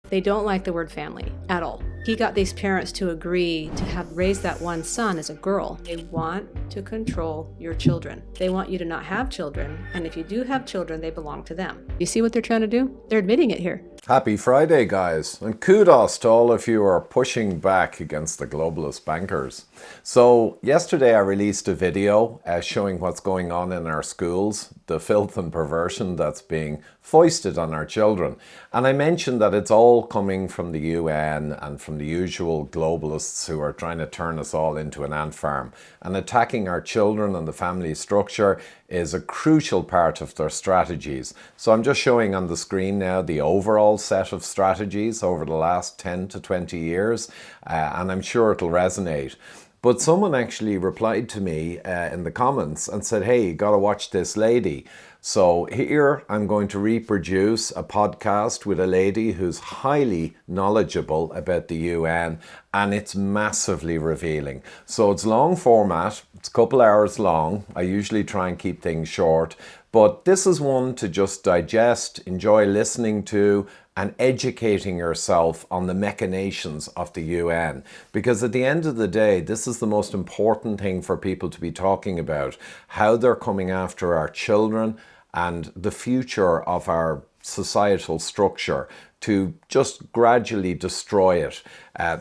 They don't like the word family at all. He got these parents to agree to have raised that one son as a girl. They want to control your children. They want you to not have children, and if you do have children, they belong to them. You see what they're trying to do? They're admitting it here. Happy Friday, guys, and kudos to all of you who are pushing back against the globalist bankers. So yesterday I released a video showing what's going on in our schools, the filth and perversion that's being foisted on our children. And I mentioned that it's all coming from the UN and from the usual globalists who are trying to turn us all into an ant farm. And attacking our children and the family structure is a crucial part of their strategies. So I'm just showing on the screen now the overall set of strategies over the last 10 to 20 years, and I'm sure it'll resonate. But someone actually replied to me in the comments and said, hey, you got to watch this lady. So here I'm going to reproduce a podcast with a lady who's highly knowledgeable about the UN, and it's massively revealing. So it's long format, it's a couple hours long. I usually try and keep things short, but this is one to just digest, enjoy listening to, and educating yourself on the machinations of the UN. Because at the end of the day, this is the most important thing for people to be talking about, how they're coming after our children and the future of our societal structure to just gradually destroy it.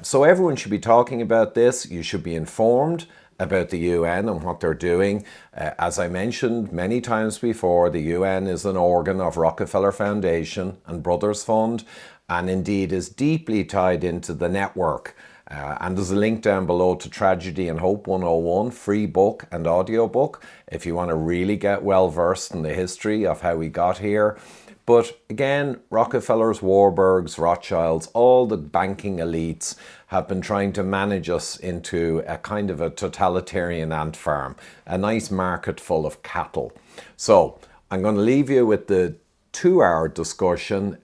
So everyone should be talking about this. You should be informed about the UN and what they're doing. As I mentioned many times before, the UN is an organ of Rockefeller Foundation and Brothers Fund, and indeed is deeply tied into the network. And there's a link down below to Tragedy and Hope 101, free book and audiobook, if you want to really get well versed in the history of how we got here. But again, Rockefellers, Warburgs, Rothschilds, all the banking elites have been trying to manage us into a kind of a totalitarian ant farm, a nice market full of cattle. So I'm going to leave you with the 2-hour discussion,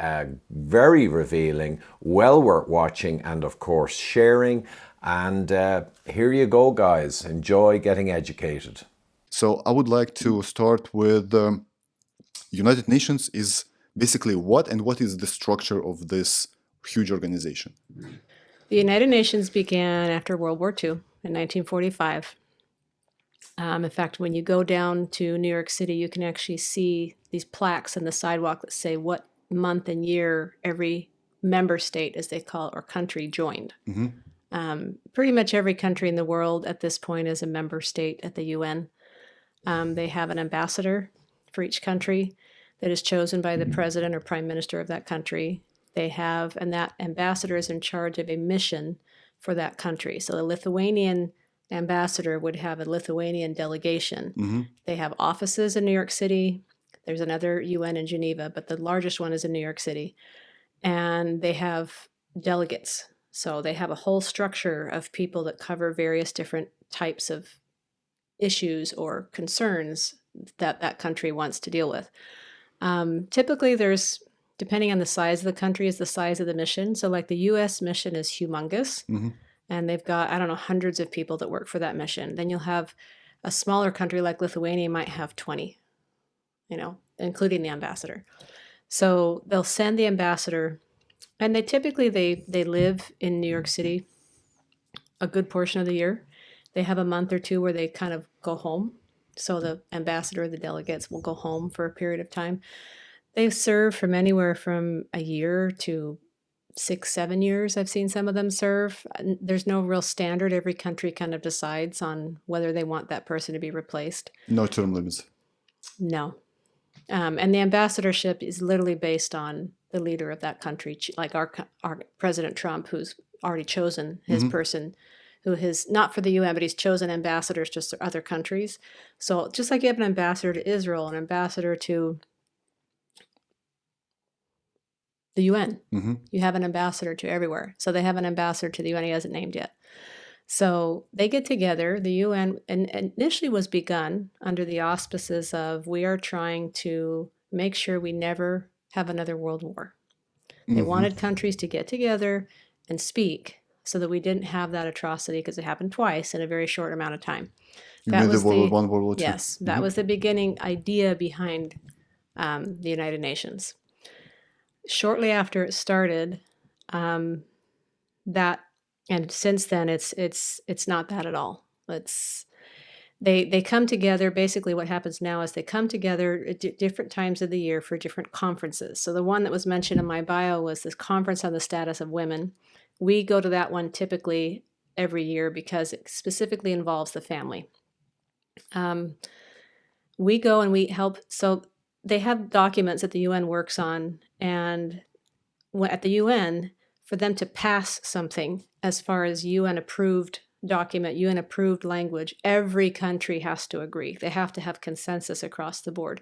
very revealing, well worth watching, and of course sharing. And here you go, guys. Enjoy getting educated. So I would like to start with United Nations is basically what, and what is the structure of this huge organization? The United Nations began after World War II in 1945. In fact, when you go down to New York City, you can actually see these plaques on the sidewalk that say what month and year every member state, as they call it, or country joined. Pretty much every country in the world at this point is a member state at the UN. They have an ambassador for each country that is chosen by the president or prime minister of that country. And that ambassador is in charge of a mission for that country. So the Lithuanian ambassador would have a Lithuanian delegation. They have offices in New York City. There's another UN in Geneva, but the largest one is in New York City. And they have delegates. So they have a whole structure of people that cover various different types of issues or concerns that that country wants to deal with. Typically, there's, depending on the size of the country, is the size of the mission. So like the U.S. mission is humongous, and they've got, I don't know, hundreds of people that work for that mission. Then you'll have a smaller country like Lithuania might have 20, including the ambassador. So they'll send the ambassador, and they typically, they live in New York City a good portion of the year. They have a month or two where they kind of go home. So the ambassador, the delegates will go home for a period of time. They serve from anywhere from a year to 6-7 years. I've seen some of them serve. There's no real standard. Every country kind of decides on whether they want that person to be replaced. No term limits. No. And the ambassadorship is literally based on the leader of that country, like our President Trump, who's already chosen his person, who has, not for the UN, but he's chosen ambassadors to other countries. So just like you have an ambassador to Israel, an ambassador to the UN, you have an ambassador to everywhere. So they have an ambassador to the UN he hasn't named yet. So they get together. The UN initially was begun under the auspices of, we are trying to make sure we never have another world war. They wanted countries to get together and speak so that we didn't have that atrocity, because it happened twice in a very short amount of time. That was World War I, World War II. Yes, that was the beginning idea behind the United Nations. Shortly after it started, That, and since then it's not that at all. It's they come together. Basically, what happens now is they come together at different times of the year for different conferences. So the one that was mentioned in my bio was this conference on the status of women. We go to that one typically every year because it specifically involves the family. We go and we help. So they have documents that the UN works on, and at the UN, for them to pass something as far as UN approved document, UN approved language, every country has to agree. They have to have consensus across the board.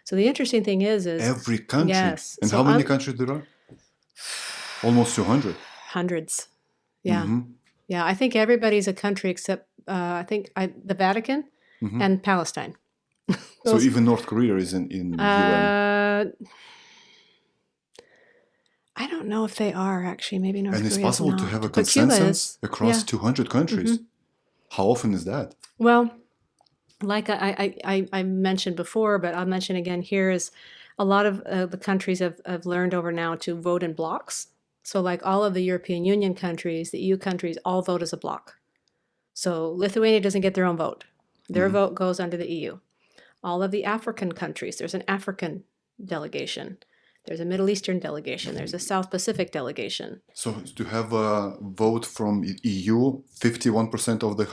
So the interesting thing is Every country. yes. And So how many countries there are? Almost 200. hundreds. Yeah. Mm-hmm. Yeah. I think everybody's a country except the Vatican Mm-hmm. and Palestine. So Those- even North Korea is in UN. I don't know if they are actually. Maybe North And it's Korea is possible to not. have a But Cuba consensus is. across Yeah. 200 countries. How often is that? Well, like I mentioned before, but I'll mention again here is a lot of the countries have learned over now to vote in blocks. So like all of the European Union countries, the EU countries all vote as a block. So Lithuania doesn't get their own vote. Their vote goes under the EU. All of the African countries, there's an African delegation. There's a Middle Eastern delegation. There's a South Pacific delegation. So to have a vote from EU, 51% of the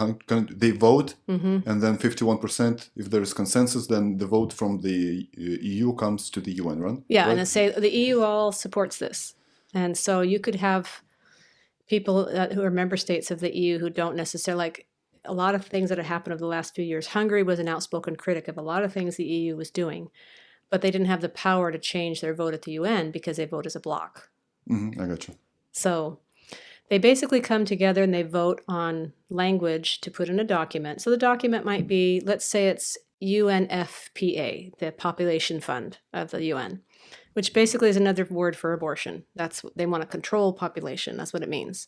they vote, and then 51%, if there is consensus, then the vote from the EU comes to the UN, right? Yeah, Right? and then say the EU all supports this. And so you could have people who are member states of the EU who don't necessarily like a lot of things that have happened over the last few years. Hungary was an outspoken critic of a lot of things the EU was doing, but they didn't have the power to change their vote at the UN because they vote as a bloc. I got you. So they basically come together and they vote on language to put in a document. So the document might be, let's say it's UNFPA, the Population Fund of the UN, which basically is another word for abortion. They want to control population. That's what it means.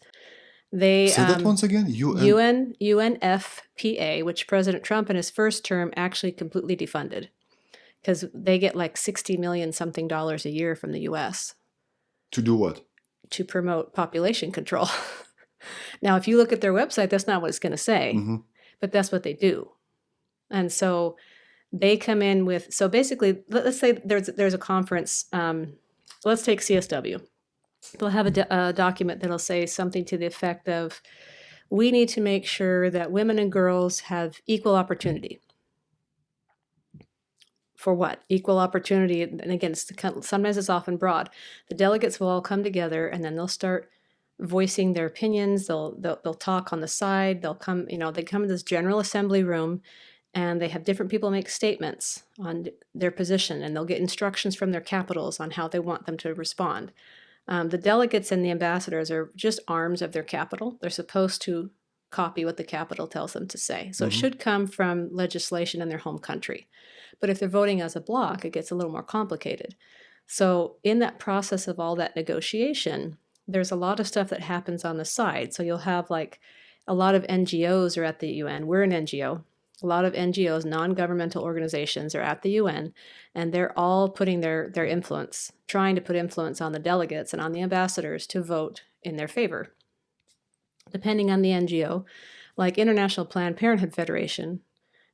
They Say that once again. UN. UNFPA, which President Trump in his first term actually completely defunded because they get like $60 million something a year from the US To do what? to promote population control. Now, if you look at their website, that's not what it's going to say, but that's what they do. And so they come in with, so basically, let's say there's a conference. Let's take CSW. They'll have a document that'll say something to the effect of, we need to make sure that women and girls have equal opportunity. For what? Equal opportunity. And again, sometimes it's often broad. The delegates will all come together and then they'll start voicing their opinions. They'll talk on the side. They'll come, they come in this general assembly room and they have different people make statements on their position and they'll get instructions from their capitals on how they want them to respond. The delegates and the ambassadors are just arms of their capital. They're supposed to copy what the capital tells them to say. So it should come from legislation in their home country. But if they're voting as a bloc, it gets a little more complicated. So in that process of all that negotiation, there's a lot of stuff that happens on the side. So you'll have like a lot of NGOs are at the UN. We're an NGO. A lot of NGOs, non-governmental organizations, are at the UN, and they're all putting their influence, trying to put influence on the delegates and on the ambassadors to vote in their favor. Depending on the NGO, like International Planned Parenthood Federation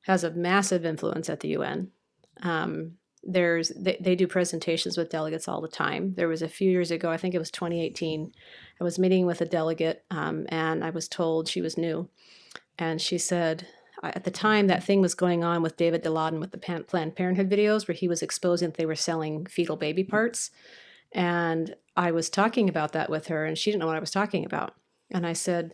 has a massive influence at the UN. They do presentations with delegates all the time. There was a few years ago, I think it was 2018, I was meeting with a delegate, and I was told she was new, and she said, at the time that thing was going on with David Dilaudin with the Planned Parenthood videos where he was exposing that they were selling fetal baby parts. And I was talking about that with her and she didn't know what I was talking about. And I said,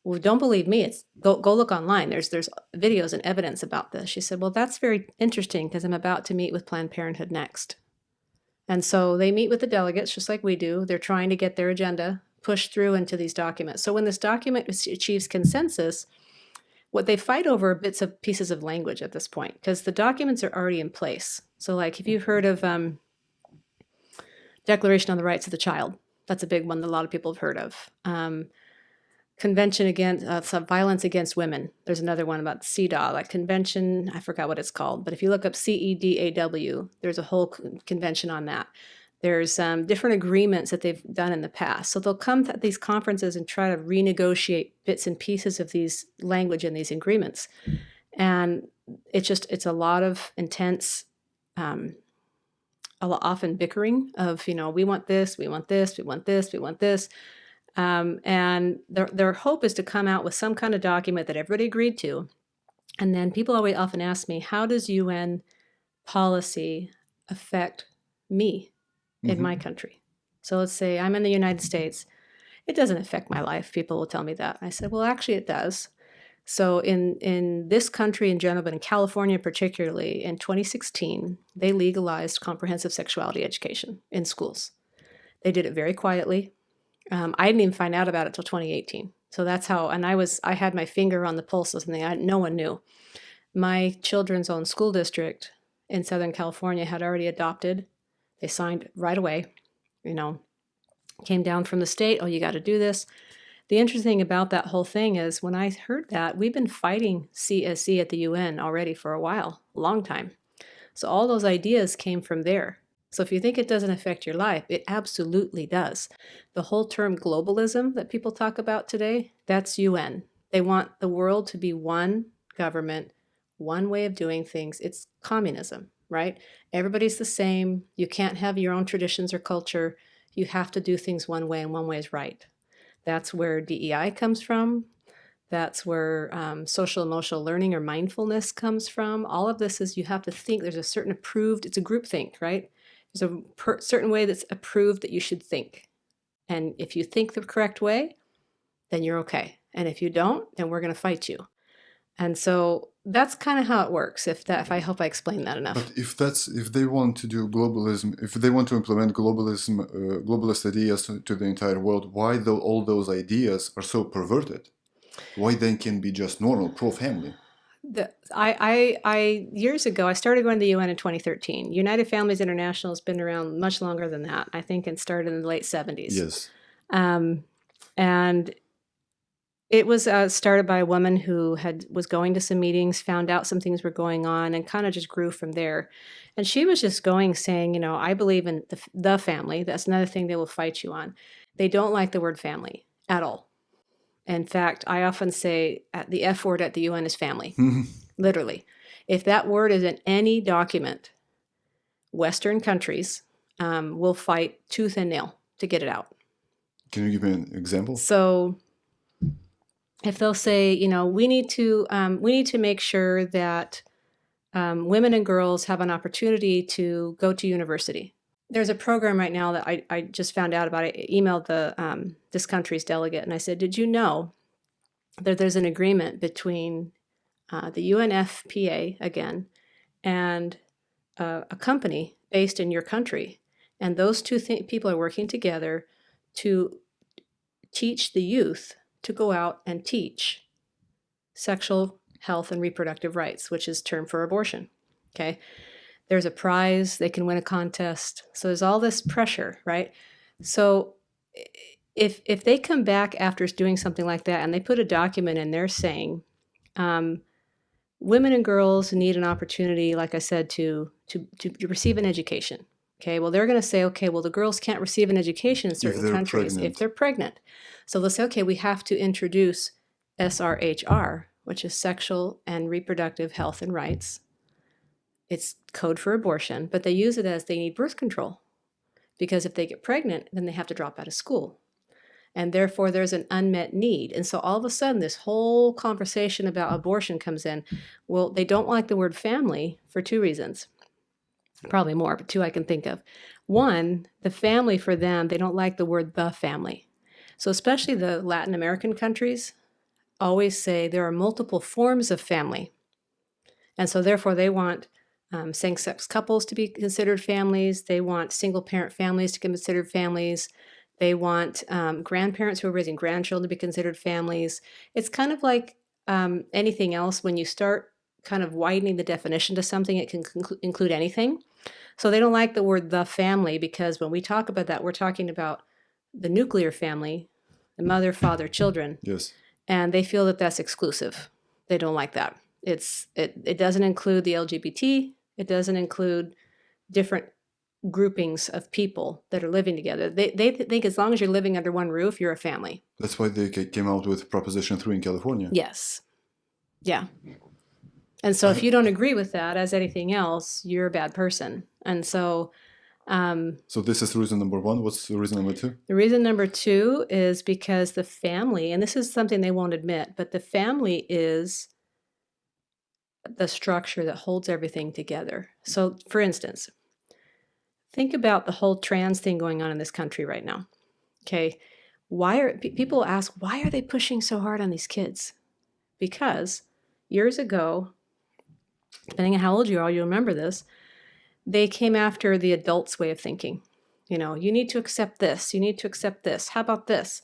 well, don't believe me. Go look online. There's videos and evidence about this. She said, well, that's very interesting because I'm about to meet with Planned Parenthood next. And so they meet with the delegates just like we do. They're trying to get their agenda pushed through into these documents. So when this document achieves consensus, what they fight over are pieces of language at this point, because the documents are already in place. So like if you've heard of Declaration on the Rights of the Child, that's a big one that a lot of people have heard of. Convention Against Violence Against Women. There's another one about CEDAW, like convention, I forgot what it's called, but if you look up CEDAW, there's a whole convention on that. There's different agreements that they've done in the past. So they'll come to these conferences and try to renegotiate bits and pieces of these language and these agreements. And it's a lot of intense, often bickering of, we want this, we want this, we want this, we want this. And their hope is to come out with some kind of document that everybody agreed to. And then people always often ask me, how does UN policy affect me in my country? So let's say I'm in the United States. It doesn't affect my life. People will tell me that. I said, well, actually it does. So in this country in general, but in California particularly, in 2016, they legalized comprehensive sexuality education in schools. They did it very quietly. I didn't even find out about it till 2018. So that's how, and I had my finger on the pulse of something no one knew. My children's own school district in Southern California had already adopted. They signed right away, came down from the state, oh, you got to do this. The interesting thing about that whole thing is when I heard that, we've been fighting CSE at the UN already for a while, a long time. So all those ideas came from there. So if you think it doesn't affect your life, it absolutely does. The whole term globalism that people talk about today, that's UN. They want the world to be one government, one way of doing things. It's communism, right? Everybody's the same. You can't have your own traditions or culture. You have to do things one way, and one way is right. That's where DEI comes from. That's where social emotional learning or mindfulness comes from. All of this is you have to think there's a certain approved, it's a group think, right? There's a certain way that's approved that you should think. And if you think the correct way, then you're okay. And if you don't, then we're going to fight you. And so that's kind of how it works. If I hope I explained that enough. But if they want to do globalism, if they want to implement globalist ideas to the entire world, why all those ideas are so perverted? Why they can be just normal, pro-family? I years ago, I started going to the UN in 2013. United Families International has been around much longer than that. I think it started in the late 70s. Yes. And it was started by a woman who was going to some meetings, found out some things were going on, and kind of just grew from there. And she was just saying, I believe in the family. That's another thing they will fight you on. They don't like the word family at all. In fact, I often say the F word at the UN is family, literally. If that word is in any document, Western countries will fight tooth and nail to get it out. Can you give me an example? So if they'll say, we need to make sure that women and girls have an opportunity to go to university. There's a program right now that I just found out about. I emailed this country's delegate, and I said, did you know that there's an agreement between the UNFPA, again, and a company based in your country? And those two people are working together to teach the youth to go out and teach sexual health and reproductive rights, which is term for abortion, okay? There's a prize, they can win a contest. So there's all this pressure, right? So if they come back after doing something like that and they put a document in there saying, women and girls need an opportunity, like I said, to receive an education. Okay, well, they're going to say, okay, well, the girls can't receive an education in certain countries if they're pregnant. So they'll say, okay, we have to introduce SRHR, which is Sexual and Reproductive Health and Rights. It's code for abortion, but they use it as they need birth control. Because if they get pregnant, then they have to drop out of school. And therefore, there's an unmet need. And so all of a sudden, this whole conversation about abortion comes in. Well, they don't like the word family for two reasons. Probably more, but two I can think of. One, the family for them, they don't like the word the family. So especially the Latin American countries always say there are multiple forms of family. And so therefore, they want same-sex couples to be considered families. They want single-parent families to be considered families. They want grandparents who are raising grandchildren to be considered families. It's kind of like anything else. When you start kind of widening the definition to something, it can include anything. So they don't like the word the family because when we talk about that, we're talking about the nuclear family, the mother, father, children. Yes. And they feel that that's exclusive. They don't like that. It doesn't include the LGBT. It doesn't include different groupings of people that are living together. They think as long as you're living under one roof, you're a family. That's why they came out with Proposition 3 in California. Yes. Yeah. And so if you don't agree with that, as anything else, you're a bad person. And so So this is reason number one. What's the reason number two? the reason number two is because the family, and this is something they won't admit, but the family is the structure that holds everything together. So, for instance, think about the whole trans thing going on in this country right now. Okay. People ask, why are they pushing so hard on these kids? Because years ago, depending on how old you are, you'll remember this, they came after the adults' way of thinking. You know, you need to accept this. You need to accept this. How about this?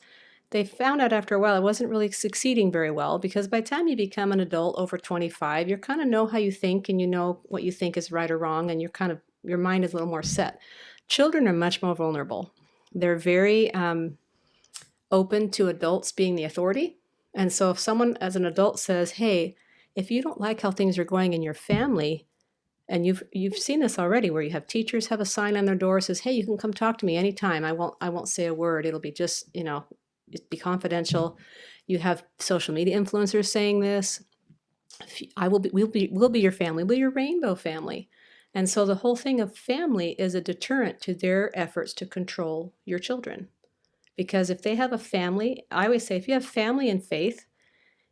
They found out after a while it wasn't really succeeding very well, because by the time you become an adult over 25, you kind of know how you think, and you know what you think is right or wrong, and your mind is a little more set. Children are much more vulnerable. They're very open to adults being the authority. And so if someone as an adult says, hey, if you don't like how things are going in your family, and you've seen this already, where you have teachers have a sign on their door that says, hey, you can come talk to me anytime. I won't say a word. It'll be just, be confidential. You have social media influencers saying this. We'll be your family. We'll be your rainbow family. And so the whole thing of family is a deterrent to their efforts to control your children. Because if they have a family, I always say, if you have family and faith,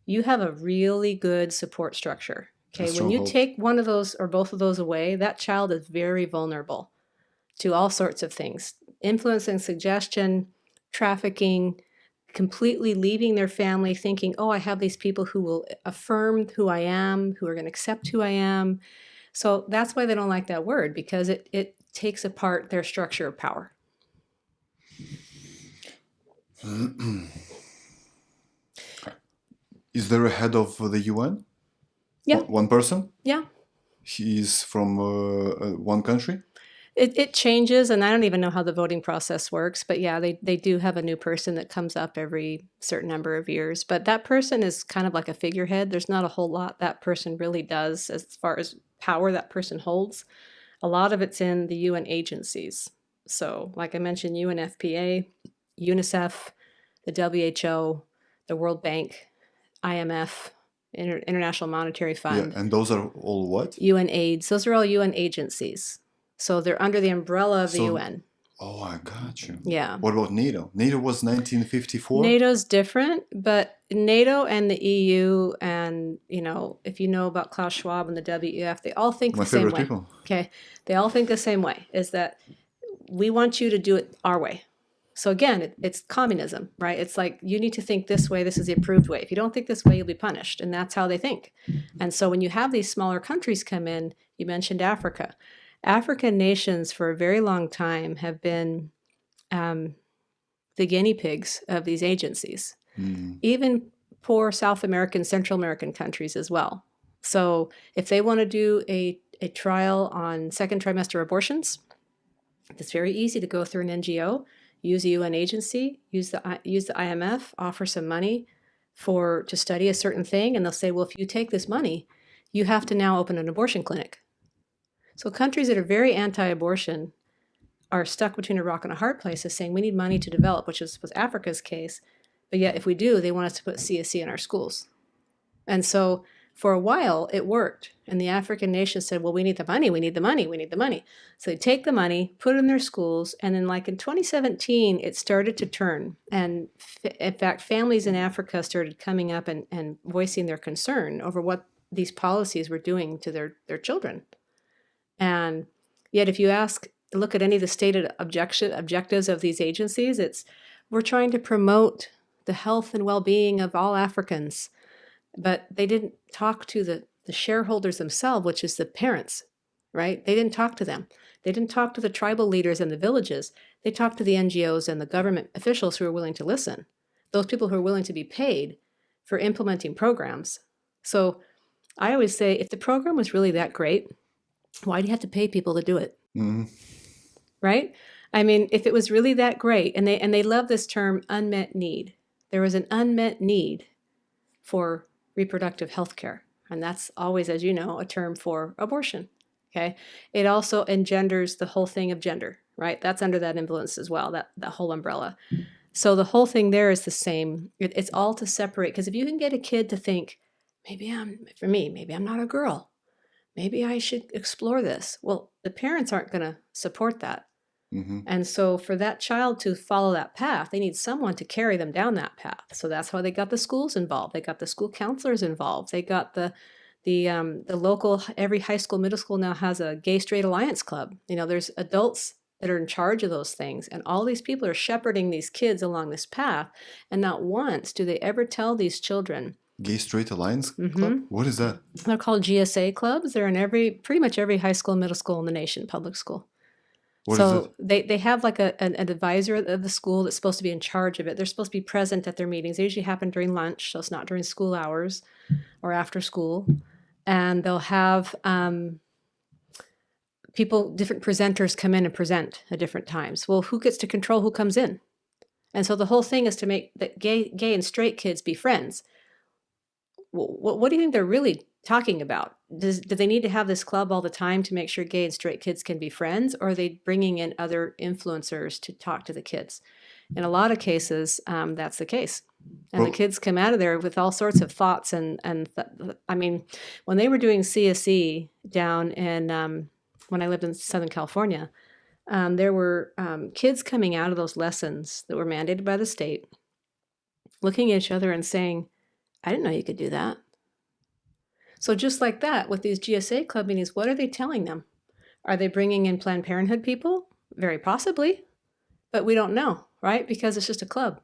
you have a really good support structure. Okay, when you take one of those or both of those away, that child is very vulnerable to all sorts of things. Influence and suggestion, trafficking, completely leaving their family thinking, oh, I have these people who will affirm who I am, who are going to accept who I am. So that's why they don't like that word, because it takes apart their structure of power. Is there a head of the UN? Yeah. One person? Yeah. He's from one country? It changes, and I don't even know how the voting process works, but yeah, they do have a new person that comes up every certain number of years. But that person is kind of like a figurehead. There's not a whole lot that person really does as far as power that person holds. A lot of it's in the UN agencies. So like I mentioned, UNFPA, UNICEF, the WHO, the World Bank, IMF, International Monetary Fund. Yeah, and those are all what? UN AIDS. Those are all UN agencies. So they're under the umbrella of the UN. Oh, I got you. Yeah. What about NATO? NATO was 1954? NATO's different, but NATO and the EU and, if you know about Klaus Schwab and the WEF, they all think the same way. My favorite people. Okay. They all think the same way, is that we want you to do it our way. So again, it's communism, right? It's like, you need to think this way. This is the approved way. If you don't think this way, you'll be punished. And that's how they think. And so when you have these smaller countries come in, you mentioned Africa. African nations for a very long time have been the guinea pigs of these agencies, even poor South American, Central American countries as well. So if they want to do a trial on second trimester abortions, it's very easy to go through an NGO, use a UN agency, use the IMF, offer some money to study a certain thing, and they'll say, well, if you take this money, you have to now open an abortion clinic. So countries that are very anti-abortion are stuck between a rock and a hard place of saying we need money to develop, which was Africa's case. But yet if we do, they want us to put CSE in our schools. And so for a while it worked. And the African nations said, well, we need the money, we need the money, we need the money. So they take the money, put it in their schools. And then like in 2017, it started to turn. And in fact, families in Africa started coming up and voicing their concern over what these policies were doing to their children. And yet if you look at any of the stated objectives of these agencies, we're trying to promote the health and well-being of all Africans. But they didn't talk to the shareholders themselves, which is the parents, right? They didn't talk to them. They didn't talk to the tribal leaders in the villages. They talked to the NGOs and the government officials who are willing to listen, those people who are willing to be paid for implementing programs. So I always say, if the program was really that great, why do you have to pay people to do it? Mm-hmm. Right? I mean, if it was really that great, and they love this term unmet need. There was an unmet need for reproductive health care. And that's always, as you know, a term for abortion. Okay. It also engenders the whole thing of gender, right? That's under that influence as well, that whole umbrella. So the whole thing there is the same. It's all to separate. Because if you can get a kid to think, maybe I'm not a girl. Maybe I should explore this. Well, the parents aren't going to support that. Hmm. And so for that child to follow that path, they need someone to carry them down that path. So that's why they got the schools involved. They got the school counselors involved. They got the local, every high school, middle school now has a gay straight alliance club. There's adults that are in charge of those things. And all these people are shepherding these kids along this path. And not once do they ever tell these children. Gay Straight Alliance Club? Mm-hmm. What is that? They're called GSA clubs. They're in pretty much every high school, middle school in the nation, public school. What is So they have like an advisor of the school that's supposed to be in charge of it. They're supposed to be present at their meetings. They usually happen during lunch, so it's not during school hours or after school. And they'll have different presenters come in and present at different times. Well, who gets to control who comes in? And so the whole thing is to make the gay and straight kids be friends. What do you think they're really talking about? Do they need to have this club all the time to make sure gay and straight kids can be friends, or are they bringing in other influencers to talk to the kids? In a lot of cases, that's the case. And the kids come out of there with all sorts of thoughts. I mean, when they were doing CSE down in, when I lived in Southern California, there were kids coming out of those lessons that were mandated by the state, looking at each other and saying, I didn't know you could do that. So just like that, with these GSA club meetings, what are they telling them? Are they bringing in Planned Parenthood people? Very possibly, but we don't know, right? Because it's just a club.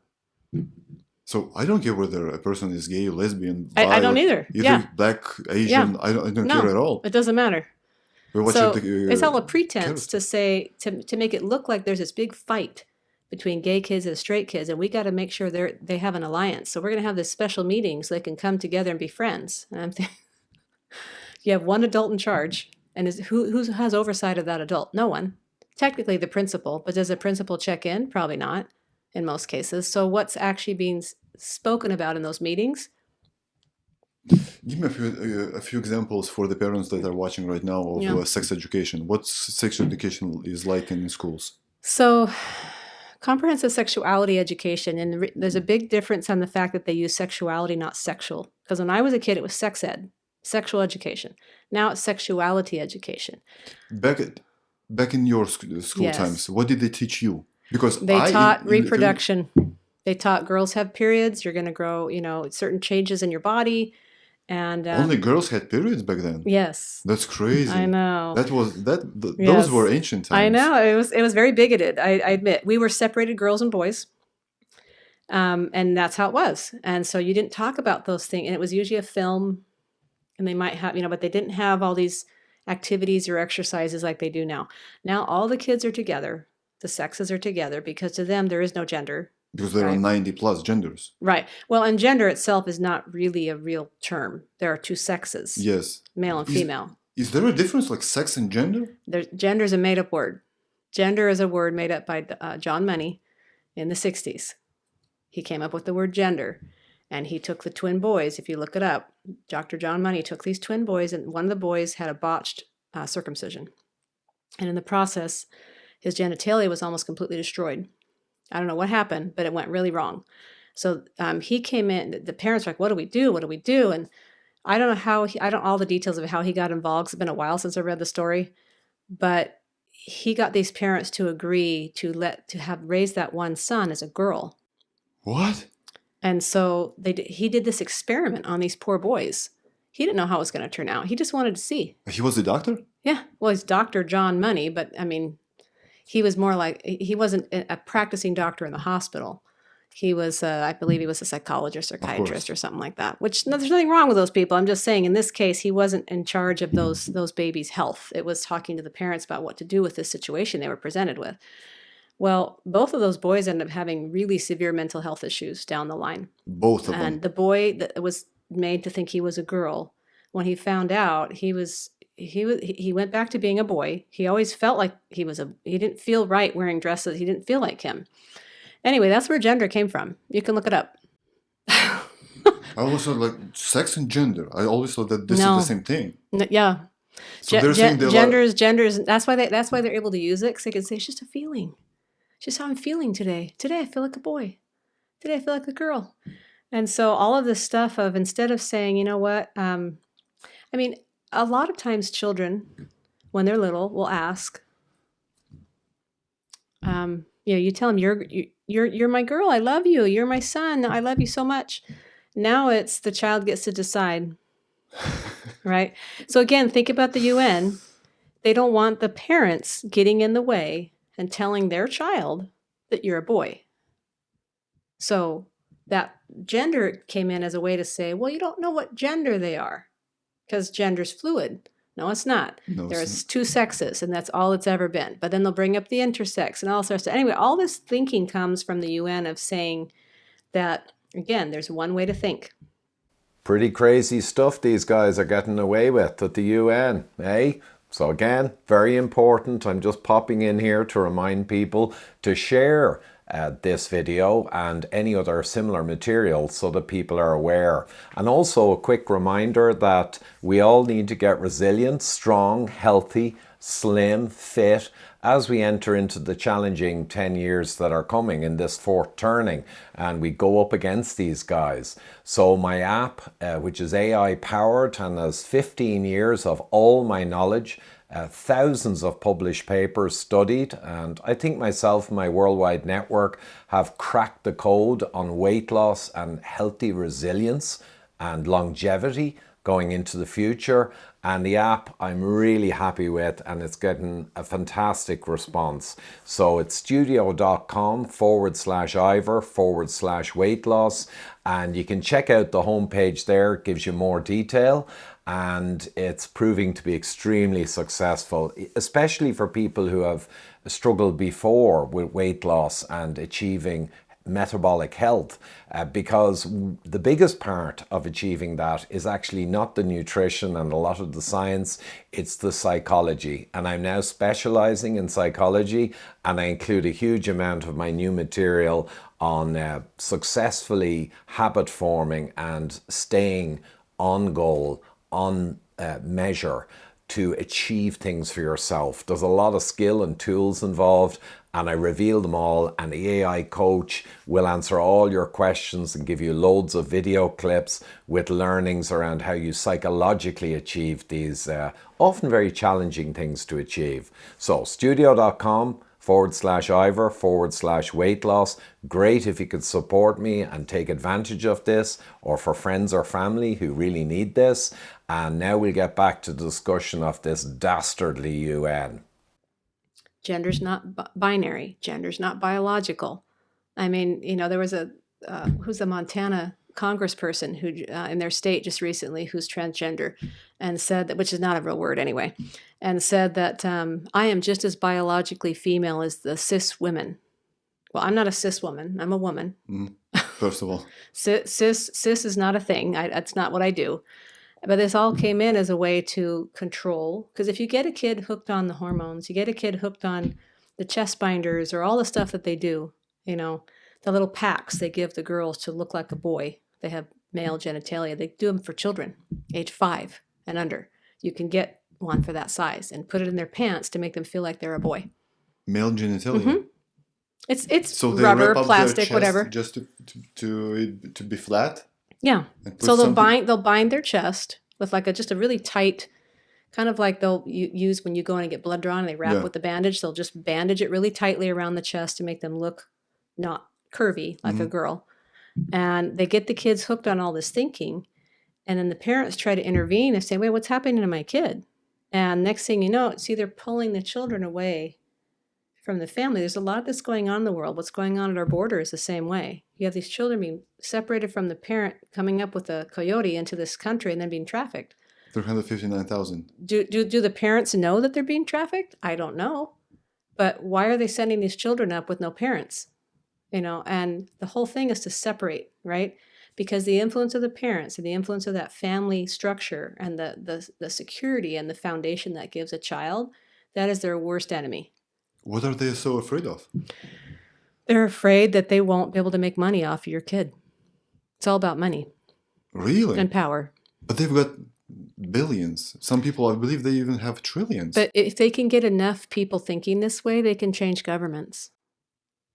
So I don't care whether a person is gay, lesbian, I don't either. Yeah. Black, Asian. Yeah. I don't No, care at all. it doesn't matter. But what So should it's all a pretense to say, to make it look like there's this big fight between gay kids and straight kids, and we got to make sure they have an alliance. So we're going to have this special meeting so they can come together and be friends. And I'm thinking, you have one adult in charge, and who has oversight of that adult? No one. Technically the principal, but does the principal check in? Probably not in most cases. So what's actually being spoken about in those meetings? Give me a few examples for the parents that are watching right now of Yeah. sex education. What sex education is like in schools? So comprehensive sexuality education, and there's a big difference on the fact that they use sexuality, not sexual. Because when I was a kid, it was sex ed, sexual education. Now it's sexuality education. Back in your school Yes. times, what did they teach you? Because They I, taught in the reproduction. They taught girls have periods. You're going to grow, certain changes in your body. And only girls had periods back then. yes, That's crazy. I know. Those Yes. were ancient times. I know it was very bigoted. I admit we were separated, girls and boys, and that's how it was. And so you didn't talk about those things, and it was usually a film, and they might have, but they didn't have all these activities or exercises like they do now. Now all the kids are together, the sexes are together, because to them there is no gender. Because there are Right. 90 plus genders. Right. Well, and gender itself is not really a real term. There are two sexes, Yes. male and Is- female. Is there a difference like sex and gender? Gender is a made-up word. Gender is a word made up by John Money in the 60s. He came up with the word gender, and he took the twin boys. If you look it up, Dr. John Money took these twin boys, and one of the boys had a botched circumcision. And in the process, his genitalia was almost completely destroyed. I don't know what happened, but it went really wrong. So he came in, the parents were like, what do we do? What do we do? And I don't know how, I don't all the details of how he got involved. It's been a while since I read the story, but he got these parents to agree to have raised that one son as a girl. What? And so he did this experiment on these poor boys. He didn't know how it was going to turn out. He just wanted to see. He was a doctor? Yeah. Well, he's Dr. John Money, but I mean, he was more like, he wasn't a practicing doctor in the hospital. He was, I believe he was a psychologist or psychiatrist or something like that, which there's nothing wrong with those people. I'm just saying in this case, he wasn't in charge of those babies' health. It was talking to the parents about what to do with this situation they were presented with. Well, both of those boys ended up having really severe mental health issues down the line. Both of them. And the boy that was made to think he was a girl, when he found out, he went back to being a boy. He always felt like he didn't feel right wearing dresses. He didn't feel like him. Anyway, that's where gender came from. You can look it up. I always thought like sex and gender. I always thought that this is No. the same thing. Yeah. So they're saying Genders. That's why they're able to use it, because they can say it's just a feeling. It's just how I'm feeling today. Today I feel like a boy. Today I feel like a girl. And so all of this stuff of, instead of saying, you know what, I mean, a lot of times children, when they're little, will ask, you tell them, you're my girl, I love you. You're my son, I love you so much. Now it's the child gets to decide, right? So again, think about the UN. They don't want the parents getting in the way and telling their child that you're a boy. So that gender came in as a way to say, well, you don't know what gender they are, because gender's fluid. No, it's not. No, There's two sexes, and that's all it's ever been. But then they'll bring up the intersex and all sorts of stuff. Anyway, all this thinking comes from the UN of saying that, again, there's one way to think. Pretty crazy stuff these guys are getting away with at the UN, eh? So again, very important. I'm just popping in here to remind people to share this video and any other similar material so that people are aware. And also a quick reminder that we all need to get resilient, strong, healthy, slim, fit as we enter into the challenging 10 years that are coming in this fourth turning, and we go up against these guys. So my app, which is AI powered and has 15 years of all my knowledge, thousands of published papers studied, and I think myself and my worldwide network have cracked the code on weight loss and healthy resilience and longevity going into the future. And the app I'm really happy with, and it's getting a fantastic response. So it's studio.com/Ivor/weight loss, and you can check out the homepage there. It gives you more detail, and it's proving to be extremely successful, especially for people who have struggled before with weight loss and achieving metabolic health, because the biggest part of achieving that is actually not the nutrition and a lot of the science, it's the psychology. And I'm now specializing in psychology, and I include a huge amount of my new material on successfully habit forming and staying on goal, on measure to achieve things for yourself. There's a lot of skill and tools involved, and I reveal them all, and the AI coach will answer all your questions and give you loads of video clips with learnings around how you psychologically achieve these often very challenging things to achieve. So studio.com/Ivor/weight loss. Great if you could support me and take advantage of this, or for friends or family who really need this. And now we'll get back to the discussion of this dastardly UN. Gender's not binary. Gender's not biological. I mean, there was who's a Montana congressperson who in their state just recently who's transgender, and said that, which is not a real word anyway, and said that I am just as biologically female as the cis women. Well, I'm not a cis woman. I'm a woman. First of all, cis is not a thing. That's not what I do. But this all came in as a way to control, because if you get a kid hooked on the hormones, you get a kid hooked on the chest binders or all the stuff that they do, the little packs they give the girls to look like a boy. They have male genitalia. They do them for children, age 5 and under. You can get one for that size and put it in their pants to make them feel like they're a boy. Male genitalia. It's So they rubber, wrap up plastic, their chest whatever. just to be flat. Yeah. And put So they'll something- bind their chest with just a really tight, kind of like they'll use when you go in and get blood drawn and they wrap with the bandage. They'll just bandage it really tightly around the chest to make them look not curvy like a girl. And they get the kids hooked on all this thinking. And then the parents try to intervene and say, wait, what's happening to my kid? And next thing you know, they're pulling the children away from the family. There's a lot that's going on in the world. What's going on at our border is the same way. You have these children being separated from the parent, coming up with a coyote into this country and then being trafficked. 359,000. Do the parents know that they're being trafficked? I don't know. But why are they sending these children up with no parents? And the whole thing is to separate, right? Because the influence of the parents and the influence of that family structure and the security and the foundation that gives a child, that is their worst enemy. What are they so afraid of? They're afraid that they won't be able to make money off of your kid. It's all about money Really? and power. But they've got billions. Some people, I believe, they even have trillions. But if they can get enough people thinking this way, they can change governments.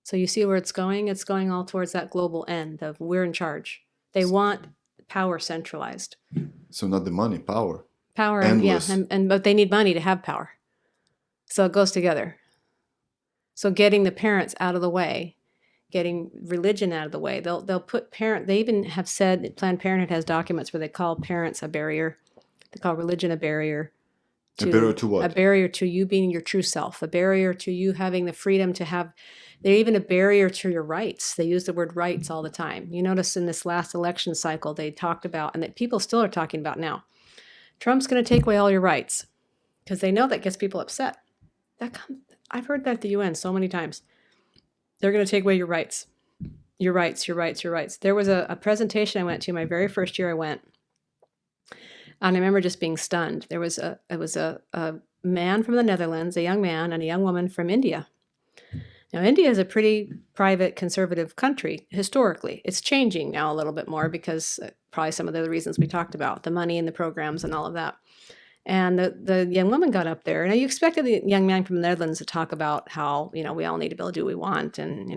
So you see where it's going? It's going all towards that global end of we're in charge. They want power centralized. So not the money, power. Power, and yeah, Endless. but they need money to have power. So it goes together. So getting the parents out of the way, getting religion out of the way. They'll put they even have said that Planned Parenthood has documents where they call parents a barrier. They call religion a barrier. A barrier to what? A barrier to you being your true self, a barrier to you having the freedom to have, they're even a barrier to your rights. They use the word rights all the time. You notice in this last election cycle, they talked about, and that people still are talking about now, Trump's going to take away all your rights because they know that gets people upset. I've heard that at the UN so many times. They're going to take away your rights, your rights, your rights, your rights. There was a presentation I went to my very first year I went. And I remember just being stunned. It was a man from the Netherlands, a young man, and a young woman from India. Now, India is a pretty private, conservative country historically. It's changing now a little bit more because probably some of the reasons we talked about, the money and the programs and all of that. And the young woman got up there, and you expected the young man from the Netherlands to talk about how, we all need to be able to do what we want and,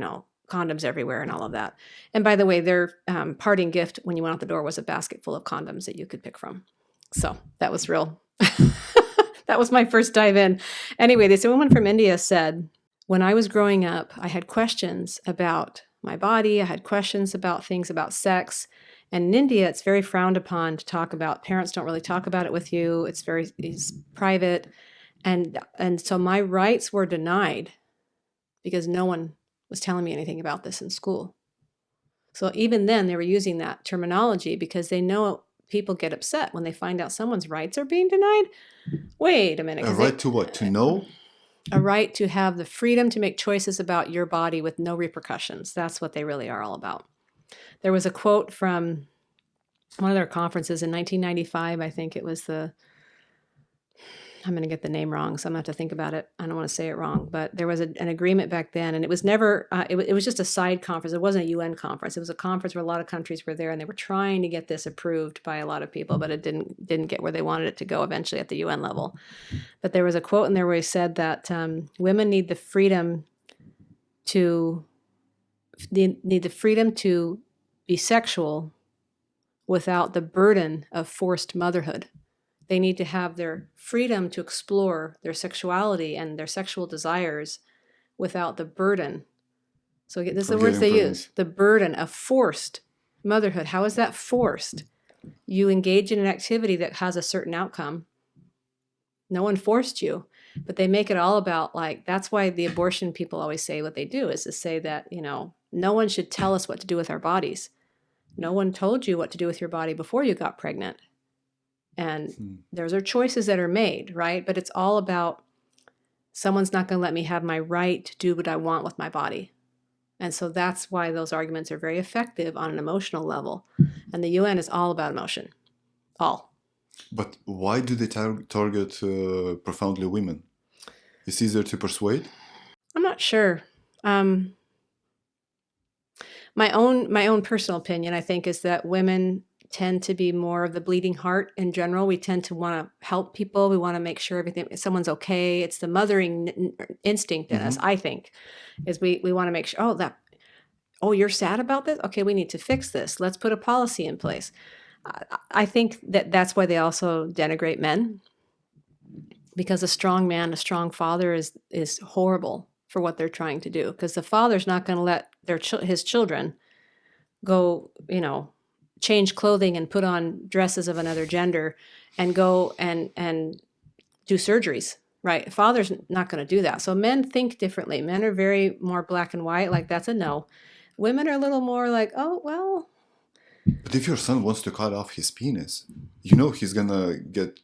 condoms everywhere and all of that. And by the way, their parting gift when you went out the door was a basket full of condoms that you could pick from. So that was real. That was my first dive in. Anyway, this woman from India said, when I was growing up, I had questions about my body. I had questions about things about sex. And in India, it's very frowned upon to talk about. Parents don't really talk about it with you. It's private. And so my rights were denied because no one was telling me anything about this in school. So even then, they were using that terminology because they know people get upset when they find out someone's rights are being denied. Wait a minute. A right to what? To know? A right to have the freedom to make choices about your body with no repercussions. That's what they really are all about. There was a quote from one of their conferences in 1995. I think it was I'm going to get the name wrong, so I'm going to have to think about it. I don't want to say it wrong, but there was an agreement back then, and it was never, it was just a side conference. It wasn't a UN conference. It was a conference where a lot of countries were there, and they were trying to get this approved by a lot of people, but it didn't get where they wanted it to go eventually at the UN level. But there was a quote in there where he said that women need the freedom to be sexual without the burden of forced motherhood. They need to have their freedom to explore their sexuality and their sexual desires without the burden. So this is the words they use. The burden of forced motherhood. How is that forced? You engage in an activity that has a certain outcome. No one forced you, but they make it all about that's why the abortion people always say what they do is to say that, no one should tell us what to do with our bodies. No one told you what to do with your body before you got pregnant. And those are choices that are made, right? But it's all about someone's not going to let me have my right to do what I want with my body. And so that's why those arguments are very effective on an emotional level. And the UN is all about emotion. All. But why do they target profoundly women? It's easier to persuade? I'm not sure. My own personal opinion, I think, is that women tend to be more of the bleeding heart in general. We tend to want to help people. We want to make sure someone's okay. It's the mothering instinct in us, I think, is we want to make sure, you're sad about this? Okay, we need to fix this. Let's put a policy in place. I think that's why they also denigrate men, because a strong man, a strong father is horrible for what they're trying to do, because the father's not going to let his children go, change clothing and put on dresses of another gender and go and do surgeries, right? Father's not going to do that. So men think differently. Men are very more black and white, like that's a no. Women are a little more like, oh, well. But if your son wants to cut off his penis, he's going to get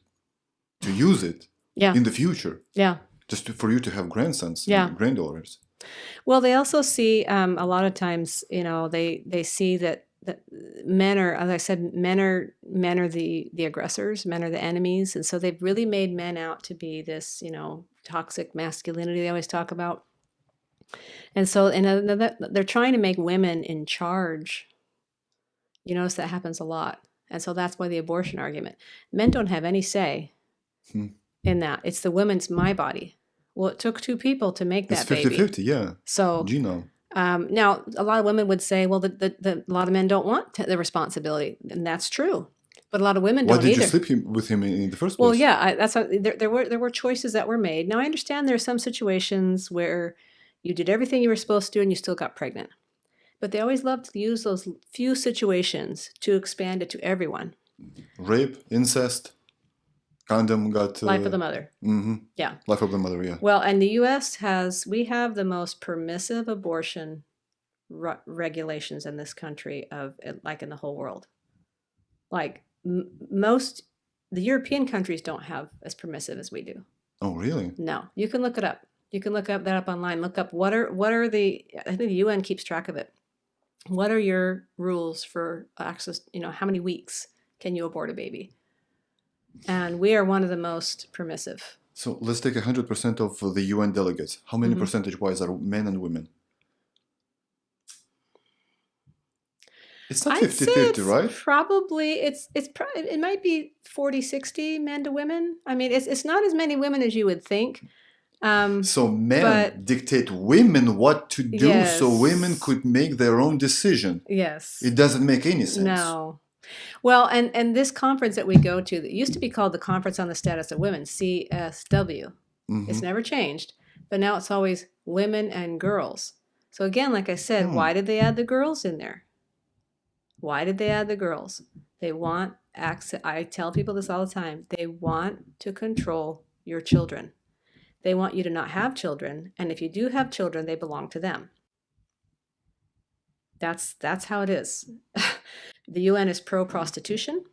to use it in the future. Yeah. Just for you to have grandsons and granddaughters. Well, they also see a lot of times, they see that men are, as I said, men are the aggressors, men are the enemies. And so they've really made men out to be this, toxic masculinity they always talk about. And so they're trying to make women in charge. You notice that happens a lot. And so that's why the abortion argument. Men don't have any say in that. It's the woman's my body. Well, it took two people to make It's that baby. 50-50, yeah. So Genome. now a lot of women would say, well, a lot of men don't want the responsibility, and that's true. But a lot of women Why don't did either. you sleep with him in the first place? Well, yeah, that's how, there were choices that were made. Now I understand there are some situations where you did everything you were supposed to and you still got pregnant. But they always love to use those few situations to expand it to everyone. Rape, incest, condom got... Life of the mother. Mm-hmm. Yeah. Life of the mother, yeah. Well, and the U.S. we have the most permissive abortion regulations in this country like in the whole world. Like most, the European countries don't have as permissive as we do. Oh, really? No, you can look it up. You can look that up online. Look up what are the, I think the UN keeps track of it. What are your rules for access, how many weeks can you abort a baby? And we are one of the most permissive. So let's take 100% of the UN delegates. How many percentage-wise are men and women? It's not 50-50, right? Probably it might be 40-60 men to women. I mean, it's not as many women as you would think. So men dictate women what to do so women could make their own decision. Yes. It doesn't make any sense. No. Well, and this conference that we go to, that used to be called the Conference on the Status of Women, CSW. It's never changed, but now it's always women and girls. So again, like I said, why did they add the girls in there? Why did they add the girls? They want access. I tell people this all the time. They want to control your children. They want you to not have children, and if you do have children, they belong to them. That's how it is. The UN is pro-prostitution.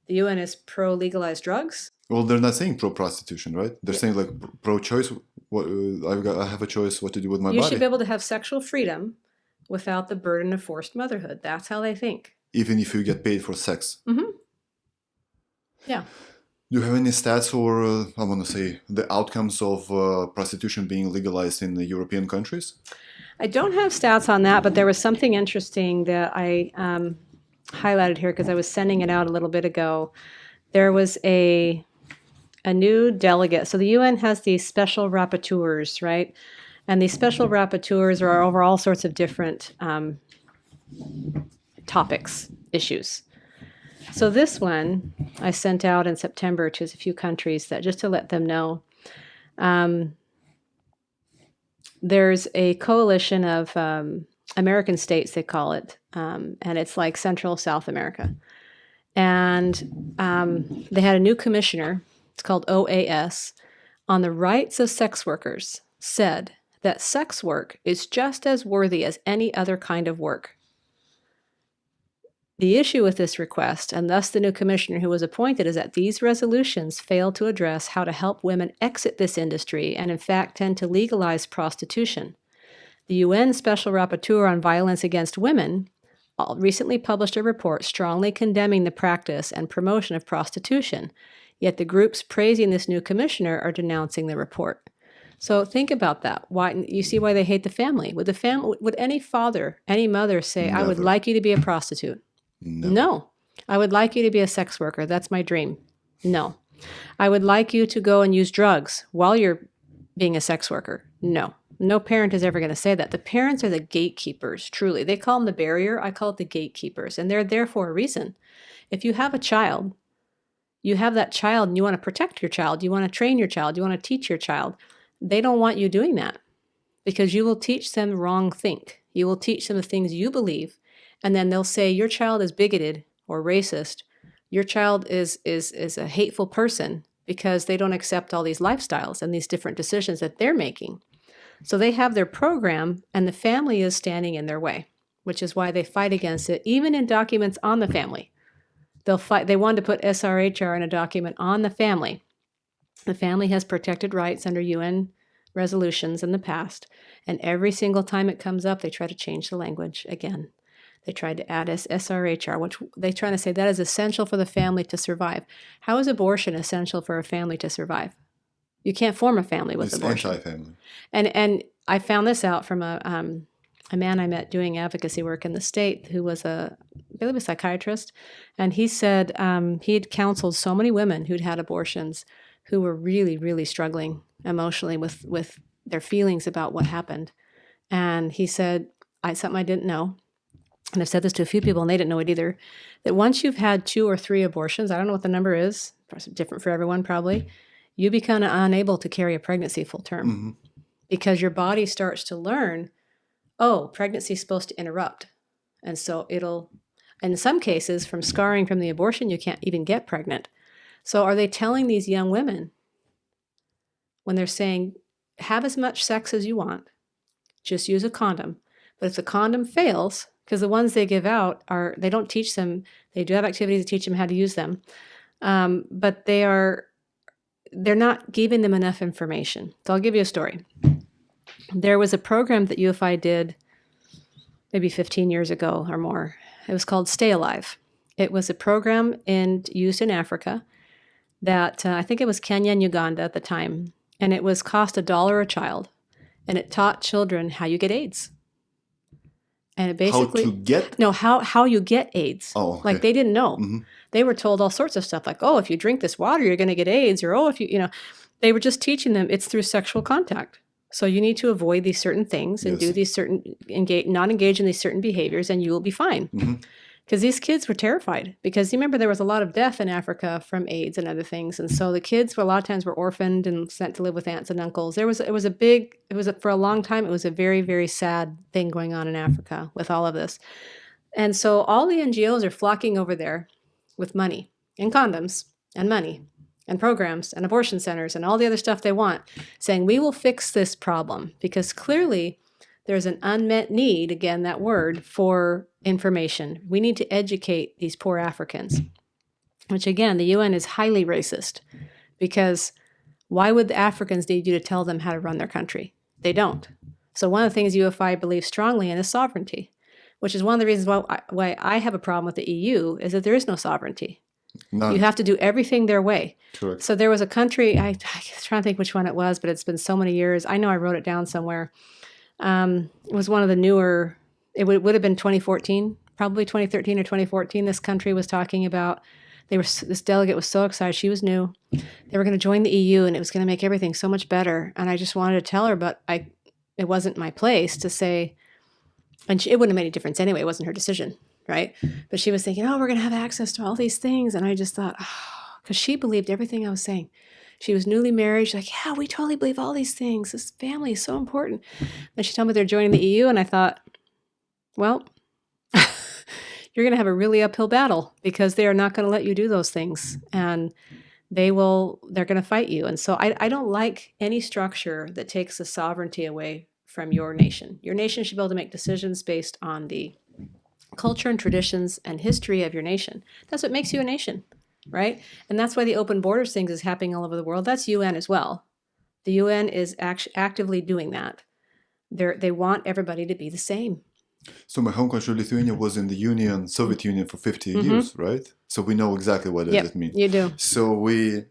The UN is pro-legalized drugs. Well, they're not saying pro-prostitution, right? They're saying like pro-choice. I have a choice what to do with my body. You should be able to have sexual freedom without the burden of forced motherhood. That's how they think. Even if you get paid for sex. Mm-hmm. Yeah. Do you have any stats or, I want to say, the outcomes of prostitution being legalized in the European countries? I don't have stats on that, but there was something interesting that I highlighted here because I was sending it out a little bit ago. There was a new delegate. So the UN has these special rapporteurs, right? And these special rapporteurs are over all sorts of different topics, issues. So this one I sent out in September to a few countries that just to let them know. There's a coalition of American states, they call it, and it's like Central South America. And they had a new commissioner, it's called OAS, on the rights of sex workers, said that sex work is just as worthy as any other kind of work. The issue with this request, and thus the new commissioner who was appointed, is that these resolutions fail to address how to help women exit this industry and in fact tend to legalize prostitution. The UN Special Rapporteur on Violence Against Women recently published a report strongly condemning the practice and promotion of prostitution, yet the groups praising this new commissioner are denouncing the report. So think about that. Why you see why they hate the family? Would any father, any mother say, Never. I would like you to be a prostitute? No. I would like you to be a sex worker. That's my dream. No. I would like you to go and use drugs while you're being a sex worker. No. No parent is ever going to say that. The parents are the gatekeepers, truly. They call them the barrier. I call it the gatekeepers. And they're there for a reason. If you have a child, you have that child and you want to protect your child. You want to train your child. You want to teach your child. They don't want you doing that because you will teach them wrong think. You will teach them the things you believe. And then they'll say your child is bigoted or racist. Your child is a hateful person because they don't accept all these lifestyles and these different decisions that they're making. So they have their program and the family is standing in their way, which is why they fight against it, even in documents on the family. They'll fight. They wanted to put SRHR in a document on the family. The family has protected rights under UN resolutions in the past, and every single time it comes up, they try to change the language again. They tried to add SRHR, which they're trying to say that is essential for the family to survive. How is abortion essential for a family to survive? You can't form a family with abortion. It's anti-family. And I found this out from a man I met doing advocacy work in the state who was believe a psychiatrist, and he said he had counseled so many women who'd had abortions who were really, really struggling emotionally with their feelings about what happened. And he said, something I didn't know, and I've said this to a few people and they didn't know it either, that once you've had 2 or 3 abortions, I don't know what the number is, different for everyone probably, you become unable to carry a pregnancy full term because your body starts to learn, oh, pregnancy is supposed to interrupt. And so it'll, in some cases, from scarring from the abortion, you can't even get pregnant. So are they telling these young women when they're saying, have as much sex as you want, just use a condom. But if the condom fails, because the ones they give out are, they don't teach them, they do have activities to teach them how to use them, but they're not giving them enough information. So I'll give you a story. There was a program that UFI did maybe 15 years ago or more. It was called Stay Alive. It was a program used in Africa that I think it was Kenya and Uganda at the time. And it was cost $1 a child. And it taught children how you get AIDS. And it basically... How to get? No, how you get AIDS. Oh, okay. Like they didn't know. They were told all sorts of stuff like, oh, if you drink this water, you're going to get AIDS. Or, oh, if you know, they were just teaching them it's through sexual contact. So you need to avoid these certain things and do these certain, not engage in these certain behaviors and you will be fine. Because these kids were terrified. Because you remember there was a lot of death in Africa from AIDS and other things. And so the kids a lot of times were orphaned and sent to live with aunts and uncles. For a long time, it was a very, very sad thing going on in Africa with all of this. And so all the NGOs are flocking over there with money and condoms and money and programs and abortion centers and all the other stuff they want, saying, we will fix this problem. Because clearly there's an unmet need, again, that word, for information. We need to educate these poor Africans, which again, the UN is highly racist because why would the Africans need you to tell them how to run their country? They don't. So one of the things UFI believes strongly in is sovereignty, which is one of the reasons why I have a problem with the EU is that there is no sovereignty. None. You have to do everything their way. Correct. So there was a country, I'm trying to think which one it was, but it's been so many years. I know I wrote it down somewhere. It was one of the newer, it would have been 2014, probably 2013 or 2014. This country was talking about, this delegate was so excited. She was new. They were going to join the EU and it was going to make everything so much better. And I just wanted to tell her, but it wasn't my place to say, and it wouldn't have made any difference anyway. It wasn't her decision, right? But she was thinking, oh, we're going to have access to all these things. And I just thought, because she believed everything I was saying. She was newly married. She's like, yeah, we totally believe all these things. This family is so important. And she told me they're joining the EU. And I thought, well, you're going to have a really uphill battle because they are not going to let you do those things. And they're going to fight you. And so I don't like any structure that takes the sovereignty away from your nation. Your nation should be able to make decisions based on the culture and traditions and history of your nation. That's what makes you a nation. Right? And that's why the open borders things is happening all over the world. That's UN as well. The UN is actively doing that. They want everybody to be the same. So my home country, Lithuania, was in the Soviet Union for 50 years, right? So we know exactly what does it mean. You do. So we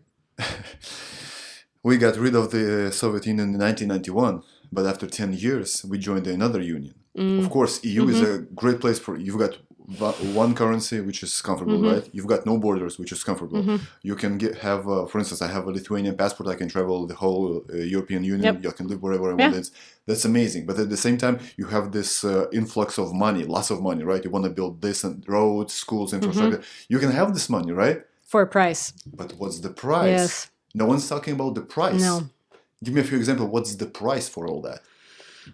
got rid of the Soviet Union in 1991, but after 10 years, we joined another union. Of course, EU is a great place for, you've got one currency, which is comfortable, right? You've got no borders, which is comfortable. You can have, for instance, I have a Lithuanian passport. I can travel the whole European Union. You can live wherever I want. That's amazing. But at the same time, you have this influx of money, lots of money, right? You want to build decent roads, schools, infrastructure. You can have this money, right? For a price. But what's the price? Yes. No one's talking about the price. No. Give me a few examples. What's the price for all that?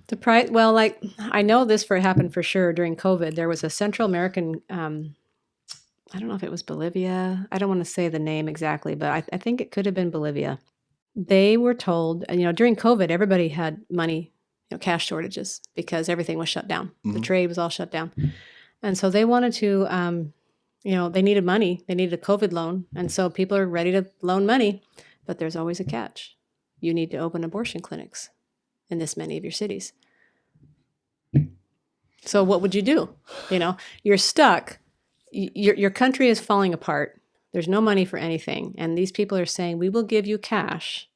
The price, well, like I know this happened for sure during COVID. There was a Central American, I don't know if it was Bolivia. I don't want to say the name exactly, but I think it could have been Bolivia. They were told, during COVID, everybody had money, cash shortages because everything was shut down. The trade was all shut down. And so they wanted to, they needed money. They needed a COVID loan. And so people are ready to loan money, but there's always a catch. You need to open abortion clinics in this many of your cities. So what would you do? You're stuck. Your country is falling apart. There's no money for anything. And these people are saying, we will give you cash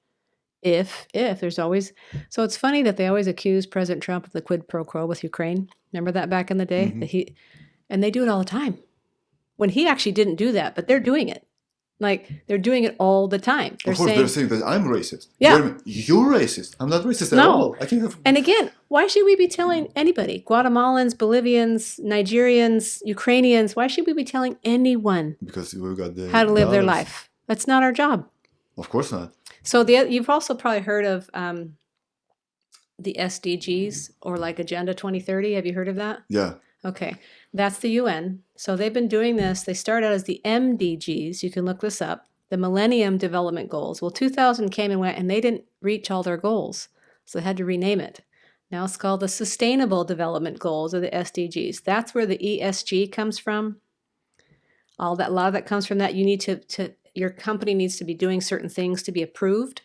if there's always... So it's funny that they always accuse President Trump of the quid pro quo with Ukraine. Remember that back in the day? And they do it all the time. when he actually didn't do that, but they're doing it. Like, they're doing it all the time. They're Of course, saying, they're saying that I'm racist. Yeah. Wait a minute, you're racist. I'm not racist at No. all. I can have. and again, why should we be telling anybody, Guatemalans, Bolivians, Nigerians, Ukrainians, why should we be telling anyone Because we've got the how to live their dollars. life? That's not our job. Of course not. So you've also probably heard of the SDGs, or like Agenda 2030. Have you heard of that? Yeah. Okay, that's the UN. So they've been doing this. They started out as the MDGs. You can look this up. The Millennium Development Goals. Well, 2000 came and went, and they didn't reach all their goals, so they had to rename it. Now it's called the Sustainable Development Goals, or the SDGs. That's where the ESG comes from. A lot of that comes from that. You need to your company needs to be doing certain things to be approved.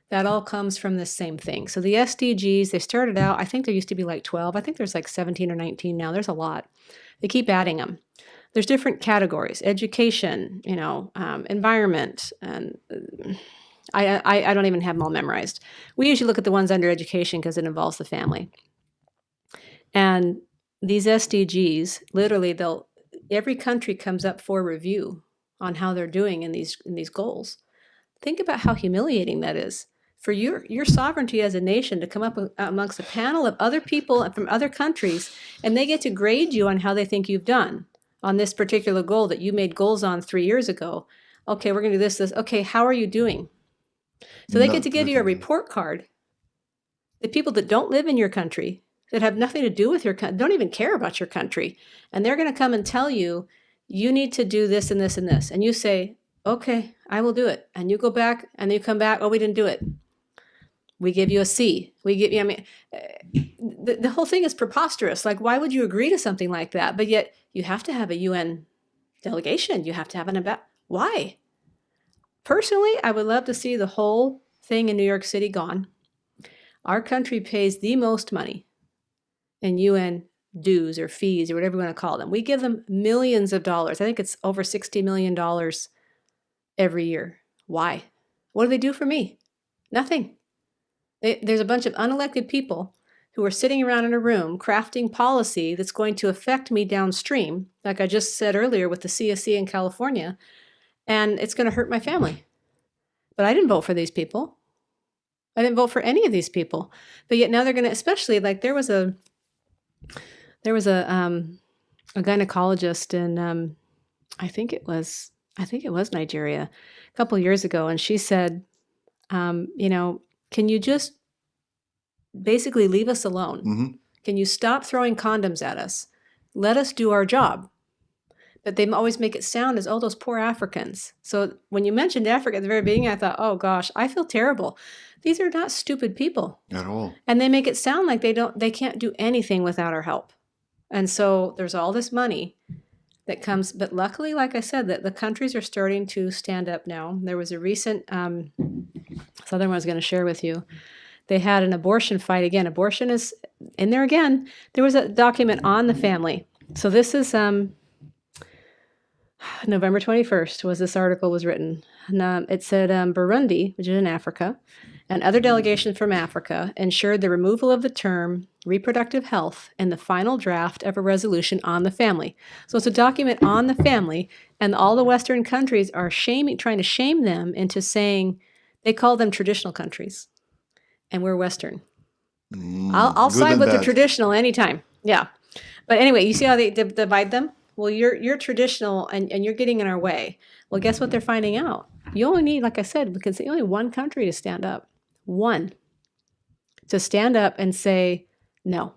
That all comes from the same thing. So the SDGs, they started out, I think there used to be like 12. I think there's like 17 or 19 now. There's a lot. They keep adding them. There's different categories: education, environment, and I don't even have them all memorized. We usually look at the ones under education because it involves the family. And these SDGs, literally, every country comes up for review on how they're doing in these goals. Think about how humiliating that is for your sovereignty as a nation to come up amongst a panel of other people from other countries, and they get to grade you on how they think you've done on this particular goal that you made goals on 3 years ago. Okay, we're going to do this. Okay, how are you doing? So they get to give you a report card. The people that don't live in your country, that have nothing to do with your country, don't even care about your country, and they're going to come and tell you, you need to do this and this and this. And you say, okay, I will do it. And you go back and you come back, oh, we didn't do it. We give you a C. The whole thing is preposterous. Like, why would you agree to something like that? But yet you have to have a UN delegation. You have to have why? Personally, I would love to see the whole thing in New York City gone. Our country pays the most money in UN dues or fees or whatever you want to call them. We give them millions of dollars. I think it's over $60 million every year. Why? What do they do for me? Nothing. There's a bunch of unelected people who are sitting around in a room crafting policy that's going to affect me downstream, like I just said earlier with the CSE in California, and it's going to hurt my family. But I didn't vote for these people. I didn't vote for any of these people. But yet now they're going to, especially like there was a gynecologist in I think it was Nigeria a couple of years ago, and she said, can you just basically leave us alone? Mm-hmm. Can you stop throwing condoms at us? Let us do our job. But they always make it sound as, oh, those poor Africans. So when you mentioned Africa at the very beginning, I thought, oh gosh, I feel terrible. These are not stupid people At all. and they make it sound like they can't do anything without our help. And so there's all this money that comes, but luckily, like I said, that the countries are starting to stand up now. There was a recent southern one I was going to share with you. They had an abortion fight again. Abortion is in there again. There was a document on the family. So this is November 21st was this article was written. And, it said Burundi, which is in Africa, and other delegations from Africa ensured the removal of the term reproductive health in the final draft of a resolution on the family. So it's a document on the family, and all the Western countries are trying to shame them into saying, they call them traditional countries, and we're Western. I'll side with the traditional anytime. Yeah. But anyway, you see how they divide them? Well, you're traditional and you're getting in our way. Well, guess what they're finding out? You only need, like I said, because only one country to stand up. One. To stand up and say, no,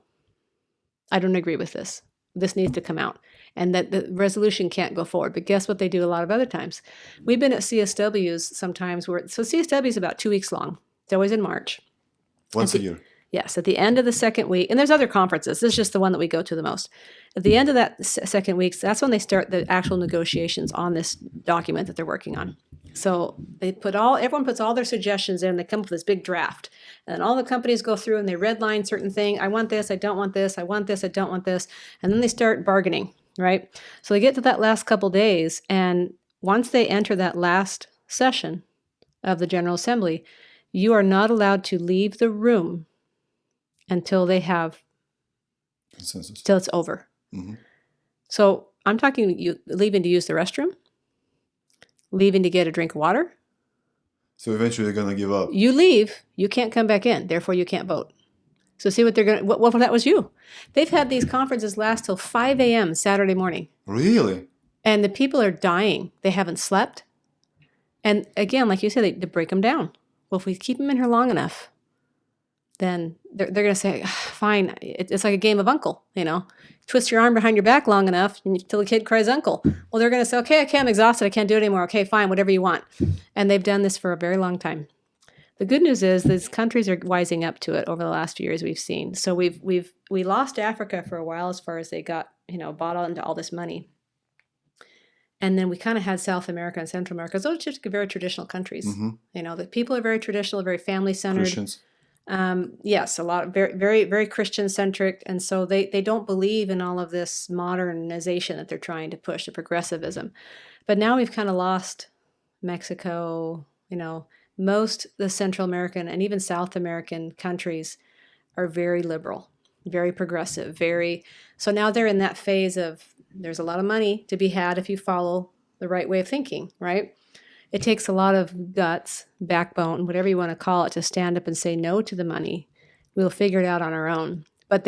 I don't agree with this. This needs to come out. And that the resolution can't go forward. But guess what they do a lot of other times? We've been at CSWs sometimes so CSW is about 2 weeks long. It's always in March. Once a year. Yes, at the end of the second week, and there's other conferences. This is just the one that we go to the most. At the end of that second week, that's when they start the actual negotiations on this document that they're working on. So everyone puts all their suggestions in. They come up with this big draft, and all the companies go through and they redline certain things. I want this. I don't want this. I want this. I don't want this. And then they start bargaining, right? So they get to that last couple days, and once they enter that last session of the General Assembly, you are not allowed to leave the room until they have Consensus. till it's over. Mm-hmm. So I'm talking you leaving to use the restroom, leaving to get a drink of water. So eventually they're gonna give up. You leave, you can't come back in. Therefore, you can't vote. So see what they're going to, what if that was you? They've had these conferences last till 5 a.m. Saturday morning. Really? And the people are dying. They haven't slept. And again, like you said, they break them down. Well, if we keep them in here long enough, then they're going to say, fine, it's like a game of uncle, you know. Twist your arm behind your back long enough until the kid cries uncle. Well, they're going to say, okay, I'm exhausted. I can't do it anymore. Okay, fine, whatever you want. And they've done this for a very long time. The good news is these countries are wising up to it over the last few years we've seen. So we lost Africa for a while as far as they got, bought into all this money. And then we kind of had South America and Central America. Those are just very traditional countries. Mm-hmm. The people are very traditional, very family-centered. Christians. Yes, a lot of very, very, very Christian-centric. And so they don't believe in all of this modernization that they're trying to push, the progressivism. But now we've kind of lost Mexico, most of the Central American and even South American countries are very liberal, very progressive, so now they're in that phase of there's a lot of money to be had if you follow the right way of thinking, right? It takes a lot of guts, backbone, whatever you want to call it, to stand up and say no to the money. We'll figure it out on our own. But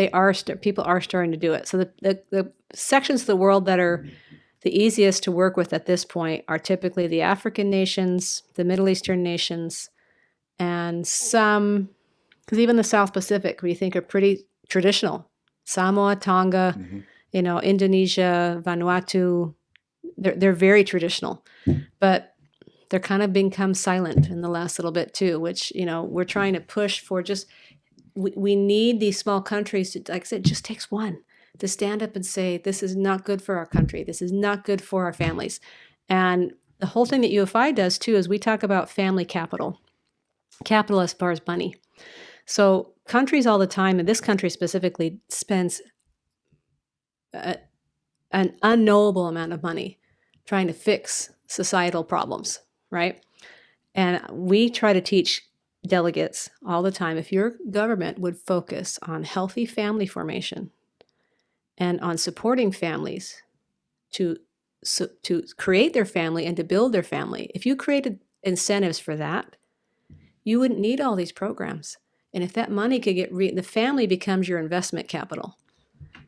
people are starting to do it. So the sections of the world that are the easiest to work with at this point are typically the African nations, the Middle Eastern nations, and some, because even the South Pacific, we think are pretty traditional. Samoa, Tonga, Indonesia, Vanuatu, they're very traditional. But they're kind of become silent in the last little bit too, which, we're trying to push for we need these small countries to, like I said, it just takes one to stand up and say, this is not good for our country. This is not good for our families. And the whole thing that UFI does too is we talk about family capital as far as money. So countries all the time, and this country specifically, spends an unknowable amount of money trying to fix societal problems, right? And we try to teach delegates all the time, if your government would focus on healthy family formation and on supporting families to create their family and to build their family, if you created incentives for that, you wouldn't need all these programs. And if that money could the family becomes your investment capital.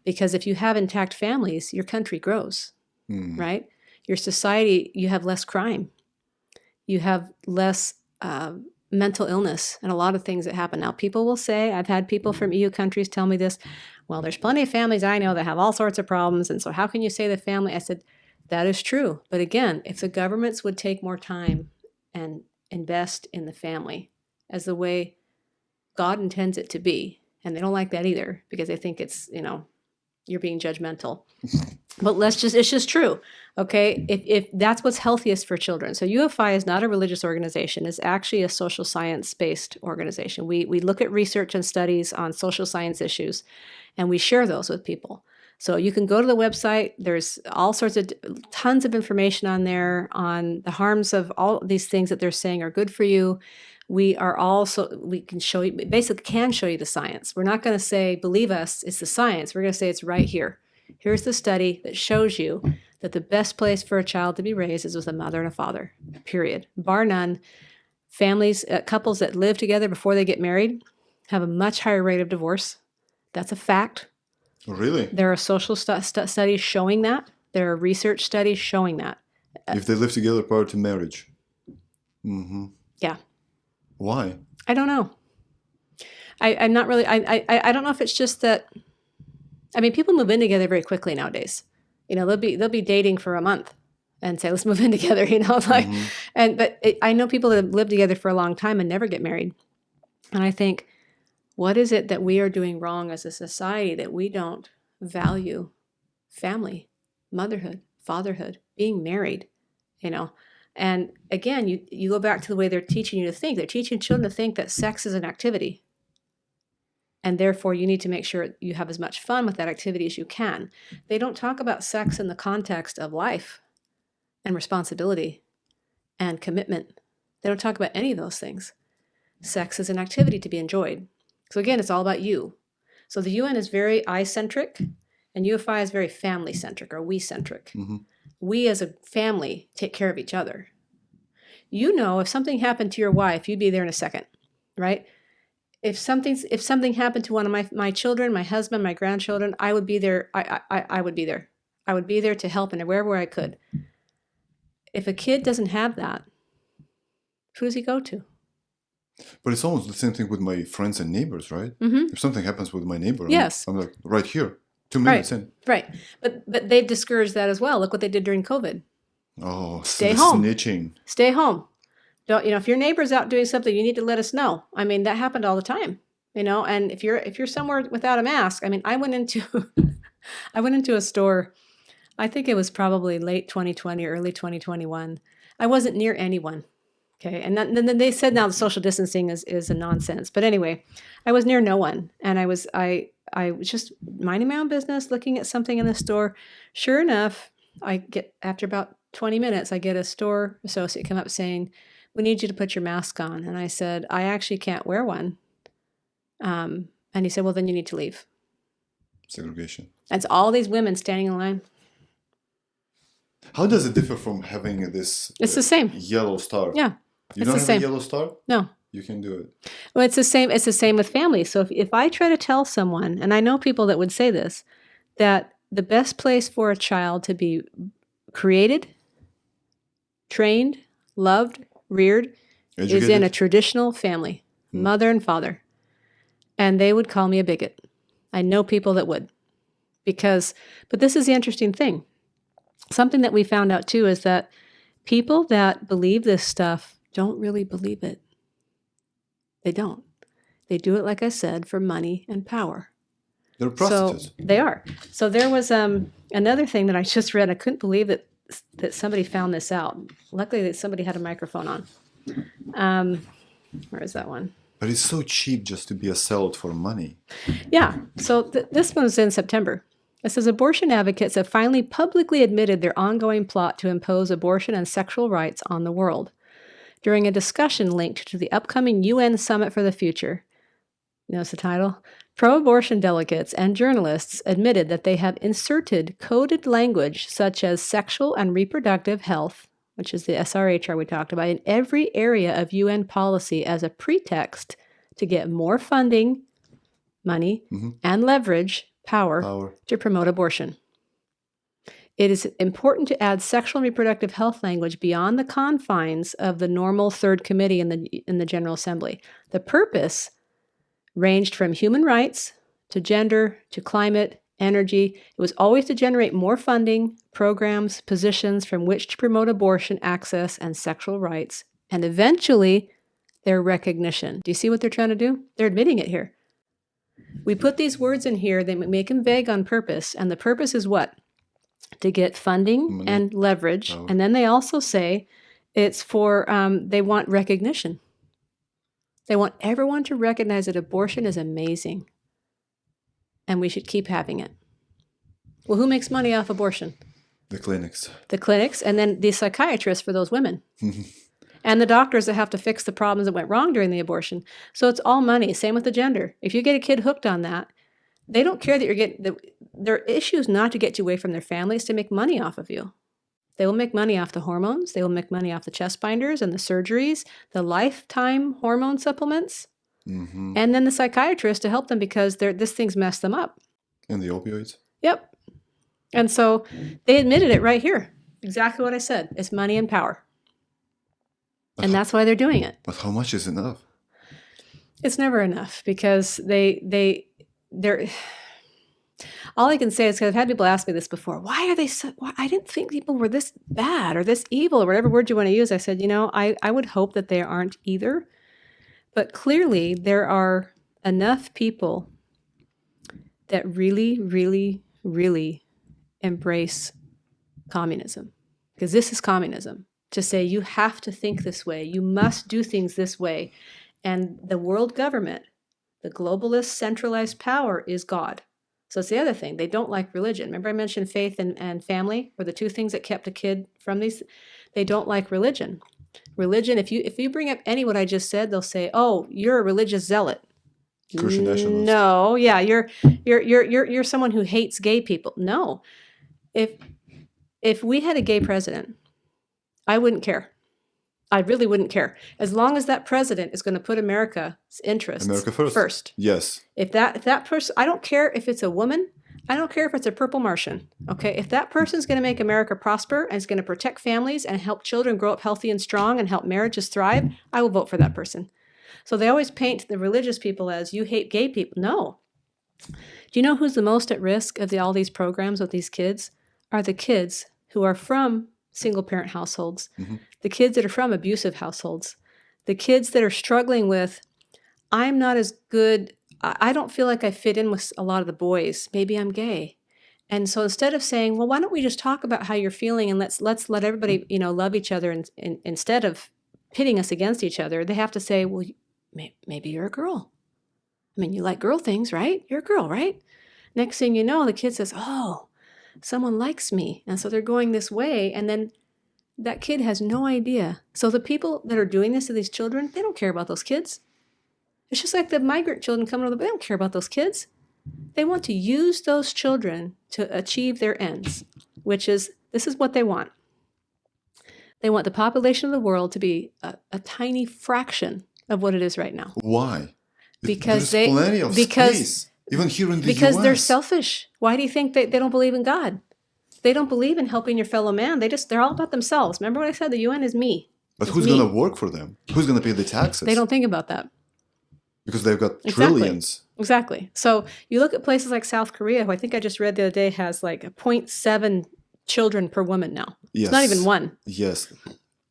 Because if you have intact families, your country grows, right? Your society, you have less crime. You have less mental illness and a lot of things that happen. Now, people will say, I've had people from EU countries tell me this, well, there's plenty of families I know that have all sorts of problems. And so how can you say the family? I said, that is true. But again, if the governments would take more time and invest in the family as the way God intends it to be, and they don't like that either because they think it's, you're being judgmental. But it's just true, okay? If that's what's healthiest for children. So UFI is not a religious organization. It's actually a social science-based organization. We look at research and studies on social science issues, and we share those with people. So you can go to the website. There's all sorts of tons of information on there on the harms of all these things that they're saying are good for you. We can show you the science. We're not going to say, believe us, it's the science. We're going to say it's right here. Here's the study that shows you that the best place for a child to be raised is with a mother and a father, period. Bar none. Families, couples that live together before they get married have a much higher rate of divorce. That's a fact. Really? There are social studies showing that. There are research studies showing that. If they live together prior to marriage. Yeah. Why? I don't know. I'm not really, I don't know if it's just that, people move in together very quickly nowadays. They'll be dating for a month and say, let's move in together, I know people that have lived together for a long time and never get married. And I think, what is it that we are doing wrong as a society that we don't value family, motherhood, fatherhood, being married, And again, you go back to the way they're teaching you to think. They're teaching children to think that sex is an activity. And therefore, you need to make sure you have as much fun with that activity as you can. They don't talk about sex in the context of life and responsibility and commitment. They don't talk about any of those things. Sex is an activity to be enjoyed. So again, it's all about you. So the UN is very I-centric, And UFI is very family centric or we centric. We as a family take care of each other. You know, if something happened to your wife, you'd be there in a second, right? If something happened to one of my children, my husband, my grandchildren, I would be there. I would be there. I would be there to help in wherever I could. If a kid doesn't have that, who does he go to? But it's almost the same thing with my friends and neighbors, right? If something happens with my neighbor, Yes. I'm like, right here, 2 minutes in. Right. But they've discouraged that as well. Look what they did during COVID. Oh, Stay the home. snitching. Stay home. Don't, if your neighbor's out doing something, you need to let us know. I mean, that happened all the time, and if you're somewhere without a mask, I mean, I went into a store, I think it was probably late 2020, early 2021. I wasn't near anyone. Okay. And then they said now the social distancing is a nonsense. But anyway, I was near no one. And I was just minding my own business, looking at something in the store. Sure enough, after about 20 minutes, I get a store associate come up saying, "We need you to put your mask on." And I said, "I actually can't wear one." And he said, "Well, then you need to leave." Segregation. That's all these women standing in line. How does it differ from having this It's the same. yellow star? Yeah. You it's don't the have same. a yellow star? No. You can do it. Well, it's the same. It's the same with families. So if I try to tell someone, and I know people that would say this, that the best place for a child to be created, trained, loved, reared is in Educated? a traditional family, mother and father. And they would call me a bigot. I know people that would. But this is the interesting thing. Something that we found out too is that people that believe this stuff don't really believe it. They don't. They do it, like I said, for money and power. They're prostitutes. So they are. So there was another thing that I just read. I couldn't believe that somebody found this out. Luckily, that somebody had a microphone on. Where is that one? But it's so cheap just to be a sellout for money. Yeah. So this one was in September. It says abortion advocates have finally publicly admitted their ongoing plot to impose abortion and sexual rights on the world. During a discussion linked to the upcoming UN Summit for the Future, notice the title, pro-abortion delegates and journalists admitted that they have inserted coded language such as sexual and reproductive health, which is the SRHR we talked about, in every area of UN policy as a pretext to get more funding, money, and leverage, power to promote abortion. It is important to add sexual and reproductive health language beyond the confines of the normal third committee in the General Assembly. The purpose ranged from human rights to gender to climate, energy. It was always to generate more funding, programs, positions from which to promote abortion access and sexual rights, and eventually their recognition. Do you see what they're trying to do? They're admitting it here. We put these words in here, they make them vague on purpose, and the purpose is what? To get funding Money. and leverage. Power. And then they also say it's for, they want recognition. They want everyone to recognize that abortion is amazing and we should keep having it. Well, who makes money off abortion? The clinics. The clinics, and then the psychiatrists for those women. And the doctors that have to fix the problems that went wrong during the abortion. So it's all money. Same with the gender. If you get a kid hooked on that, they don't care that you're getting, their issue is not to get you away from their families, to make money off of you. They will make money off the hormones. They will make money off the chest binders and the surgeries, the lifetime hormone supplements, and then the psychiatrist to help them because this thing's messed them up. And the opioids. Yep. And so they admitted it right here. Exactly what I said. It's money and power. And that's why they're doing it. But how much is enough? It's never enough because they're. All I can say is, because I've had people ask me this before, why are they so, I didn't think people were this bad or this evil or whatever word you want to use. I said, I would hope that they aren't either. But clearly there are enough people that really, really, really embrace communism. Because this is communism. To say you have to think this way, you must do things this way. And the world government, the globalist centralized power is God. So it's the other thing. They don't like religion. Remember I mentioned faith and family were the two things that kept a kid from these? They don't like religion. Religion, if you bring up any what I just said, they'll say, oh, you're a religious zealot. Christian nationalist. No, yeah, you're someone who hates gay people. No, if we had a gay president, I wouldn't care. I really wouldn't care, as long as that president is going to put America's interests America first. Yes. If that person, I don't care if it's a woman. I don't care if it's a purple Martian. Okay, if that person's going to make America prosper and is going to protect families and help children grow up healthy and strong and help marriages thrive, I will vote for that person. So they always paint the religious people as you hate gay people. No. Do you know who's the most at risk of all these programs with these kids? Are the kids who are from single parent households, the kids that are from abusive households, the kids that are struggling with, I'm not as good, I don't feel like I fit in with a lot of the boys. Maybe I'm gay. And so instead of saying, well, why don't we just talk about how you're feeling and let's let everybody, love each other, and instead of pitting us against each other, they have to say, well, maybe you're a girl. I mean, you like girl things, right? You're a girl, right? Next thing you know, the kid says, oh, someone likes me. And so they're going this way. And then that kid has no idea. So the people that are doing this to these children, they don't care about those kids. It's just like the migrant children coming over, they don't care about those kids. They want to use those children to achieve their ends, which is, this is what they want. They want the population of the world to be a tiny fraction of what it is right now. Why? Because there's plenty of space, even here in the because US. they're selfish. Why do you think they don't believe in God? They don't believe in helping your fellow man. They're all about themselves. Remember what I said? The UN is me. But It's who's me. going to work for them? Who's going to pay the taxes? They don't think about that. Because they've got Exactly. trillions. Exactly. So you look at places like South Korea, who I think I just read the other day has like a 0.7 children per woman now. Yes. It's not even one. Yes.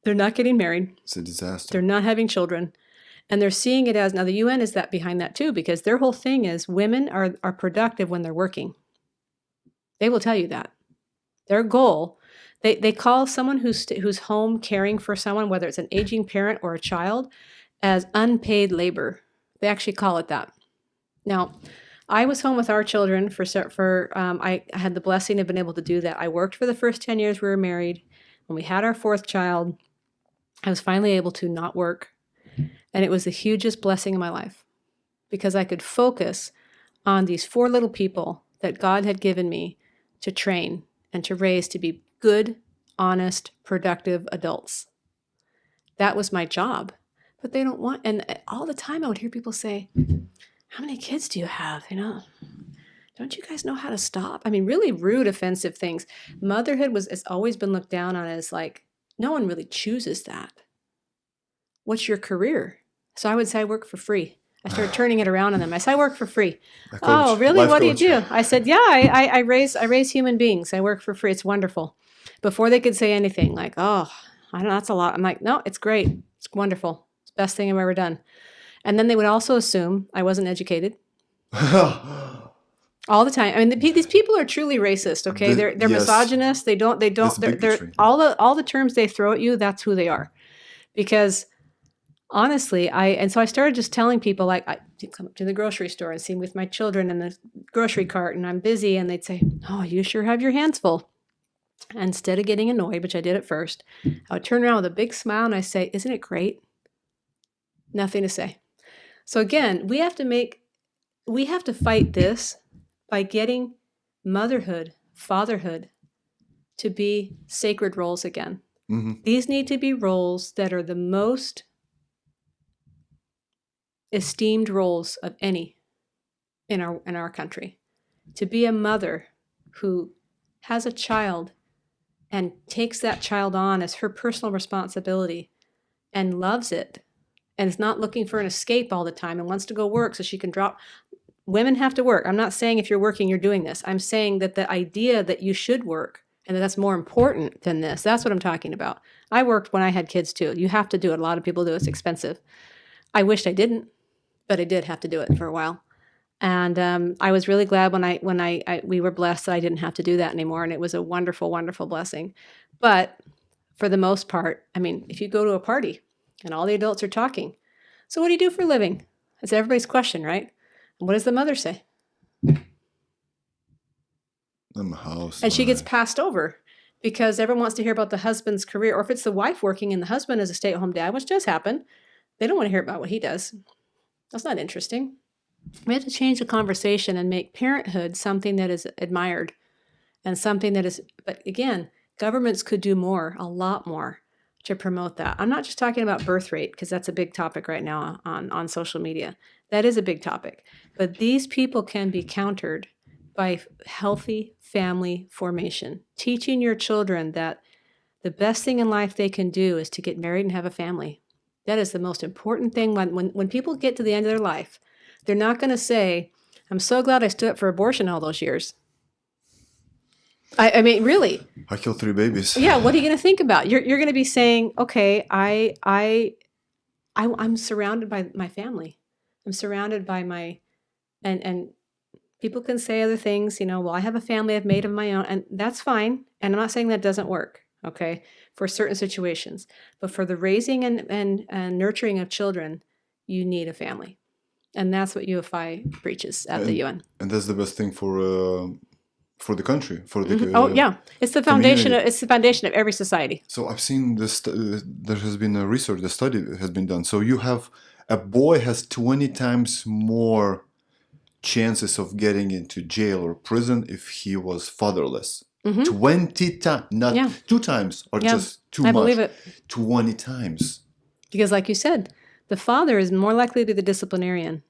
They're not getting married. It's a disaster. They're not having children. And they're seeing it as, now the UN is that behind that too, because their whole thing is women are productive when they're working. They will tell you that. Their goal, they call someone who's home caring for someone, whether it's an aging parent or a child, as unpaid labor. They actually call it that. Now, I was home with our children I had the blessing of being able to do that. I worked for the first 10 years we were married. When we had our fourth child, I was finally able to not work. And it was the hugest blessing in my life because I could focus on these 4 little people that God had given me to train and to raise to be good, honest, productive adults. That was my job. But they don't want, and all the time I would hear people say, how many kids do you have? Don't you guys know how to stop? I mean, really rude, offensive things. Motherhood has always been looked down on as like, no one really chooses that. What's your career? So I would say I work for free. I started turning it around on them. I said, I work for free. Oh, really? Life What do you coach. do? I said, yeah, I raise human beings. I work for free. It's wonderful. Before they could say anything like, oh, I don't know, that's a lot. I'm like, no, it's great. It's wonderful. It's the best thing I've ever done. And then they would also assume I wasn't educated all the time. I mean, these people are truly racist. Okay, they're Yes. misogynist. They don't. It's They're bigotry. all the terms they throw at you. That's who they are. Because honestly, so I started just telling people, like, I come up to the grocery store and see me with my children in the grocery cart, and I'm busy, and they'd say, "Oh, you sure have your hands full." And instead of getting annoyed, which I did at first, I would turn around with a big smile and I say, "Isn't it great?" Nothing to say. So again, we have to fight this by getting motherhood, fatherhood to be sacred roles again. Mhm. These need to be roles that are the most esteemed roles of any in our country. To be a mother who has a child and takes that child on as her personal responsibility and loves it and is not looking for an escape all the time and wants to go work so she can drop. Women have to work. I'm not saying if you're working, you're doing this. I'm saying that the idea that you should work and that that's more important than this, that's what I'm talking about. I worked when I had kids too. You have to do it. A lot of people do. It's expensive. I wished I didn't, but I did have to do it for a while. And I was really glad when we were blessed that I didn't have to do that anymore. And it was a wonderful, wonderful blessing. But for the most part, I mean, if you go to a party and all the adults are talking, so what do you do for a living? That's everybody's question, right? And what does the mother say? I'm a house. And she gets passed over because everyone wants to hear about the husband's career. Or if it's the wife working and the husband is a stay-at-home dad, which does happen, they don't want to hear about what he does. That's not interesting. We have to change the conversation and make parenthood something that is admired and something that is, but again, governments could do more, a lot more to promote that. I'm not just talking about birth rate, because that's a big topic right now on social media. That is a big topic. But these people can be countered by healthy family formation, teaching your children that the best thing in life they can do is to get married and have a family. That is the most important thing. When people get to the end of their life, they're not going to say, I'm so glad I stood up for abortion all those years. I mean, really. I killed 3 babies. Yeah, what are you going to think about? You're going to be saying, okay, I'm surrounded by my family. I'm surrounded by my, and people can say other things, well, I have a family I've made of my own, and that's fine. And I'm not saying that doesn't work, okay, for certain situations. But for the raising and nurturing of children, you need a family. And that's what UFI preaches at the UN. And that's the best thing for the country, for the Oh yeah, it's the foundation. community. It's the foundation of every society. So I've seen this. There has been a research, a study has been done. So you have a boy has 20 times more chances of getting into jail or prison if he was fatherless. 20 times, not Yeah. 2 times or Yeah, just too I much. believe it. 20 times. Because like you said, the father is more likely to be the disciplinarian,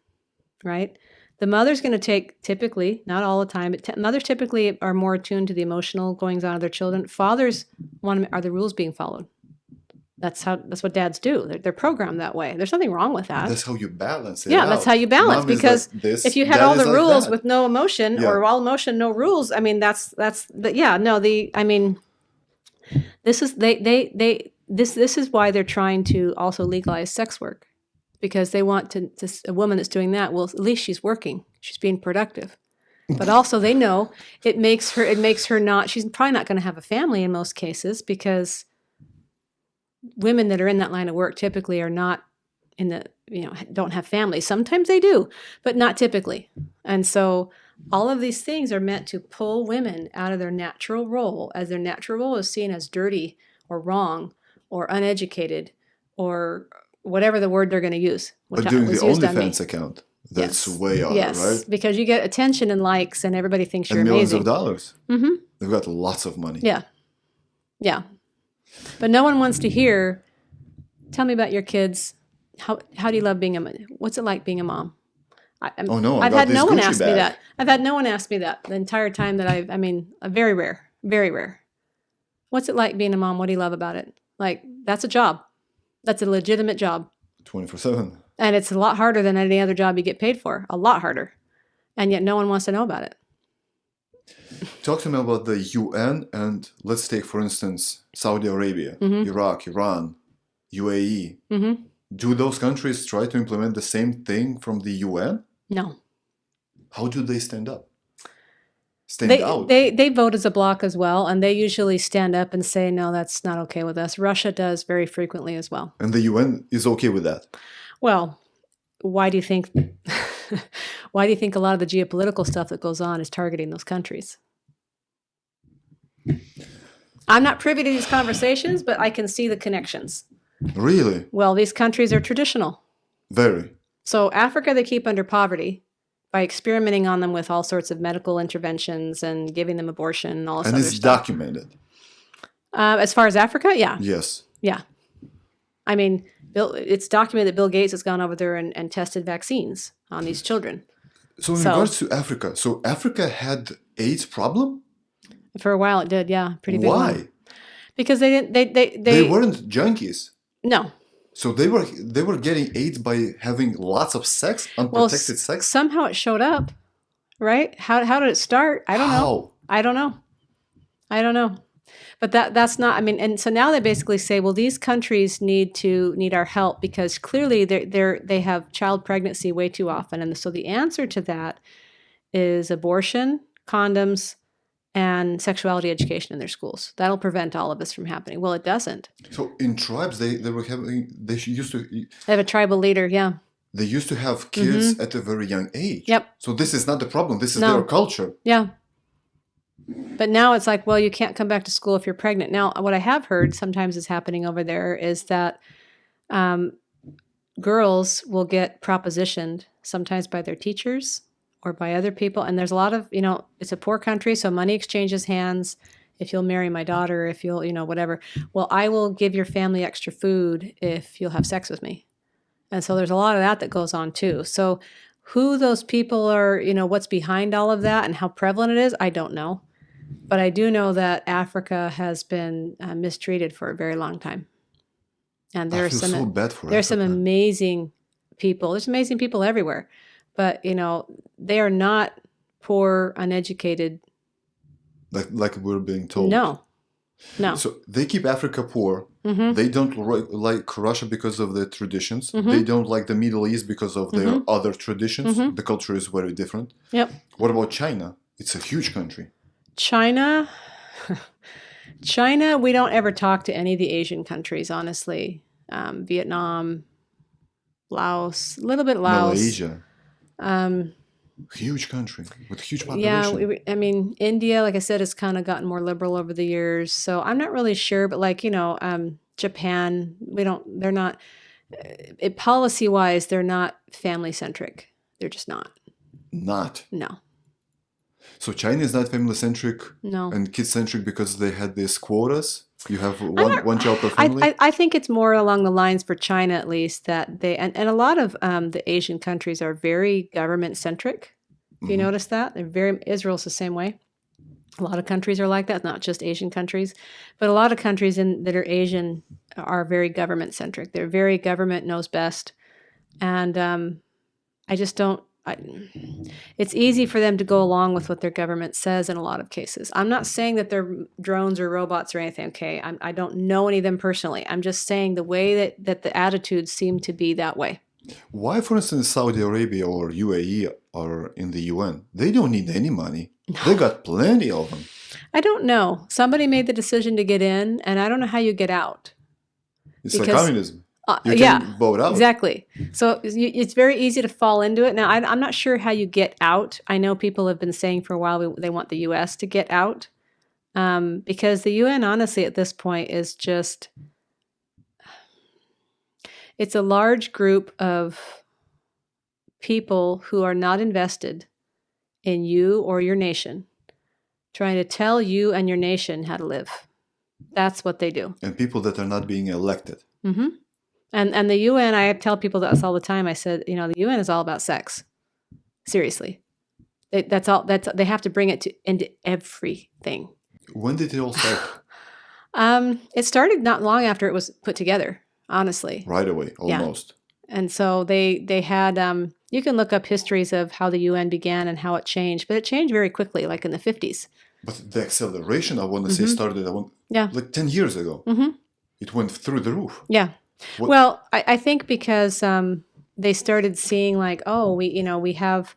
right? The mother's going to take, typically, not all the time, but mothers typically are more attuned to the emotional goings on of their children. Fathers are the rules being followed. That's what dads do. They're programmed that way. There's nothing wrong with that. That's how you balance it Yeah, that's out. how you balance. Mom is Because like this, if you had dad all is the like rules that. with no emotion, Yeah. or all emotion, no rules, I mean, this is why they're trying to also legalize sex work, because they want a woman that's doing that, well, at least she's working, she's being productive. But also they know it makes her not, she's probably not going to have a family in most cases, because women that are in that line of work typically are not in the, don't have families. Sometimes they do, but not typically. And so all of these things are meant to pull women out of their natural role, as their natural role is seen as dirty or wrong or uneducated or whatever the word they're going to use. But which doing the was used on me. OnlyFans account, that's Yes. way out, Yes, right? because you get attention and likes, and everybody thinks you're And millions amazing. of dollars. Mm-hmm. They've got lots of money. Yeah. Yeah. But no one wants to hear, tell me about your kids. How do you love being what's it like being a mom? Oh no, I I've got had this no one Gucci ask me bag. that. I've had no one ask me that the entire time that very rare, very rare. What's it like being a mom? What do you love about it? Like, that's a job. That's a legitimate job. 24/7. And it's a lot harder than any other job you get paid for. A lot harder. And yet no one wants to know about it. Talk to me about the UN, and let's take, for instance, Saudi Arabia, Mm-hmm. Iraq, Iran, UAE. Mm-hmm. Do those countries try to implement the same thing from the UN? No. How do they stand up? Stand They, out? they vote as a bloc as well, and they usually stand up and say, no, that's not okay with us. Russia does very frequently as well. And the UN is okay with that? Well, why do you think why do you think a lot of the geopolitical stuff that goes on is targeting those countries? I'm not privy to these conversations, but I can see the connections. Really? Well, these countries are traditional. Very. So Africa, they keep under poverty by experimenting on them with all sorts of medical interventions and giving them abortion and all this And other it's stuff. documented. As far as Africa, yeah. Yes. Yeah. I mean, it's documented that Bill Gates has gone over there and tested vaccines on these children. So in regards to Africa, so Africa had AIDS problem? For a while it did, yeah. Pretty big Why? one. Because they didn't They weren't junkies. No. So they were getting AIDS by having lots of sex, Well, unprotected sex. somehow it showed up, right? How did it start? I don't know. How? I don't know. But that's not, I mean, and so now they basically say, well, these countries need our help because clearly they have child pregnancy way too often. And so the answer to that is abortion, condoms, and sexuality education in their schools. That'll prevent all of this from happening. Well, it doesn't. So in tribes, they used to They have a tribal leader, yeah. they used to have kids at a very young age. Yep. So this is not the problem. This is No. their culture. Yeah. But now it's like, well, you can't come back to school if you're pregnant. Now, what I have heard sometimes is happening over there is that girls will get propositioned sometimes by their teachers or by other people. And there's a lot of, it's a poor country, so money exchanges hands. If you'll marry my daughter, if you'll, whatever. Well, I will give your family extra food if you'll have sex with me. And so there's a lot of that goes on too. So who those people are, what's behind all of that and how prevalent it is, I don't know. But I do know that Africa has been mistreated for a very long time. And I feel so bad for there's some Africa. amazing people. There's amazing people everywhere. But, they are not poor, uneducated. Like we're being told. No. So they keep Africa poor. Mm-hmm. They don't like Russia because of their traditions. Mm-hmm. They don't like the Middle East because of their other traditions. Mm-hmm. The culture is very different. Yep. What about China? It's a huge country. China, we don't ever talk to any of the Asian countries, honestly. Vietnam, Laos, a little bit Laos. Malaysia. Huge country with huge population. Yeah, India, like I said, has kind of gotten more liberal over the years. So I'm not really sure, but Japan, they're not, policy-wise, they're not family-centric. They're just not. Not. No. So China is not family-centric No. and kid-centric because they had these quotas? You have one child per family? I think it's more along the lines for China, at least, that they and a lot of the Asian countries are very government centric. Have you noticed that? Israel's the same way. A lot of countries are like that, not just Asian countries, but a lot of countries that are Asian are very government centric. They're very government knows best, and I just don't. It's easy for them to go along with what their government says in a lot of cases. I'm not saying that they're drones or robots or anything. Okay, I don't know any of them personally. I'm just saying the way that the attitudes seem to be that way. Why, for instance, Saudi Arabia or UAE are in the UN? They don't need any money. They got plenty of them. I don't know. Somebody made the decision to get in, and I don't know how you get out. It's like communism. You yeah, can vote out. Exactly. So it's very easy to fall into it. Now, I'm not sure how you get out. I know people have been saying for a while they want the U.S. to get out because the UN, honestly, at this point is just, it's a large group of people who are not invested in you or your nation, trying to tell you and your nation how to live. That's what they do. And people that are not being elected. Mm-hmm. And the UN, I tell people this all the time. I said, the UN is all about sex. Seriously. That's all. They have to bring it into everything. When did it all start? It started not long after it was put together, honestly. Right away, almost. Yeah. And so they had, you can look up histories of how the UN began and how it changed, but it changed very quickly, like in the 50s. But the acceleration, I want to say, started like 10 years ago. Mm-hmm. It went through the roof. Yeah. Well, I think because they started seeing like, oh, we have,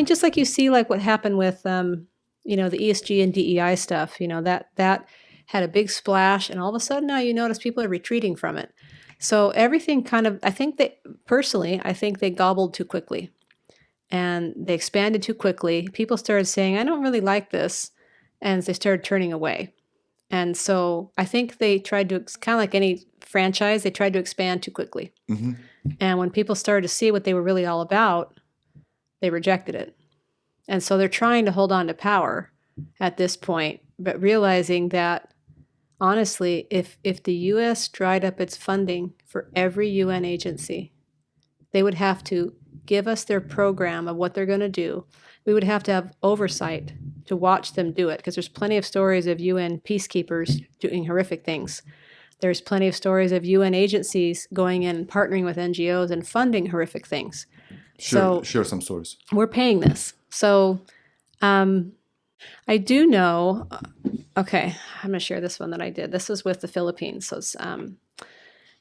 just like you see like what happened with, the ESG and DEI stuff, that had a big splash, and all of a sudden now you notice people are retreating from it. So everything kind of, I think they gobbled too quickly, and they expanded too quickly. People started saying, I don't really like this, and they started turning away. And so I think they tried to, kind of like any franchise, they tried to expand too quickly. Mm-hmm. And when people started to see what they were really all about, they rejected it. And so they're trying to hold on to power at this point, but realizing that, honestly, if the U.S. dried up its funding for every UN agency, they would have to give us their program of what they're going to do. We would have to have oversight to watch them do it, because there's plenty of stories of UN peacekeepers doing horrific things. There's plenty of stories of UN agencies going in and partnering with NGOs and funding horrific things. Share some stories. We're paying this. So I do know, okay, I'm going to share this one that I did. This was with the Philippines. So it's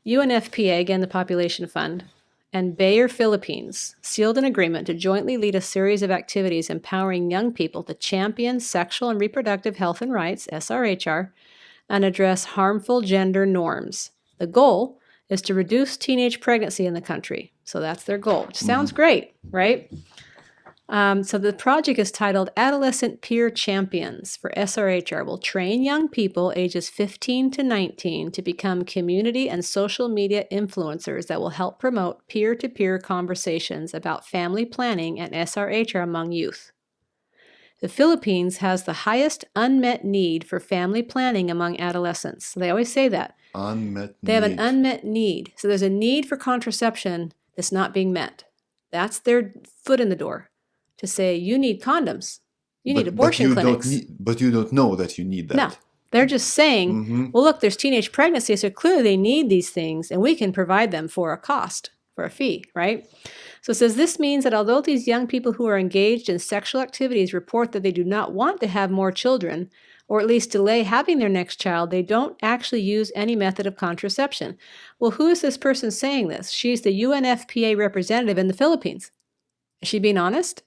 UNFPA, again, the Population Fund, and Bayer Philippines sealed an agreement to jointly lead a series of activities empowering young people to champion sexual and reproductive health and rights, SRHR, and address harmful gender norms. The goal is to reduce teenage pregnancy in the country. So that's their goal, which sounds great, right? So the project is titled Adolescent Peer Champions for SRHR. Will train young people ages 15 to 19 to become community and social media influencers that will help promote peer-to-peer conversations about family planning and SRHR among youth. The Philippines has the highest unmet need for family planning among adolescents. So they always say that. Unmet They have an need. unmet need. So there's a need for contraception that's not being met. That's their foot in the door to say, you need condoms. You need abortion you clinics. But you don't know that you need that. No, they're just saying, well, look, there's teenage pregnancy, so clearly they need these things, and we can provide them for a cost, for a fee, right? So it says this means that although these young people who are engaged in sexual activities report that they do not want to have more children, or at least delay having their next child, they don't actually use any method of contraception. Well, who is this person saying this? She's the UNFPA representative in the Philippines. Is she being honest?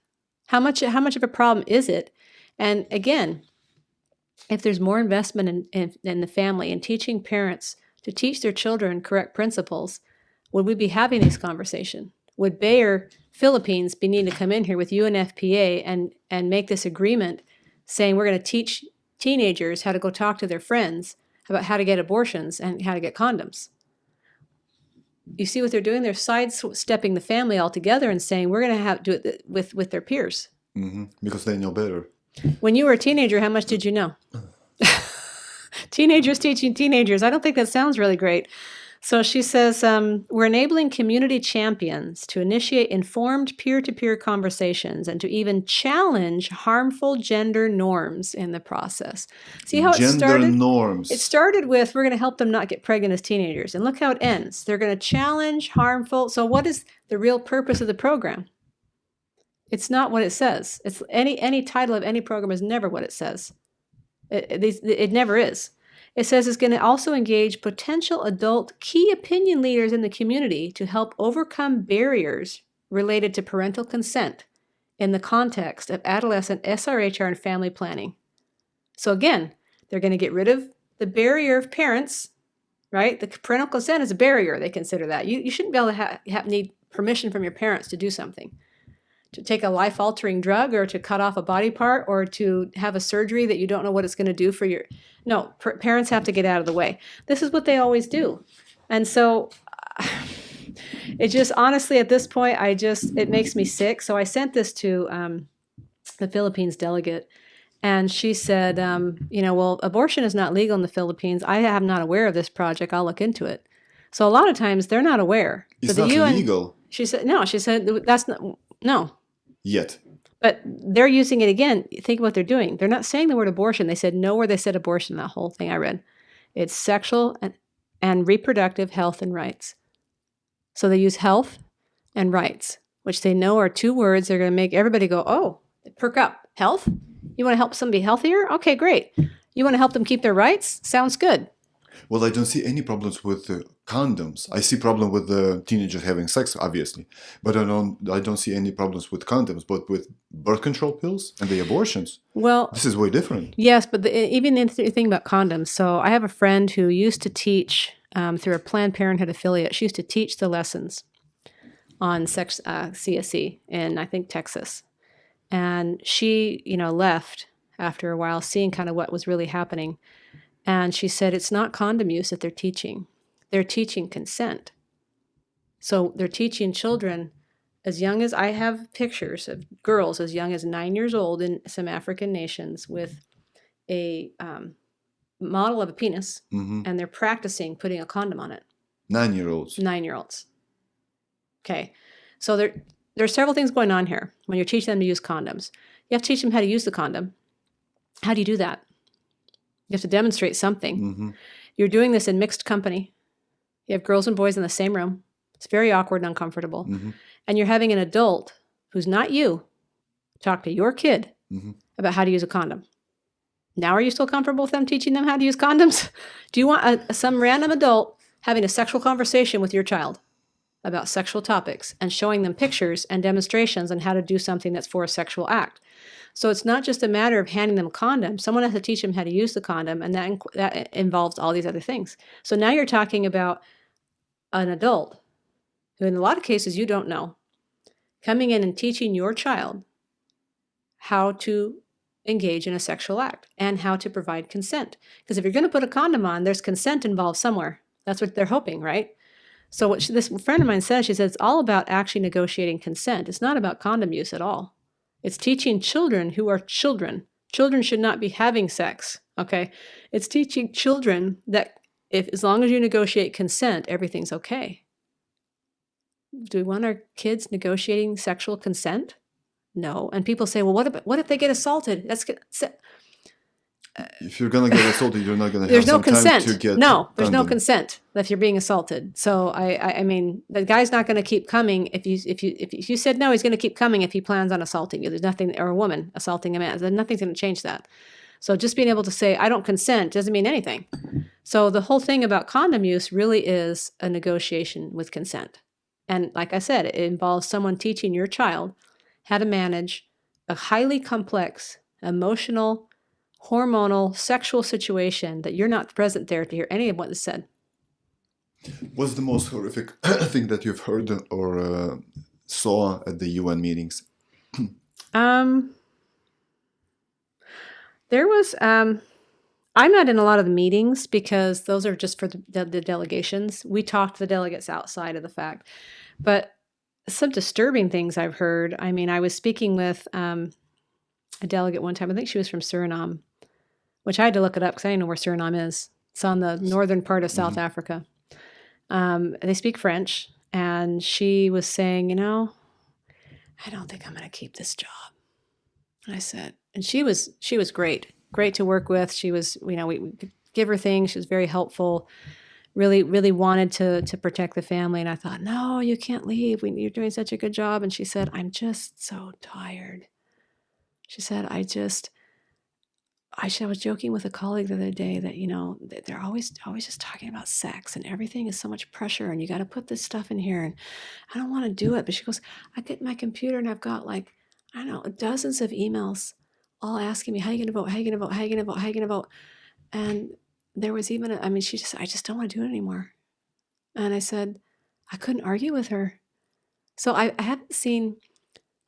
How much of a problem is it? And again, if there's more investment in the family and teaching parents to teach their children correct principles, would we be having this conversation? Would Bayer Philippines be needing to come in here with UNFPA and make this agreement saying we're going to teach teenagers how to go talk to their friends about how to get abortions and how to get condoms? You see what they're doing? They're sidestepping the family altogether and saying we're going to have to do it with their peers. Because they know better. When you were a teenager, how much did you know? Teenagers teaching teenagers. I don't think that sounds really great. So she says, we're enabling community champions to initiate informed peer-to-peer conversations and to even challenge harmful gender norms in the process. See how it started? Gender norms. It started with, we're going to help them not get pregnant as teenagers. And look how it ends. They're going to challenge harmful. So what is the real purpose of the program? It's not what it says. It's any title of any program is never what it says. It never is. It says it's going to also engage potential adult key opinion leaders in the community to help overcome barriers related to parental consent in the context of adolescent SRHR and family planning. So again, they're going to get rid of the barrier of parents, right? The parental consent is a barrier. They consider that. You shouldn't be able to need permission from your parents to do something. To take a life-altering drug or to cut off a body part or to have a surgery that you don't know what it's going to do for your... No, parents have to get out of the way. This is what they always do. And so it just, honestly, at this point, it makes me sick. So I sent this to the Philippines delegate, and she said, well, abortion is not legal in the Philippines. I am not aware of this project. I'll look into it. So a lot of times they're not aware. It's so not legal. She said, no, that's not, no. Yet. But they're using it again. Think of what they're doing. They're not saying the word abortion. They said nowhere they said abortion in that whole thing I read. It's sexual and reproductive health and rights. So they use health and rights, which they know are two words. They're going to make everybody go, oh, perk up. Health? You want to help somebody healthier? Okay, great. You want to help them keep their rights? Sounds good. Well, I don't see any problems with condoms. I see problem with the teenagers having sex, obviously, but I don't see any problems with condoms. But with birth control pills and the abortions, well, this is way different. Yes, but even the thing about condoms. So I have a friend who used to teach through a Planned Parenthood affiliate. She used to teach the lessons on sex CSE in, I think, Texas, and she, left after a while, seeing kind of what was really happening. And she said, it's not condom use that they're teaching. They're teaching consent. So they're teaching children as young as, I have pictures of girls as young as 9 years old in some African nations with a model of a penis, and they're practicing putting a condom on it. 9-year-olds. 9-year-olds. Okay. So there are several things going on here when you're teaching them to use condoms. You have to teach them how to use the condom. How do you do that? You have to demonstrate something. You're doing this in mixed company. You have girls and boys in the same room. It's very awkward and uncomfortable. And you're having an adult who's not you talk to your kid about how to use a condom. Now are you still comfortable with them teaching them how to use condoms? Do you want some random adult having a sexual conversation with your child about sexual topics and showing them pictures and demonstrations on how to do something that's for a sexual act? So it's not just a matter of handing them a condom. Someone has to teach them how to use the condom, and that involves all these other things. So now you're talking about an adult who, in a lot of cases, you don't know, coming in and teaching your child how to engage in a sexual act and how to provide consent. Because if you're going to put a condom on, there's consent involved somewhere. That's what they're hoping, right? So what this friend of mine says, she says it's all about actually negotiating consent. It's not about condom use at all. It's teaching children who are children. Children should not be having sex, okay? It's teaching children that as long as you negotiate consent, everything's okay. Do we want our kids negotiating sexual consent? No. And people say, well, what if they get assaulted? If you're gonna get assaulted, you're not gonna have There's no some time consent. to get No, there's no condom. consent if you're being assaulted. So I mean, the guy's not going to keep coming if you said no, he's going to keep coming if he plans on assaulting you. There's nothing, or a woman assaulting a man. Nothing's going to change that. So just being able to say I don't consent doesn't mean anything. So the whole thing about condom use really is a negotiation with consent. And like I said, it involves someone teaching your child how to manage a highly complex, emotional, hormonal, sexual situation that you're not present there to hear any of what is said. What's the most horrific thing that you've heard or saw at the UN meetings? There was, I'm not in a lot of the meetings because those are just for the delegations. We talk to the delegates outside of the fact. But some disturbing things I've heard. I mean, I was speaking with a delegate one time. I think she was from Suriname, which I had to look it up because I didn't know where Suriname is. It's on the northern part of South Africa. They speak French. And she was saying, I don't think I'm going to keep this job. And I said, and she was great to work with. She was, we could give her things. She was very helpful. Really, really wanted to protect the family. And I thought, no, you can't leave. You're doing such a good job. And she said, I'm just so tired. She said, I was joking with a colleague the other day that, they're always just talking about sex and everything is so much pressure and you got to put this stuff in here. And I don't want to do it. But she goes, I get my computer and I've got dozens of emails all asking me, how are you going to vote? How are you going to vote? How are you going to vote? How are you going to vote? And there was even, I just don't want to do it anymore. And I said, I couldn't argue with her. So I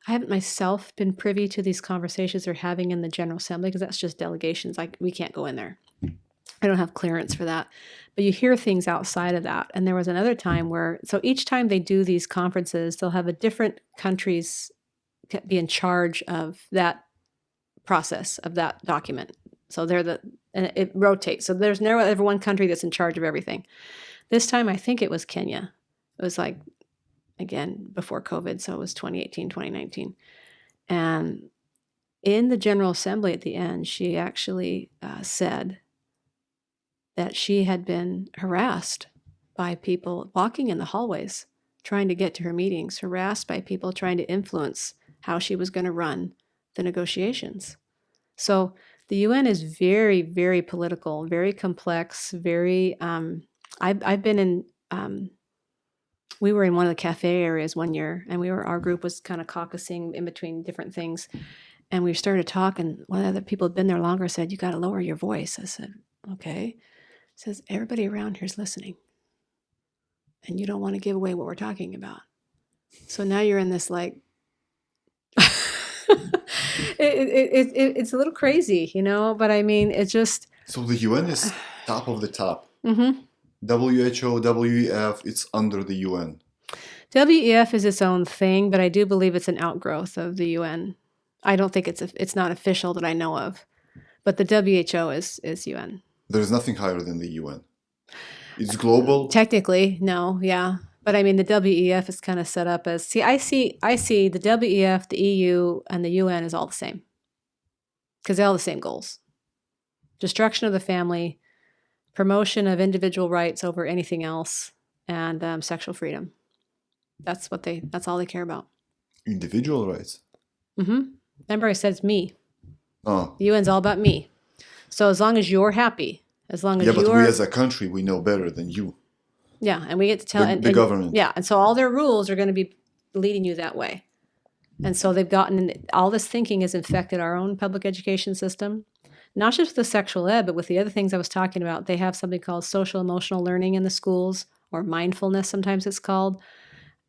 haven't myself been privy to these conversations they're having in the General Assembly because that's just delegations. We can't go in there. I don't have clearance for that. But you hear things outside of that. And there was another time so each time they do these conferences, they'll have a different countries be in charge of that process of that document. So and it rotates. So there's never ever one country that's in charge of everything. This time, I think it was Kenya. It was again, before COVID. So it was 2018, 2019. And in the General Assembly at the end, she actually said that she had been harassed by people walking in the hallways, trying to get to her meetings, harassed by people trying to influence how she was going to run the negotiations. So the UN is very, very political, very complex, very, I've been in, we were in one of the cafe areas one year and our group was kind of caucusing in between different things. And we started talking. One of the people who'd been there longer said, you got to lower your voice. I said, okay. He says, everybody around here is listening. And you don't want to give away what we're talking about. So now you're in this it's a little crazy, but I mean, it's just. So the UN is top of the top. Mm-hmm. WHO, WEF, it's under the UN. WEF is its own thing, but I do believe it's an outgrowth of the UN. I don't think it's not official that I know of, but the WHO is UN. There's nothing higher than the UN. It's global. Technically, no, yeah. But I mean, the WEF is kind of set up as, I see the WEF, the EU, and the UN is all the same. Because they all have the same goals. Destruction of the family, promotion of individual rights over anything else, and sexual freedom. That's all they care about. Individual rights? Mm-hmm. Remember I said it's me. Oh. The UN's all about me. So as long as you're happy, as long as but we as a country, we know better than you. Yeah, and we get to tell the government. Yeah, and so all their rules are going to be leading you that way. And so they've gotten, all this thinking has infected our own public education system, not just with the sexual ed, but with the other things I was talking about. They have something called social emotional learning in the schools, or mindfulness sometimes it's called.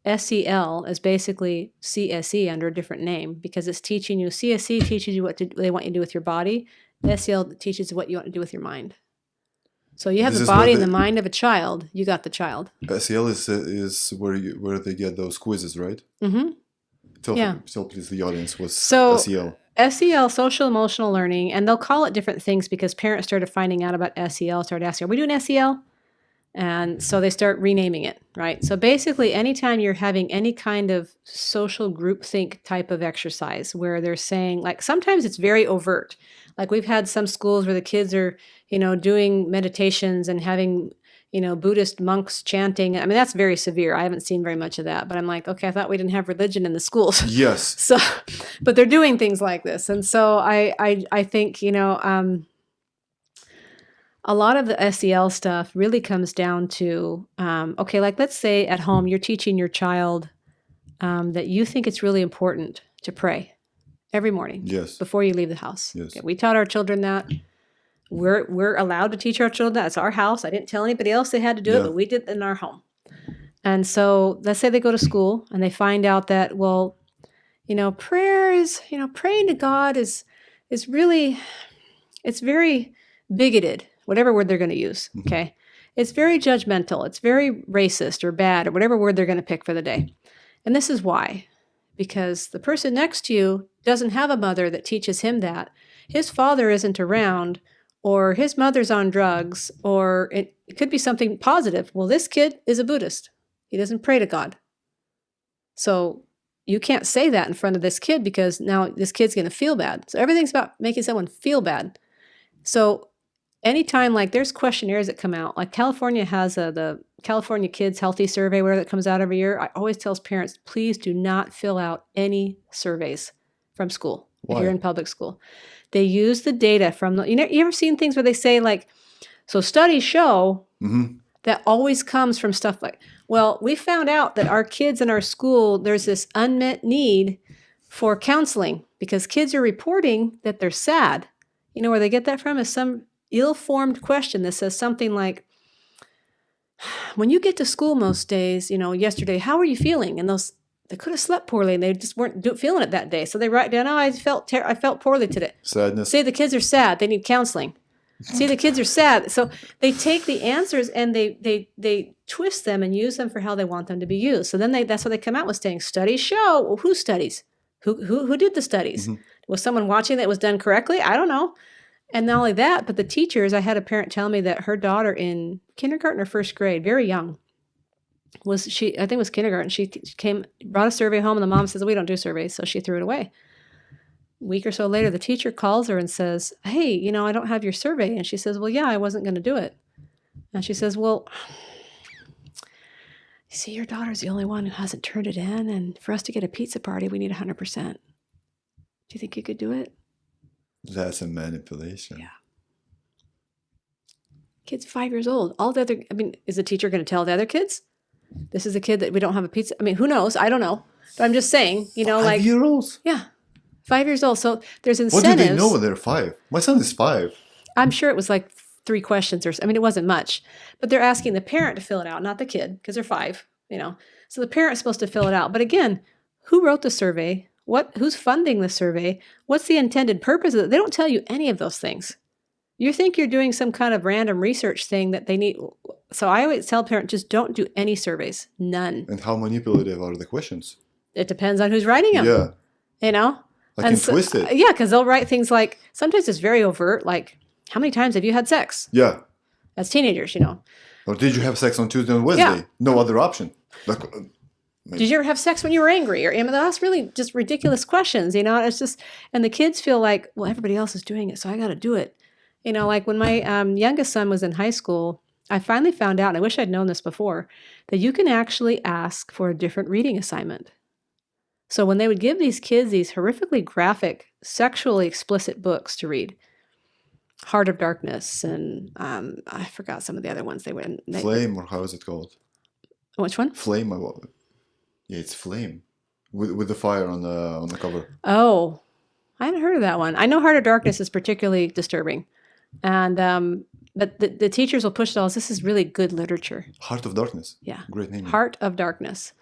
SEL is basically CSE under a different name because it's teaching you. CSE teaches you what they want you to do with your body. SEL teaches you what you want to do with your mind. So you have This the is where body and they- the mind of a child. You got the child. SEL is where they get those quizzes, right? Mm-hmm. Yeah. Tell please the audience what's So SEL. SEL, social emotional learning, and they'll call it different things because parents started finding out about SEL, started asking, are we doing SEL? And so they start renaming it, right? So basically, anytime you're having any kind of social groupthink type of exercise where they're saying, like, sometimes it's very overt. Like we've had some schools where the kids are, doing meditations and having, Buddhist monks chanting. I mean, that's very severe. I haven't seen very much of that, but I'm like, okay, I thought we didn't have religion in the schools. Yes. So, but they're doing things like this. And so I think, a lot of the SEL stuff really comes down to, okay, like let's say at home you're teaching your child that you think it's really important to pray every morning Yes. before you leave the house. Yes. Okay, we taught our children that. We're allowed to teach our children that. It's our house. I didn't tell anybody else they had to do it, Yeah. but we did it in our home. And so let's say they go to school and they find out that, well, prayer is, praying to God is really, it's very bigoted, whatever word they're going to use. Okay. It's very judgmental. It's very racist or bad or whatever word they're going to pick for the day. And this is why, because the person next to you doesn't have a mother that teaches him that. His father isn't around, or his mother's on drugs, or it could be something positive. Well, this kid is a Buddhist. He doesn't pray to God. So you can't say that in front of this kid because now this kid's going to feel bad. So everything's about making someone feel bad. So anytime, like there's questionnaires that come out, like California has the California Kids Healthy Survey, where that comes out every year. I always tell parents, please do not fill out any surveys from school. Why? If you're in public school. They use the data from the, you ever seen things where they say like, so studies show that always comes from stuff like, well, we found out that our kids in our school, there's this unmet need for counseling because kids are reporting that they're sad. You know where they get that from is some ill-formed question that says something like, when you get to school most days, yesterday, how are you feeling? And they could have slept poorly and they just weren't feeling it that day. So they write down, I felt poorly today. Sadness. Say the kids are sad. They need counseling. See, the kids are sad. So they take the answers and they twist them and use them for how they want them to be used. So then that's what they come out with saying, studies show. Well, who studies? Who did the studies? Was someone watching that was done correctly? I don't know. And not only that, but the teachers, I had a parent tell me that her daughter in kindergarten or first grade, very young, I think it was kindergarten. She brought a survey home and the mom says, we don't do surveys. So she threw it away. A week or so later, the teacher calls her and says, hey, I don't have your survey. And she says, well, yeah, I wasn't going to do it. And she says, well, you see, your daughter's the only one who hasn't turned it in. And for us to get a pizza party, we need 100%. Do you think you could do it? That's a manipulation. Yeah. Kid's 5 years old. Is the teacher going to tell the other kids? This is a kid that we don't have a pizza. I mean, who knows? I don't know. But I'm just saying, 5-year-olds? Yeah, 5 years old. So there's What incentives. do they know when they're 5? My son is 5. I'm sure it was like 3 questions it wasn't much. But they're asking the parent to fill it out, not the kid, because they're 5, So the parent's supposed to fill it out. But again, who wrote the survey? Who's funding the survey? What's the intended purpose of it? They don't tell you any of those things. You think you're doing some kind of random research thing that they need. So I always tell parents, just don't do any surveys. None. And how manipulative are the questions? It depends on who's writing them. Yeah. I can twist it. Yeah, because they'll write things like, sometimes it's very overt, like, how many times have you had sex? Yeah. As teenagers, Or did you have sex on Tuesday and Wednesday? Yeah. No other option. Did you ever have sex when you were angry? Or that's really just ridiculous questions, It's just, and the kids feel like, well, everybody else is doing it, so I got to do it. Like when my youngest son was in high school, I finally found out, and I wish I'd known this before, that you can actually ask for a different reading assignment. So when they would give these kids these horrifically graphic, sexually explicit books to read, Heart of Darkness, and I forgot some of the other ones they would. Flame, or how is it called? Which one? Flame. Yeah, it's Flame, with the fire on the cover. Oh, I haven't heard of that one. I know Heart of Darkness is particularly disturbing, and but the teachers will push it all. This is really good literature. Heart of Darkness. Yeah. Great name. Heart of Darkness.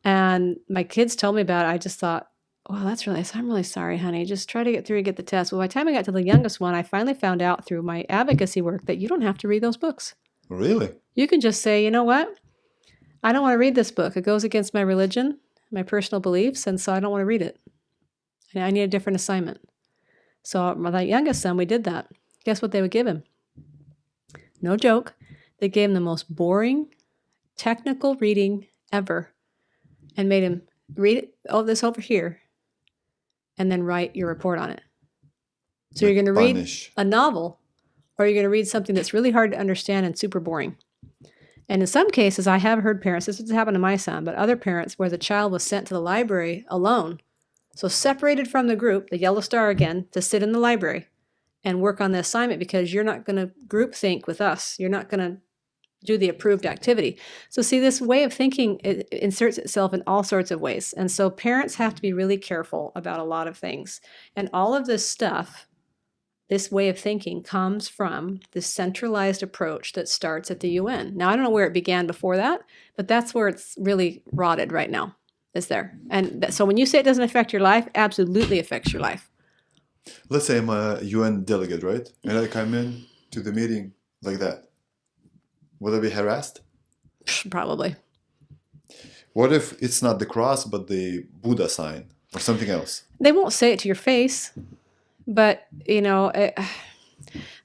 And my kids told me about it. I just thought, well, that's really nice. I'm really sorry, honey. Just try to get through and get the test. Well, by the time I got to the youngest one, I finally found out through my advocacy work that you don't have to read those books. Really? You can just say, you know what? I don't want to read this book. It goes against my religion, my personal beliefs, and so I don't want to read it. I need a different assignment. So my youngest son, we did that. Guess what they would give him? No joke. They gave him the most boring, technical reading ever and made him read this over here and then write your report on it. So you're going to read Punish. a novel or you're going to read something that's really hard to understand and super boring. And in some cases, I have heard parents, this has happened to my son, but other parents where the child was sent to the library alone, so separated from the group, the yellow star again, to sit in the library and work on the assignment because you're not going to group think with us. You're not going to do the approved activity. So see, this way of thinking, it inserts itself in all sorts of ways. And so parents have to be really careful about a lot of things. And all of this stuff, this way of thinking comes from this centralized approach that starts at the UN. Now, I don't know where it began before that, but that's where it's really rotted right now, is there. And so when you say it doesn't affect your life, absolutely affects your life. Let's say I'm a UN delegate, right? And I come in to the meeting like that. Will I be harassed? Probably. What if it's not the cross, but the Buddha sign or something else? They won't say it to your face, but it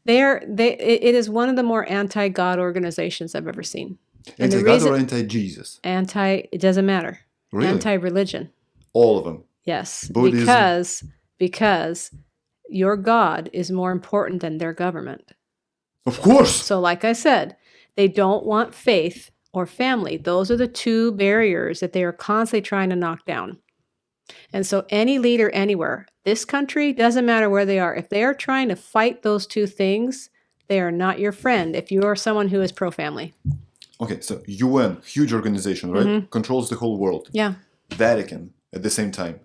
is one of the more anti-God organizations I've ever seen. And the Anti-God reason- or anti-Jesus? it doesn't matter. Really? Anti-religion. All of them. Yes. Buddhism. Because your God is more important than their government. Of course. So like I said, they don't want faith or family. Those are the two barriers that they are constantly trying to knock down. And so any leader anywhere, this country, doesn't matter where they are, if they are trying to fight those two things, they are not your friend if you are someone who is pro-family. Okay, so UN, huge organization, right? Controls the whole world. Yeah. Vatican, at the same time,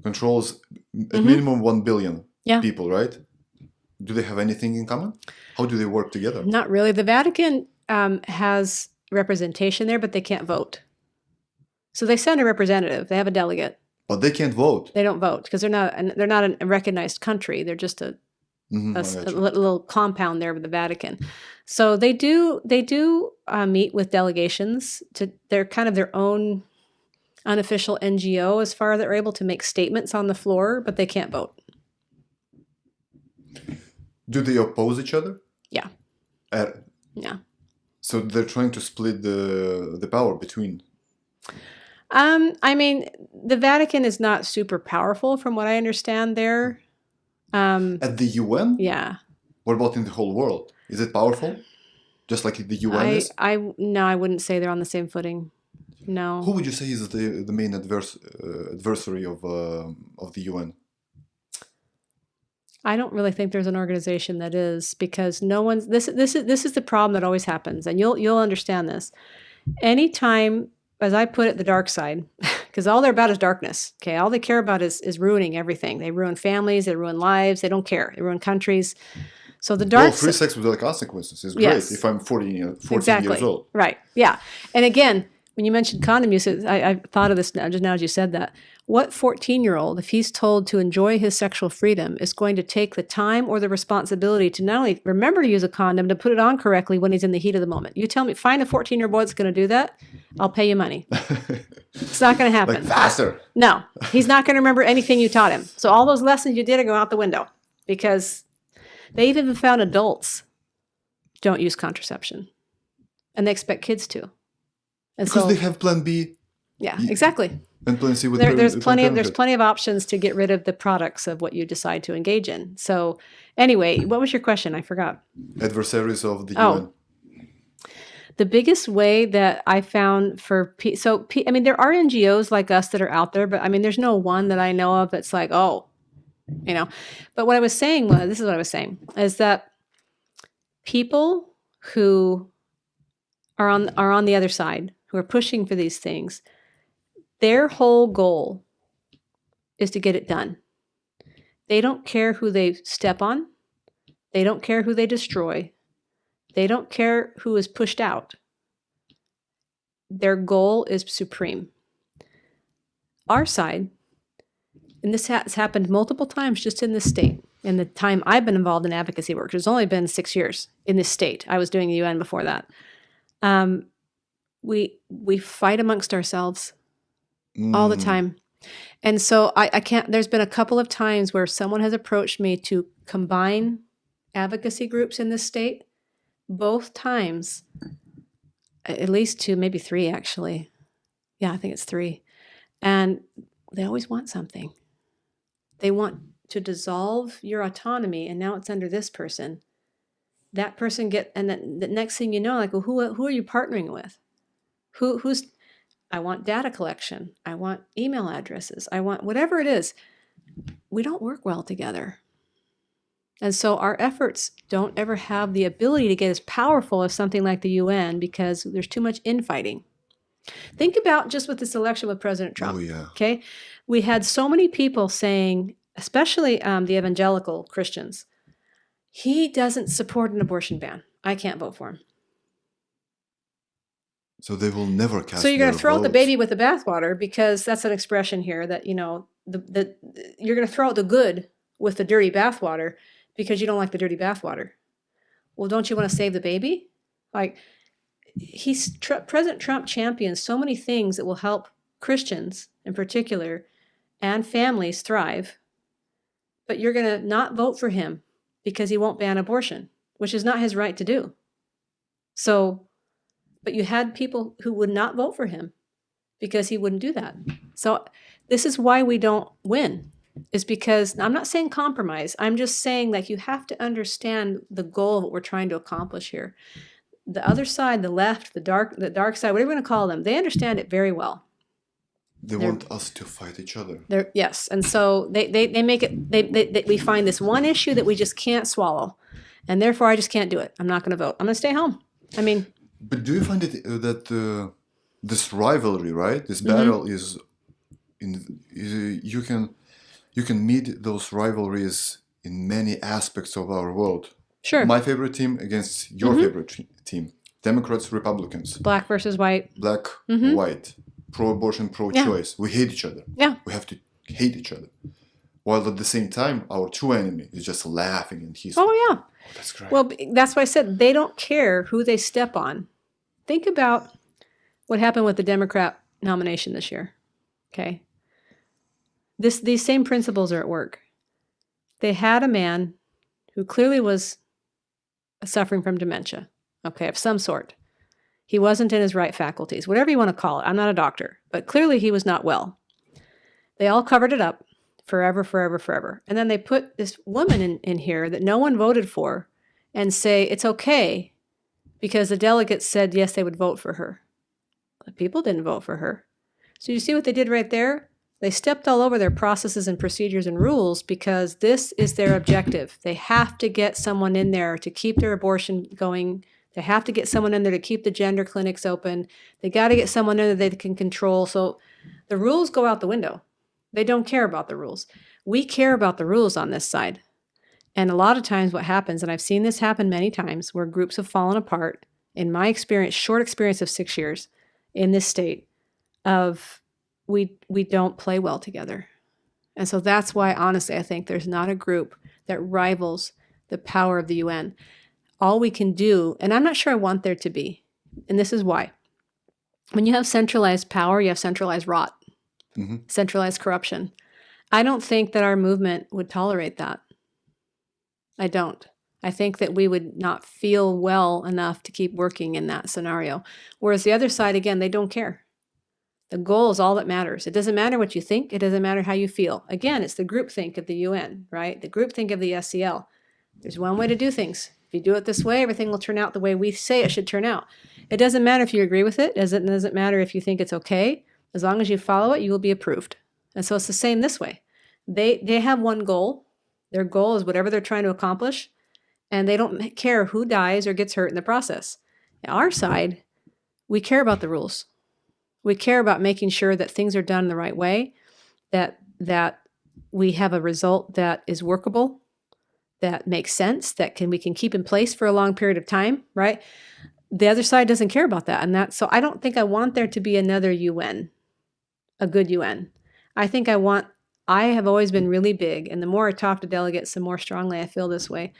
controls at minimum 1 billion Yeah. people, right? Do they have anything in common? How do they work together? Not really. The Vatican has representation there, but they can't vote. So they send a representative. They have a delegate. But they can't vote. They don't vote because they're not a recognized country. They're just a Mhm, I a got you. little compound there with the Vatican. So they do meet with delegations. They're kind of their own unofficial NGO as far as they're able to make statements on the floor, but they can't vote. Do they oppose each other? Yeah. Uh, Yeah. so they're trying to split the power between. I mean, the Vatican is not super powerful from what I understand there. At the UN? Yeah. What about in the whole world? Is it powerful? Just like the UN is? No, I wouldn't say they're on the same footing. No. Who would you say is the main adversary of the UN? I don't really think there's an organization that is, because no one's this is the problem that always happens, and you'll understand this. Anytime, as I put it, the dark side, because all they're about is darkness. Okay, all they care about is ruining everything. They ruin families, they ruin lives, they don't care. They ruin countries. So the dark Well, free sex without consequences is great Yes. if I'm 14 exactly years old. right, yeah. And again, when you mentioned condom use, I thought of this just now as you said that. What 14-year-old, if he's told to enjoy his sexual freedom, is going to take the time or the responsibility to not only remember to use a condom, to put it on correctly when he's in the heat of the moment? You tell me, find a 14-year-old boy that's going to do that, I'll pay you money. It's not going to happen. Like faster. No, he's not going to remember anything you taught him. So all those lessons you did are going out the window, because they've even found adults don't use contraception, and they expect kids to. And Because so, they have Plan B yeah, exactly. and Plan C with There's Planned plenty Parenthood. of options to get rid of the products of what you decide to engage in. So anyway, what was your question? I forgot. Adversaries of the Oh. UN. The biggest way that I found for I mean, there are NGOs like us that are out there, but I mean, there's no one that I know of that's like, oh, you know. But what I was saying was, this is what I was saying, is that people who are on the other side, who are pushing for these things, their whole goal is to get it done. They don't care who they step on. They don't care who they destroy. They don't care who is pushed out. their goal is supreme. Our side, and this has happened multiple times just in this state, in the time I've been involved in advocacy work, it's only been 6 years in this state. I was doing the UN before that. We fight amongst ourselves all the time. And so I can't, there's been a couple of times where someone has approached me to combine advocacy groups in this state. Both times, at least 2, maybe 3 actually. Yeah, I think it's 3. And they always want something. They want to dissolve your autonomy, and now it's under this person. That person and then the next thing you know, like, well, who are you partnering with? Who's? I want data collection. I want email addresses. I want whatever it is. We don't work well together. And so our efforts don't ever have the ability to get as powerful as something like the UN because there's too much infighting. Think about just with this election with President Trump. Oh, yeah. Okay. We had so many people saying, especially the evangelical Christians, he doesn't support an abortion ban. I can't vote for him. So they will never cast So you're going their to throw out the votes. baby with the bathwater, because that's an expression here that, you're going to throw out the good with the dirty bathwater because you don't like the dirty bathwater. Well, don't you want to save the baby? Like, President Trump champions so many things that will help Christians in particular and families thrive, but you're going to not vote for him because he won't ban abortion, which is not his right to do. So, but you had people who would not vote for him because he wouldn't do that. So this is why we don't win, is because I'm not saying compromise. I'm just saying that you have to understand the goal of what we're trying to accomplish here. The other side, the left, the dark side, whatever you want to call them, they understand it very well. They want us to fight each other. Yes, and so they make it. We find this one issue that we just can't swallow, and therefore I just can't do it. I'm not going to vote. I'm going to stay home. I mean, But do you find it that this rivalry, right? This Mm-hmm. battle you can meet those rivalries in many aspects of our world. sure, Mm-hmm. My favorite team against your favorite team. Democrats, Republicans, black versus white. black, white, pro-abortion, pro-choice. We hate each other. Yeah, We have to hate each other. While at the same time, our true enemy is just laughing and he's oh yeah. that's great. Well, that's why I said they don't care who they step on. Think about what happened with the Democrat nomination this year. Okay. These same principles are at work. They had a man who clearly was suffering from dementia, okay, of some sort. He wasn't in his right faculties, whatever you want to call it. I'm not a doctor, but clearly he was not well. They all covered it up forever. And then they put this woman in here that no one voted for and say it's okay because the delegates said yes, they would vote for her. The people didn't vote for her. So you see what they did right there? They stepped all over their processes and procedures and rules because this is their objective. They have to get someone in there to keep their abortion going. They have to get someone in there to keep the gender clinics open. They got to get someone in there they can control. So the rules go out the window. They don't care about the rules. We care about the rules on this side. And a lot of times what happens, and I've seen this happen many times, where groups have fallen apart, in my experience, short experience of 6 years in this state, of we don't play well together. And so that's why, honestly, I think there's not a group that rivals the power of the UN. All we can do, and I'm not sure I want there to be, and this is why. When you have centralized power, you have centralized rot, centralized corruption. I don't think that our movement would tolerate that. I don't. I think that we would not feel well enough to keep working in that scenario. Whereas the other side, again, they don't care. The goal is all that matters. It doesn't matter what you think. It doesn't matter how you feel. Again, it's the groupthink of the UN, right? The groupthink of the SCL. There's one way to do things. If you do it this way, everything will turn out the way we say it should turn out. It doesn't matter if you agree with it. It doesn't matter if you think it's okay. As long as you follow it, you will be approved. And so it's the same this way. They have one goal. Their goal is whatever they're trying to accomplish, and they don't care who dies or gets hurt in the process. Our side, we care about the rules. We care about making sure that things are done the right way, that we have a result that is workable, that makes sense, that we can keep in place for a long period of time, right? the other side doesn't care about that. And so I don't think I want there to be another UN, a good UN. I have always been really big, and the more I talk to delegates, the more strongly I feel this way.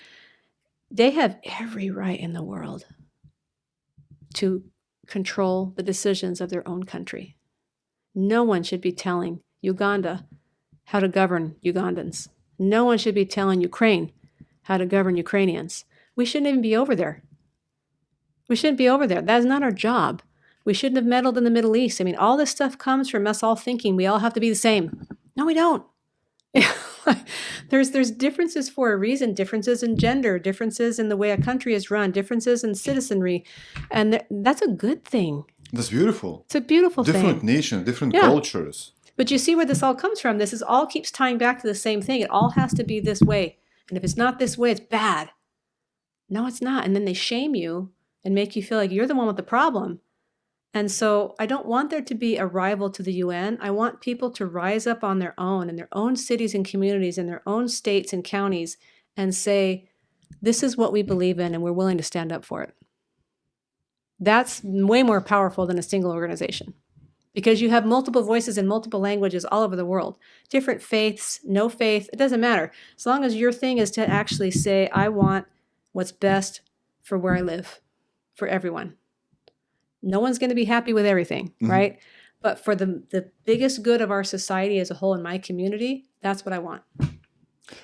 They have every right in the world to control the decisions of their own country. No one should be telling Uganda how to govern Ugandans. No one should be telling Ukraine how to govern Ukrainians. We shouldn't even be over there. We shouldn't be over there. That is not our job. We shouldn't have meddled in the Middle East. I mean, all this stuff comes from us all thinking we all have to be the same. No, we don't. There's differences for a reason, differences in gender, differences in the way a country is run, differences in citizenry. And that's a good thing. That's beautiful. It's a beautiful Different thing. nations, different Yeah. cultures. But you see where this all comes from. This is all keeps tying back to the same thing. It all has to be this way. And if it's not this way, it's bad. No, it's not. And then they shame you and make you feel like you're the one with the problem. And so I don't want there to be a rival to the UN. I want people to rise up on their own in their own cities and communities, in their own states and counties, and say, this is what we believe in and we're willing to stand up for it. That's way more powerful than a single organization, because you have multiple voices in multiple languages all over the world, different faiths, no faith, it doesn't matter. As long as your thing is to actually say, I want what's best for where I live, for everyone. No one's going to be happy with everything, right? But for the biggest good of our society as a whole in my community, that's what I want.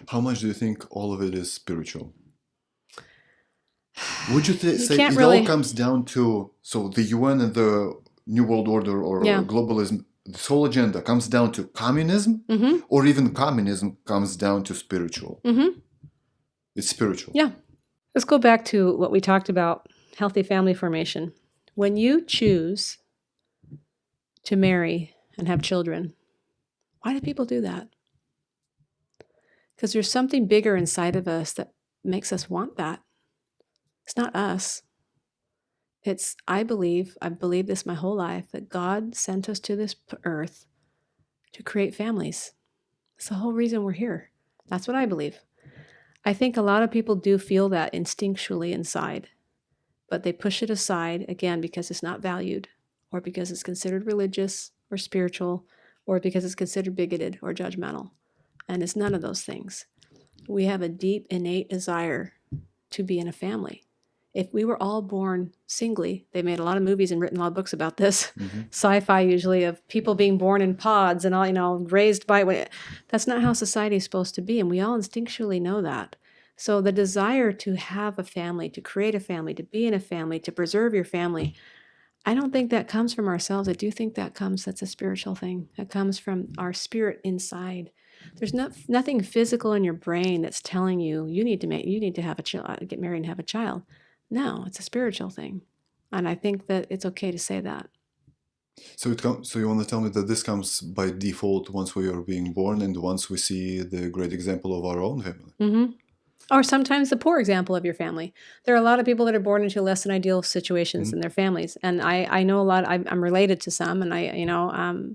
How much do you think all of it is spiritual? Would you say can't it really- all comes down to, so the UN and the New World Order or Yeah. globalism, this whole agenda comes down to communism, Mm-hmm. or even communism comes down to spiritual? Mm-hmm. It's spiritual. Yeah. Let's go back to what we talked about, healthy family formation. When you choose to marry and have children, why do people do that? Because there's something bigger inside of us that makes us want that. It's not us. It's, I've believed this my whole life, that God sent us to this earth to create families. That's the whole reason we're here. That's what I believe. I think a lot of people do feel that instinctually inside, but they push it aside, again, because it's not valued, or because it's considered religious or spiritual, or because it's considered bigoted or judgmental. And it's none of those things. We have a deep, innate desire to be in a family. If we were all born singly, they made a lot of movies and written a lot of books about this, sci-fi usually, of people being born in pods and all, raised by, that's not how society is supposed to be. And we all instinctually know that. So the desire to have a family, to create a family, to be in a family, to preserve your family, I don't think that comes from ourselves. I do think that's a spiritual thing. That comes from our spirit inside. There's nothing physical in your brain that's telling you need to have a child, get married and have a child. No, it's a spiritual thing. And I think that it's okay to say that. So you want to tell me that this comes by default once we are being born and once we see the great example of our own family? Mm-hmm. Or sometimes the poor example of your family. There are a lot of people that are born into less than ideal situations in their families. And I know a lot, I'm related to some, and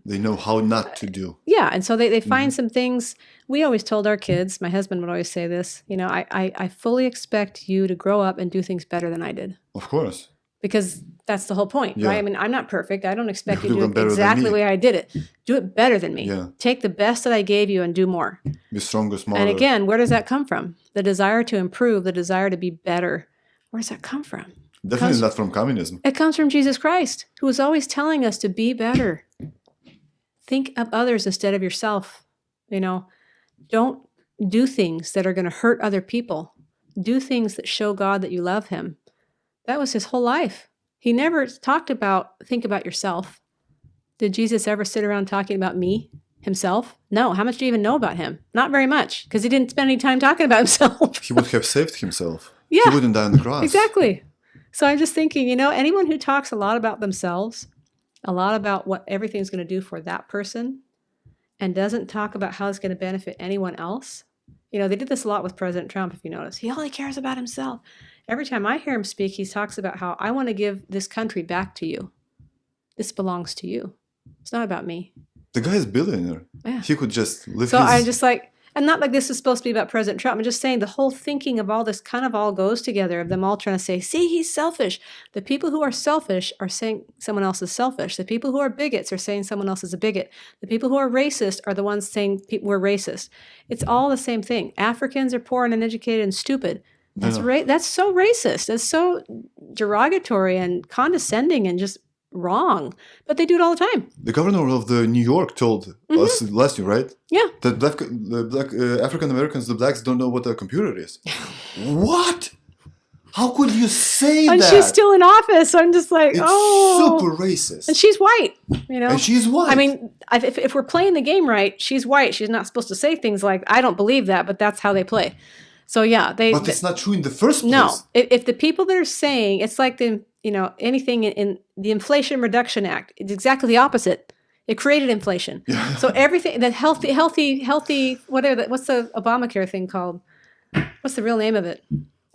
They know how not to do. yeah. And so they find some things. We always told our kids, my husband would always say this, I fully expect you to grow up and do things better than I did. Of course. Because that's the whole point, Yeah. right? I mean, I'm not perfect. I don't expect You you do to them do better it than exactly the me. way I did it. Do it better than me. Yeah. Take the best that I gave you and do more. Be stronger, smarter. And again, where does that come from? The desire to improve, the desire to be better. Where does that come from? Definitely comes- not from communism. It comes from Jesus Christ, who was always telling us to be better. Think of others instead of yourself. Don't do things that are going to hurt other people. Do things that show God that you love him. That was his whole life. He never talked about, think about yourself. Did Jesus ever sit around talking about me, himself? No. How much do you even know about him? Not very much, because he didn't spend any time talking about himself. He would have saved himself. Yeah. He wouldn't die on the cross. Exactly. So I'm just thinking, anyone who talks a lot about themselves, a lot about what everything's going to do for that person, and doesn't talk about how it's going to benefit anyone else. They did this a lot with President Trump, if you notice. He only cares about himself. Every time I hear him speak, he talks about how I want to give this country back to you. This belongs to you. It's not about me. The guy is a billionaire. Yeah. He could just live So his... I just And not like this is supposed to be about President Trump. I'm just saying the whole thinking of all this kind of all goes together, of them all trying to say, see, he's selfish. The people who are selfish are saying someone else is selfish. The people who are bigots are saying someone else is a bigot. The people who are racist are the ones saying we're racist. It's all the same thing. Africans are poor and uneducated and stupid. That's that's so racist. It's so derogatory and condescending and just wrong. But they do it all the time. The governor of the New York told us last year, right? Yeah. That the black African Americans, the blacks, don't know what a computer is. What? How could you say And that? she's still in office. I'm just like, It's oh. super racist. And she's white, you know. And she's white. I mean, if we're playing the game right, she's white. She's not supposed to say things like, I don't believe that, but that's how they play. So yeah, but it's not true in the first place. No, if the people that are saying, it's like anything in the Inflation Reduction Act, it's exactly the opposite. It created inflation. Yeah. So everything that healthy, what's the Obamacare thing called? What's the real name of it?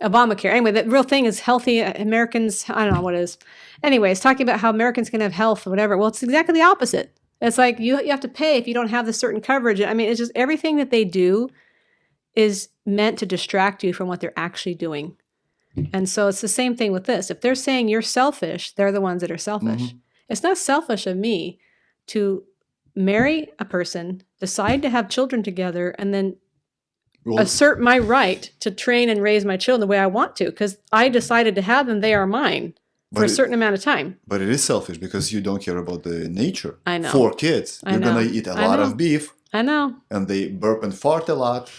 Obamacare. Anyway, the real thing is healthy Americans. I don't know what it is. Anyway, it's talking about how Americans can have health or whatever. Well, it's exactly the opposite. It's like you have to pay if you don't have this certain coverage. I mean, it's just everything that they do is meant to distract you from what they're actually doing. And so it's the same thing with this. If they're saying you're selfish, they're the ones that are selfish. Mm-hmm. It's not selfish of me to marry a person, decide to have children together, and then assert my right to train and raise my children the way I want to, because I decided to have them. They are mine for a certain amount of time. But it is selfish because you don't care about the nature. I know. 4 kids. You're going to eat a lot of beef. I know. And they burp and fart a lot.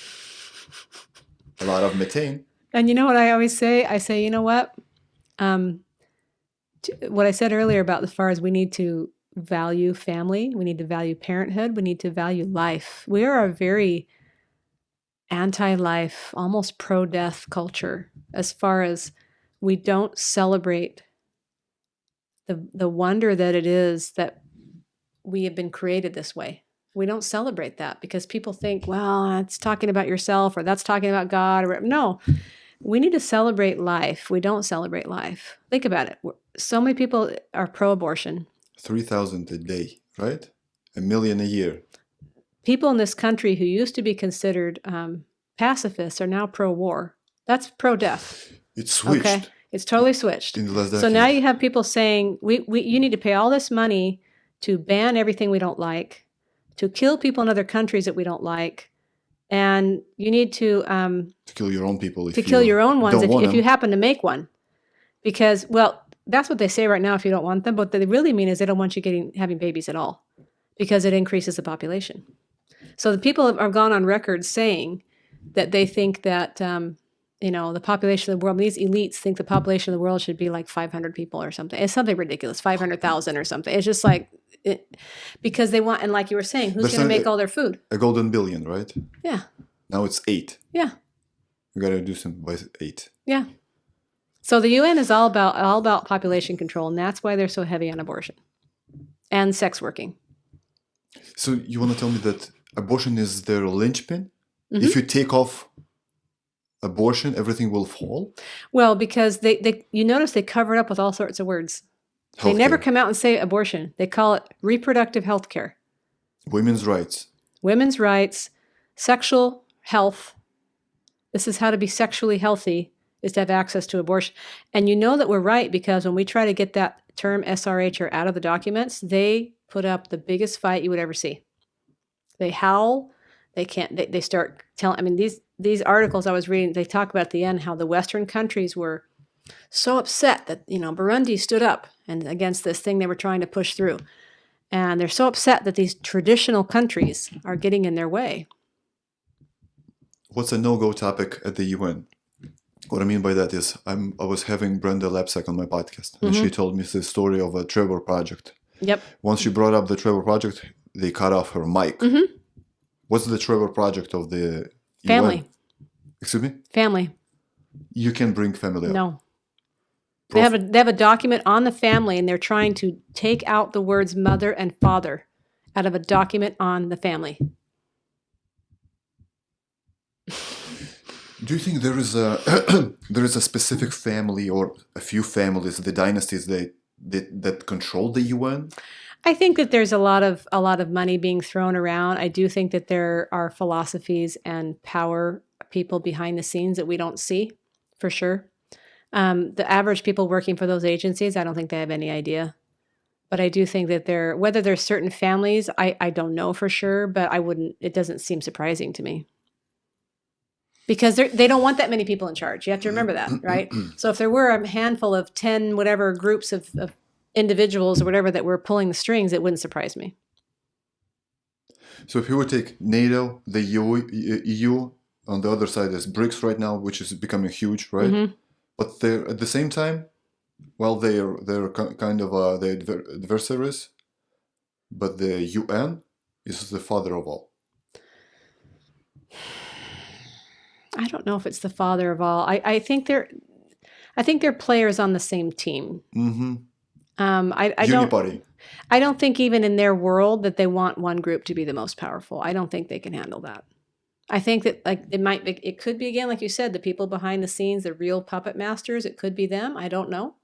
A lot of methane. And you know what I always say? I say, you know what? What I said earlier about as far as we need to value family, we need to value parenthood, we need to value life. We are a very anti-life, almost pro-death culture as far as we don't celebrate the wonder that it is that we have been created this way. We don't celebrate that because people think, well, that's talking about yourself or that's talking about God. Or no, we need to celebrate life. We don't celebrate life. Think about it. So many people are pro-abortion. 3,000 a day, right? 1 million a year. People in this country who used to be considered pacifists are now pro-war. That's pro-death. It's switched. Okay? It's totally switched. In the last decade. So now you have people saying, you need to pay all this money to ban everything we don't like, to kill people in other countries that we don't like, and you need to kill your own people. To kill your own ones if you happen to make one. Because, well, that's what they say right now if you don't want them, but what they really mean is they don't want you having babies at all because it increases the population. So the people have gone on record saying that they think that, the population of the world, these elites think the population of the world should be like 500 people or something. It's something ridiculous, 500,000 or something. It's just like, because they want, and like you were saying, who's going to make all their food? A golden billion, right? Yeah. Now it's 8. Yeah. We got to do something by 8. Yeah. So the UN is all about population control, and that's why they're so heavy on abortion and sex working. So you want to tell me that abortion is their linchpin? Mm-hmm. If you take off abortion, everything will fall? Well, because you notice they cover it up with all sorts of words. They never come out and say abortion. They call it reproductive health care. Women's rights. Women's rights, sexual health. This is how to be sexually healthy, is to have access to abortion. And you know that we're right because when we try to get that term SRH out of the documents, they put up the biggest fight you would ever see. They howl. They can't. They start telling. I mean, these articles I was reading, they talk about at the end how the Western countries were so upset that Burundi stood up and against this thing they were trying to push through, and they're so upset that these traditional countries are getting in their way. What's a no-go topic at the UN? What I mean by that is I was having Brenda Lapsack on my podcast, and she told me the story of a Trevor Project. Yep. Once she brought up the Trevor Project, they cut off her mic. Mm-hmm. What's the Trevor Project of the family? UN? Excuse me? Family. You can bring family up. No. They have a document on the family, and they're trying to take out the words mother and father out of a document on the family. Do you think there is a specific family or a few families, the dynasties that control the UN? I think that there's a lot of money being thrown around. I do think that there are philosophies and power people behind the scenes that we don't see, for sure. The average people working for those agencies, I don't think they have any idea. But I do think that whether there's certain families, I don't know for sure, but it doesn't seem surprising to me. Because they don't want that many people in charge. You have to remember that, right? So if there were a handful of 10 whatever groups of individuals or whatever that were pulling the strings, it wouldn't surprise me. So if you would take NATO, the EU, on the other side is BRICS right now, which is becoming huge, right? Mm-hmm. But they're at the same time, well, they're kind of the adversaries, but the UN is the father of all. I don't know if it's the father of all. I think they're players on the same team. Mm-hmm. I don't think even in their world that they want one group to be the most powerful. I don't think they can handle that. I think that it could be, again, like you said, the people behind the scenes, the real puppet masters. It could be them. I don't know,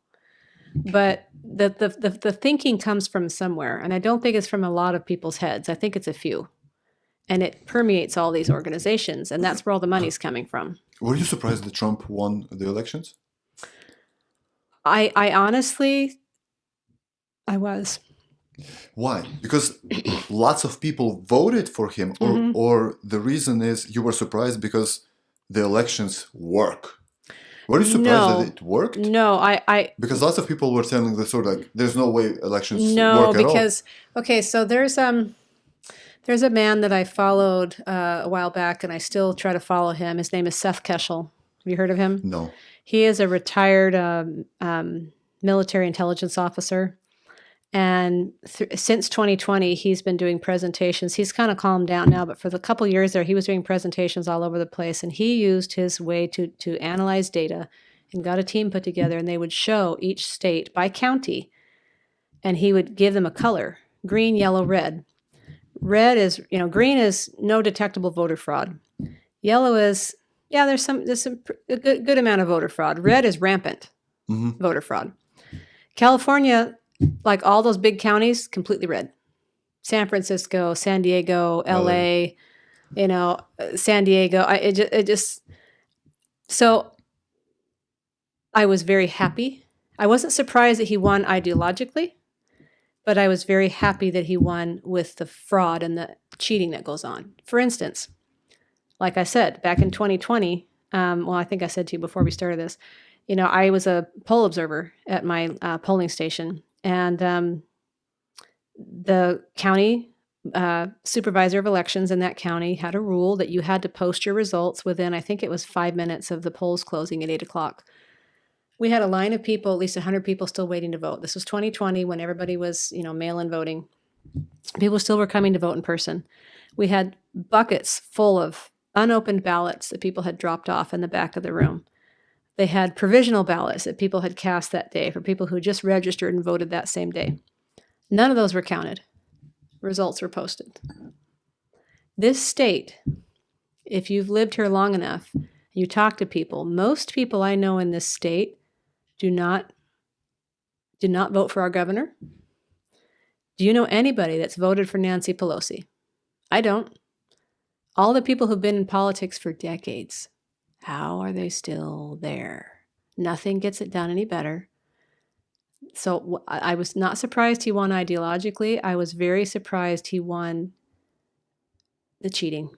but the thinking comes from somewhere, and I don't think it's from a lot of people's heads. I think it's a few, and it permeates all these organizations, and that's where all the money's coming from. Were you surprised that Trump won the elections? I honestly, I was. Why? Because lots of people voted for him, or the reason is you were surprised because the elections work. Were you surprised that it worked? No, because lots of people were telling the sort of like, there's no way elections work no, at because okay, so there's a man that I followed a while back, and I still try to follow him. His name is Seth Keshel. Have you heard of him? all. No. He is a retired military intelligence officer. And since 2020, he's been doing presentations. He's kind of calmed down now, but for the couple years there, he was doing presentations all over the place. And he used his way to analyze data and got a team put together, and they would show each state by county, and he would give them a color: green, yellow, red. Red is, green is no detectable voter fraud. Yellow is, yeah, there's a good amount of voter fraud. Red is rampant voter fraud. California, like all those big counties, completely red. San Francisco, San Diego, LA, San Diego. So I was very happy. I wasn't surprised that he won ideologically, but I was very happy that he won with the fraud and the cheating that goes on. For instance, like I said, back in 2020, I think I said to you before we started this, I was a poll observer at my polling station. And the county supervisor of elections in that county had a rule that you had to post your results within, I think it was 5 minutes of the polls closing at 8 o'clock. We had a line of people, at least 100 people still waiting to vote. This was 2020 when everybody was, mail-in voting. People still were coming to vote in person. We had buckets full of unopened ballots that people had dropped off in the back of the room. They had provisional ballots that people had cast that day for people who just registered and voted that same day. None of those were counted. Results were posted. This state, if you've lived here long enough, you talk to people, most people I know in this state did not vote for our governor. Do you know anybody that's voted for Nancy Pelosi? I don't. All the people who've been in politics for decades, how are they still there? Nothing gets it done any better. So I was not surprised he won ideologically. I was very surprised he won the cheating.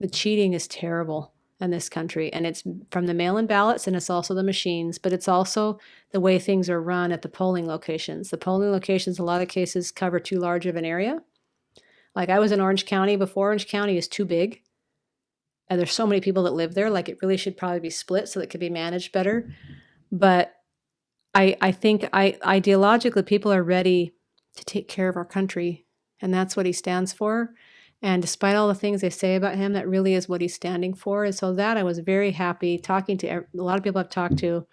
The cheating is terrible in this country, and it's from the mail-in ballots, and it's also the machines, but it's also the way things are run at the polling locations. The polling locations, in a lot of cases, cover too large of an area. Like I was in Orange County before. Orange County is too big. And there's so many people that live there, like it really should probably be split so that it could be managed better. But I think ideologically people are ready to take care of our country, and that's what he stands for. And despite all the things they say about him, that really is what he's standing for. And so that I was very happy talking to a lot of people I've talked to.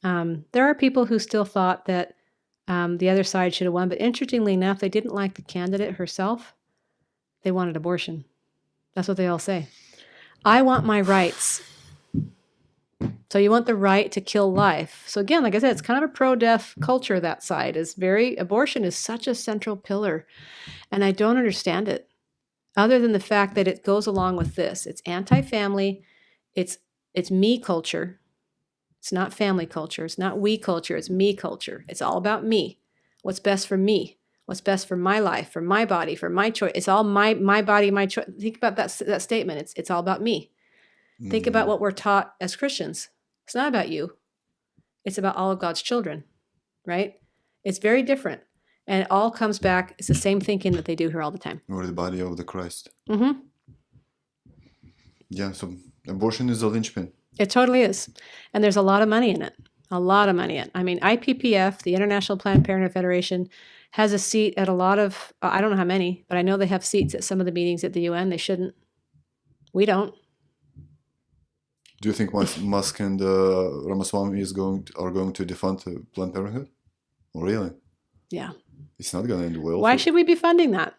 There are people who still thought that the other side should have won, but interestingly enough, they didn't like the candidate herself. They wanted abortion. That's what they all say. I want my rights. So So you want the right to kill life. So again, like I said, it's kind of a pro-death culture. That side is abortion is such a central pillar, and I don't understand it, other than the fact that it goes along with this. It's anti-family. It's me culture. It's not family culture. It's not we culture. It's me culture. It's all about me. What's best for me? What's best for my life, for my body, for my choice? It's all my body, my choice. Think about that statement. It's all about me. Think about what we're taught as Christians. It's not about you. It's about all of God's children, right? It's very different. And it all comes back. It's the same thinking that they do here all the time. Or the body of the Christ. Mm-hmm. Yeah, so abortion is a linchpin. It totally is. And there's a lot of money in it. A lot of money in it. I mean, IPPF, the International Planned Parenthood Federation, has a seat at a lot of, I don't know how many, but I know they have seats at some of the meetings at the UN. They shouldn't. We don't. Do you think Musk and Ramaswamy are going to defund Planned Parenthood? Oh, really? Yeah. It's not going to end well. Why should we be funding that?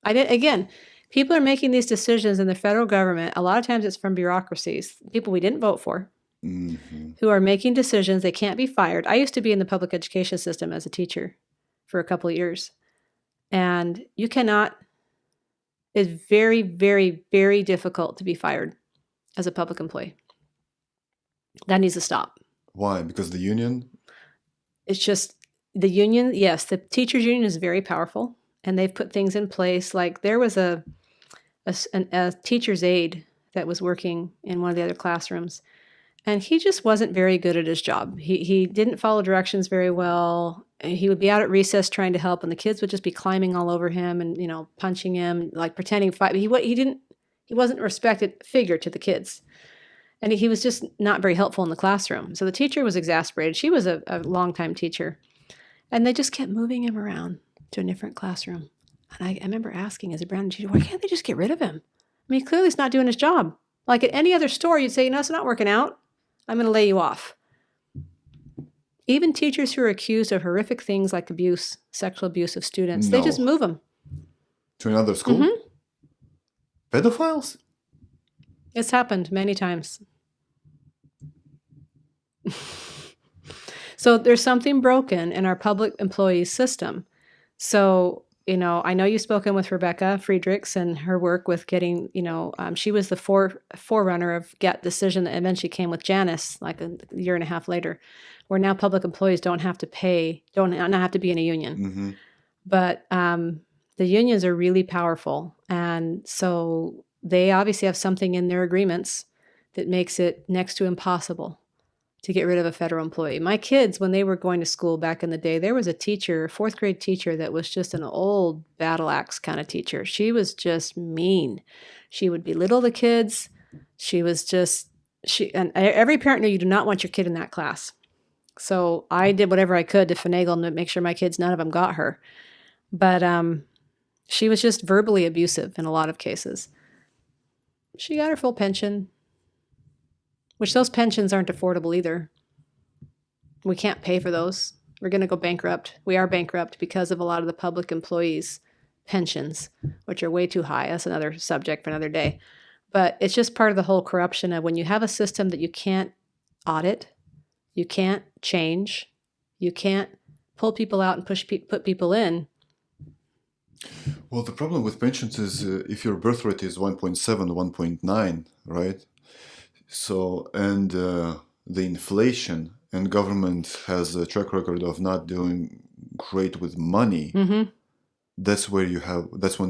Again, people are making these decisions in the federal government. A lot of times it's from bureaucracies, people we didn't vote for, who are making decisions. They can't be fired. I used to be in the public education system as a teacher for a couple of years. And you cannot, it's very, very, very difficult to be fired as a public employee. That needs to stop. Why? Because the union? It's just the union. Yes, the teachers union is very powerful, and they've put things in place. Like there was a teacher's aide that was working in one of the other classrooms, and he just wasn't very good at his job. He didn't follow directions very well. He would be out at recess trying to help, and the kids would just be climbing all over him and punching him, like pretending to fight. He wasn't a respected figure to the kids. And he was just not very helpful in the classroom. So the teacher was exasperated. She was a longtime teacher. And they just kept moving him around to a different classroom. And I remember asking as a brand new teacher, why can't they just get rid of him? I mean, clearly he's not doing his job. Like at any other store, you'd say, it's not working out. I'm going to lay you off. Even teachers who are accused of horrific things like abuse, sexual abuse of students, they just move them. To another school? Mm-hmm. Pedophiles? It's happened many times. So there's something broken in our public employees system. So, I know you've spoken with Rebecca Friedrichs and her work with getting, she was the forerunner of GET decision that eventually came with Janice like a year and a half later, where now public employees don't have to be in a union. Mm-hmm. But the unions are really powerful. And so they obviously have something in their agreements that makes it next to impossible to get rid of a federal employee. My kids, when they were going to school back in the day, there was a teacher, fourth grade teacher, that was just an old battle axe kind of teacher. She was just mean. She would belittle the kids. And every parent knew you do not want your kid in that class. So I did whatever I could to finagle and make sure my kids, none of them got her. But she was just verbally abusive in a lot of cases. She got her full pension, which those pensions aren't affordable either. We can't pay for those. We're going to go bankrupt. We are bankrupt because of a lot of the public employees' pensions, which are way too high. That's another subject for another day. But it's just part of the whole corruption of when you have a system that you can't audit, you can't change, you can't pull people out and put people in. Well, the problem with pensions is if your birth rate is 1.7, 1.9, right? So, and the inflation, and government has a track record of not doing great with money. Mm-hmm. That's when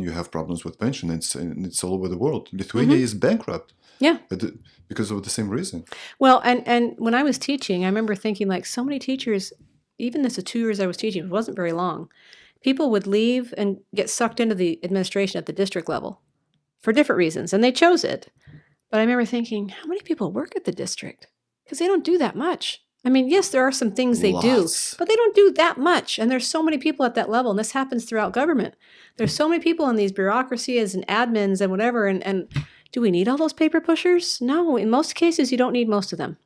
you have problems with pension. It's all over the world. Lithuania is bankrupt. Yeah. Because of the same reason. Well, and when I was teaching, I remember thinking like so many teachers, even the 2 years I was teaching, it wasn't very long. People would leave and get sucked into the administration at the district level for different reasons, and they chose it. But I remember thinking, how many people work at the district? Because they don't do that much. I mean, yes, there are some things they do, but they don't do that much. And there's so many people at that level, and this happens throughout government. There's so many people in these bureaucracies and admins and whatever, and do we need all those paper pushers? No, in most cases, you don't need most of them.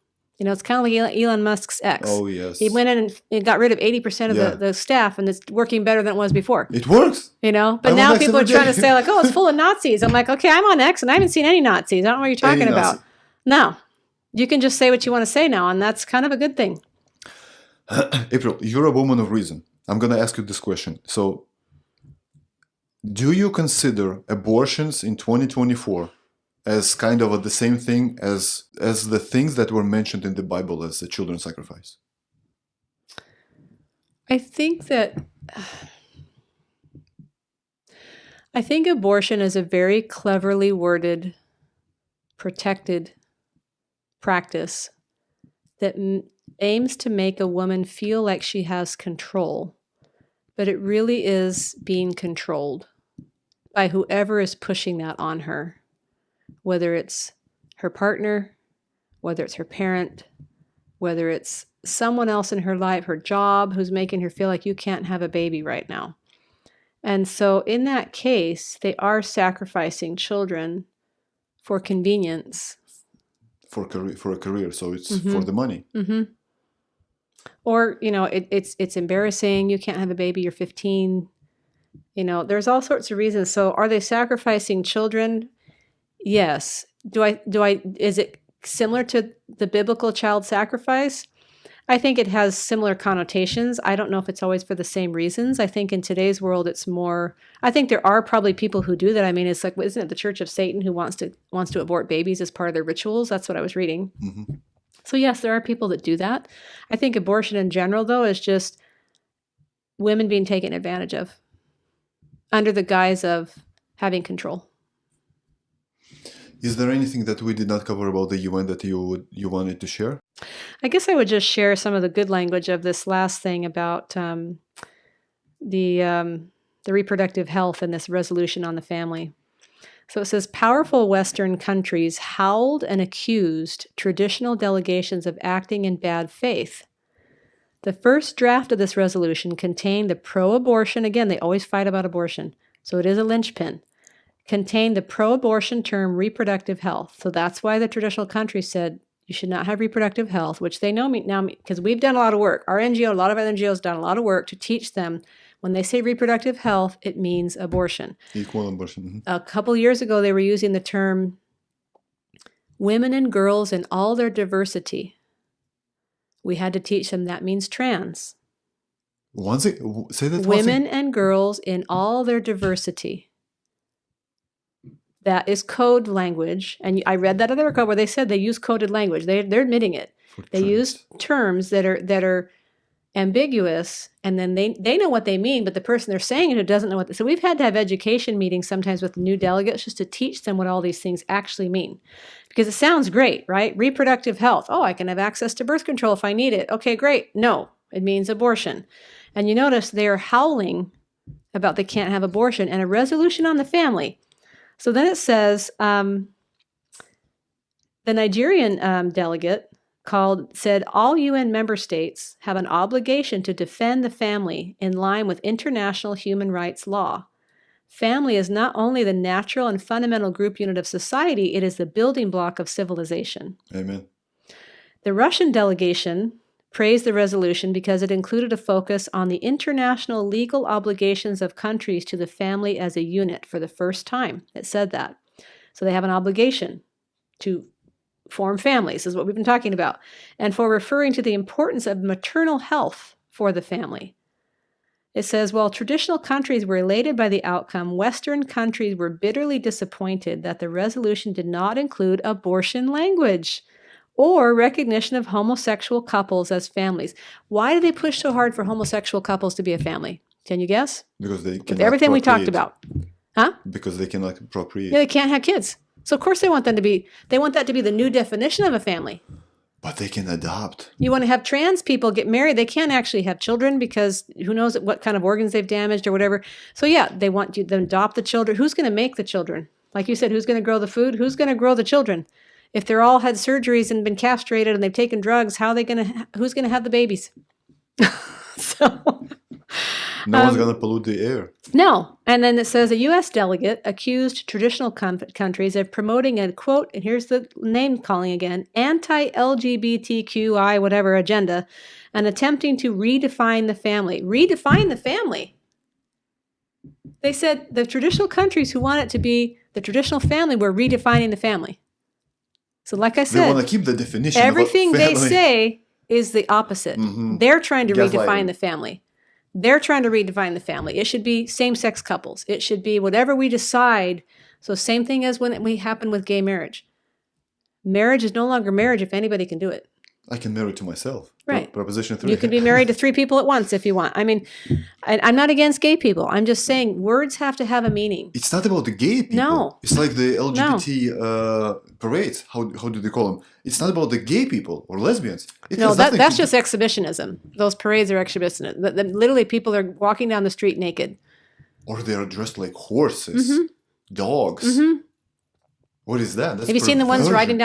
It's kind of like Elon Musk's X. Oh, yes. He went in and got rid of 80% of the staff, and it's working better than it was before. It works. But I'm now on people are X trying to every say like, oh, it's full of Nazis. I'm like, okay, I'm on X, and I haven't seen any Nazis. I don't know what you're talking about. No, You can just say what you want to say now, and that's kind of a good thing. April, you're a woman of reason. I'm going to ask you this question. So, do you consider abortions in 2024 as kind of the same thing as the things that were mentioned in the Bible as a children's sacrifice? I think abortion is a very cleverly worded, protected practice that aims to make a woman feel like she has control, but it really is being controlled by whoever is pushing that on her, whether it's her partner, whether it's her parent, whether it's someone else in her life, her job, who's making her feel like you can't have a baby right now. And so in that case, they are sacrificing children for convenience. For a career, so it's for the money. Mm-hmm. Or, it's embarrassing. You can't have a baby, you're 15. There's all sorts of reasons. So are they sacrificing children? Yes. Is it similar to the biblical child sacrifice? I think it has similar connotations. I don't know if it's always for the same reasons. I think in today's world, it's more, I think there are probably people who do that. I mean, it's like, isn't it the Church of Satan who wants to abort babies as part of their rituals? That's what I was reading. Mm-hmm. So yes, there are people that do that. I think abortion in general, though, is just women being taken advantage of under the guise of having control. Is there anything that we did not cover about the UN that you wanted to share? I guess I would just share some of the good language of this last thing about the reproductive health and this resolution on the family. So it says, powerful Western countries howled and accused traditional delegations of acting in bad faith. The first draft of this resolution contained the pro-abortion, again, they always fight about abortion, so it is a linchpin, contained the pro-abortion term reproductive health. So that's why the traditional countries said you should not have reproductive health, which they know me now because we've done a lot of work. Our NGO, a lot of other NGOs done a lot of work to teach them when they say reproductive health, it means abortion. Equal abortion. Mm-hmm. A couple years ago, they were using the term women and girls in all their diversity. We had to teach them that means trans. Say that women and girls in all their diversity. That is code language. And I read that other code where they said they use coded language. They're admitting it. They use terms that are ambiguous, and then they know what they mean, but the person they're saying it doesn't know what. So we've had to have education meetings sometimes with new delegates just to teach them what all these things actually mean. Because it sounds great, right? Reproductive health. Oh, I can have access to birth control if I need it. Okay, great. No, it means abortion. And you notice they are howling about they can't have abortion and a resolution on the family. So then it says, the Nigerian delegate said all UN member states have an obligation to defend the family in line with international human rights law. Family is not only the natural and fundamental group unit of society, it is the building block of civilization. Amen. The Russian delegation praised the resolution because it included a focus on the international legal obligations of countries to the family as a unit for the first time. It said that. So they have an obligation to form families, is what we've been talking about, and for referring to the importance of maternal health for the family. It says, while traditional countries were elated by the outcome, Western countries were bitterly disappointed that the resolution did not include abortion language or recognition of homosexual couples as families. Why do they push so hard for homosexual couples to be a family? Can you guess? Because they cannot With everything we talked about. Huh? Because they cannot procreate. Yeah, they can't have kids. So of course they want that to be the new definition of a family. But they can adopt. You want to have trans people get married. They can't actually have children because who knows what kind of organs they've damaged or whatever. So yeah, they want you to adopt the children. Who's going to make the children? Like you said, who's going to grow the food? Who's going to grow the children? If they're all had surgeries and been castrated and they've taken drugs, who's going to have the babies? So no one's going to pollute the air. No. And then it says a U.S. delegate accused traditional countries of promoting a, quote, and here's the name calling again, anti-LGBTQI whatever agenda, and attempting to redefine the family. Redefine the family. They said the traditional countries who want it to be the traditional family were redefining the family. So like I They want said, to keep the definition of everything a they family. say is the opposite. They're trying to Gaslighting. redefine the family. They're trying to redefine the family. It should be same-sex couples. It should be whatever we decide. So same thing as when we happen with gay marriage. Marriage is no longer marriage if anybody can do it. I can marry to myself. Right. Proposition 3. You could be married to 3 people at once if you want. I mean, I'm not against gay people. I'm just saying words have to have a meaning. It's not about the gay people. No. It's like the LGBT parades. How do they call them? It's not about the gay people or lesbians. It No, has nothing that's to just exhibitionism. Those parades are exhibitionism. Literally, people are walking down the street naked. Or they are dressed like horses, dogs. What is that? That's Have you seen the ones perversion.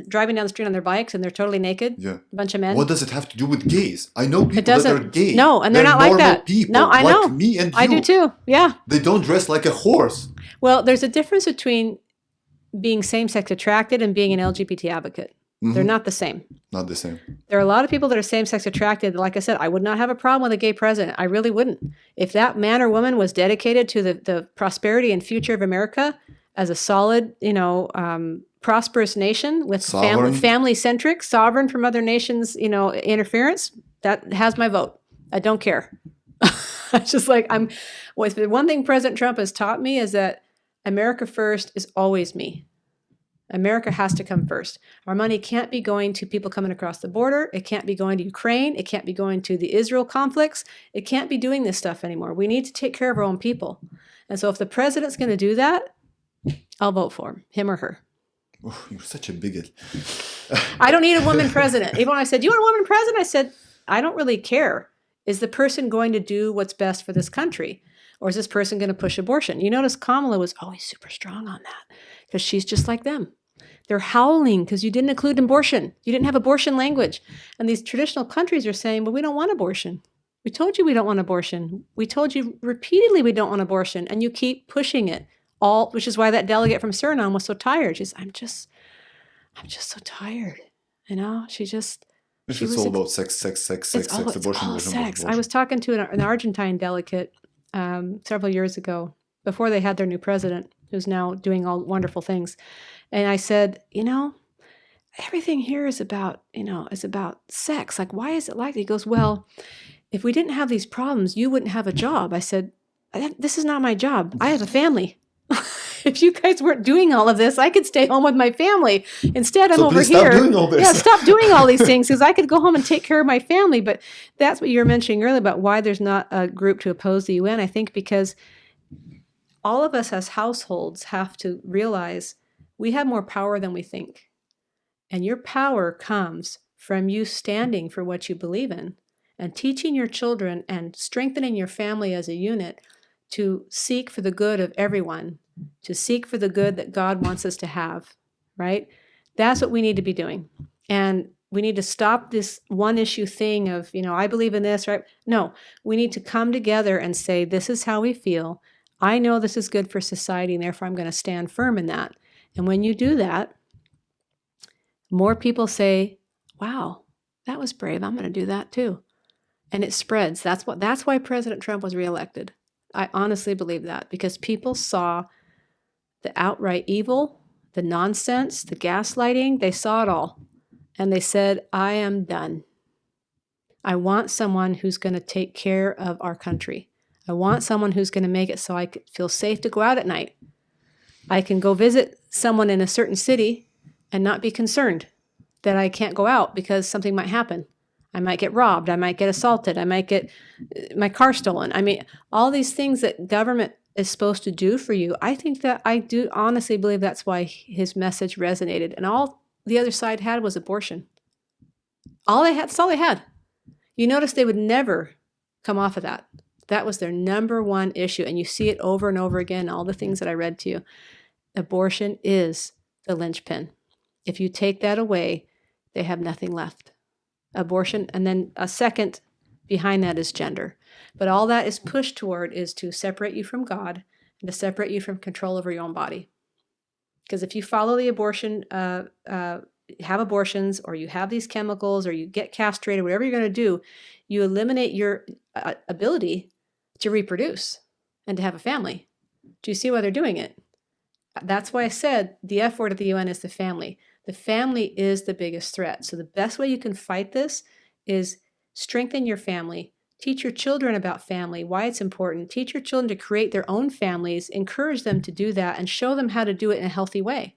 driving down the street on their bikes and they're totally naked? Yeah. A bunch of men. What does it have to do with gays? I know people It doesn't. that are gay. No, and they're not like normal that. People, No, I like know. me and you. I do too. Yeah. They don't dress like a horse. Well, there's a difference between being same-sex attracted and being an LGBT advocate. They're not the same. Not the same. There are a lot of people that are same-sex attracted. Like I said, I would not have a problem with a gay president. I really wouldn't. If that man or woman was dedicated to the prosperity and future of America as a solid, prosperous nation with Sovereign. family-centric, sovereign from other nations, interference, that has my vote. I don't care. It's just like the one thing President Trump has taught me is that America first is always me. America has to come first. Our money can't be going to people coming across the border. It can't be going to Ukraine. It can't be going to the Israel conflicts. It can't be doing this stuff anymore. We need to take care of our own people. And so if the president's going to do that, I'll vote for him or her. Oh, you're such a bigot. I don't need a woman president. Even when I said, "Do you want a woman president?" I said, I don't really care. Is the person going to do what's best for this country? Or is this person going to push abortion? You notice Kamala was always super strong on that because she's just like them. They're howling because you didn't include abortion. You didn't have abortion language. And these traditional countries are saying, well, we don't want abortion. We told you we don't want abortion. We told you repeatedly we don't want abortion. And you keep pushing it. Which is why that delegate from Suriname was so tired. She's, I'm just so tired. It's all about sex, abortion. All sex. I was talking to an Argentine delegate several years ago, before they had their new president, who's now doing all wonderful things. And I said, everything here is about sex. Like, why is it like that? He goes, well, if we didn't have these problems, you wouldn't have a job. I said, this is not my job. I have a family. If you guys weren't doing all of this, I could stay home with my family. Instead, I'm over here. Stop doing all this. Yeah, stop doing all these things because I could go home and take care of my family. But that's what you were mentioning earlier about why there's not a group to oppose the UN. I think because all of us as households have to realize we have more power than we think. And your power comes from you standing for what you believe in and teaching your children and strengthening your family as a unit to seek for the good of everyone, to seek for the good that God wants us to have, right? That's what we need to be doing. And we need to stop this one issue thing of, I believe in this, right? No, we need to come together and say, this is how we feel. I know this is good for society, and therefore I'm going to stand firm in that. And when you do that, more people say, wow, that was brave. I'm going to do that too. And it spreads. That's why President Trump was reelected. I honestly believe that because people saw the outright evil, the nonsense, the gaslighting, they saw it all. And they said, I am done. I want someone who's going to take care of our country. I want someone who's going to make it so I could feel safe to go out at night. I can go visit someone in a certain city and not be concerned that I can't go out because something might happen. I might get robbed. I might get assaulted. I might get my car stolen. I mean, all these things that government is supposed to do for you. I think that I do honestly believe that's why his message resonated. And all the other side had was abortion. That's all they had. You notice they would never come off of that. That was their number one issue. And you see it over and over again, all the things that I read to you. Abortion is the linchpin. If you take that away, they have nothing left. Abortion, and then a second behind that is gender. But all that is pushed toward is to separate you from God and to separate you from control over your own body. Because if you follow the abortion, have abortions, or you have these chemicals, or you get castrated, whatever you're going to do, you eliminate your ability to reproduce and to have a family. Do you see why they're doing it? That's why I said the F word at the UN is the family. The family is the biggest threat. So the best way you can fight this is strengthen your family. Teach your children about family, why it's important. Teach your children to create their own families, encourage them to do that, and show them how to do it in a healthy way.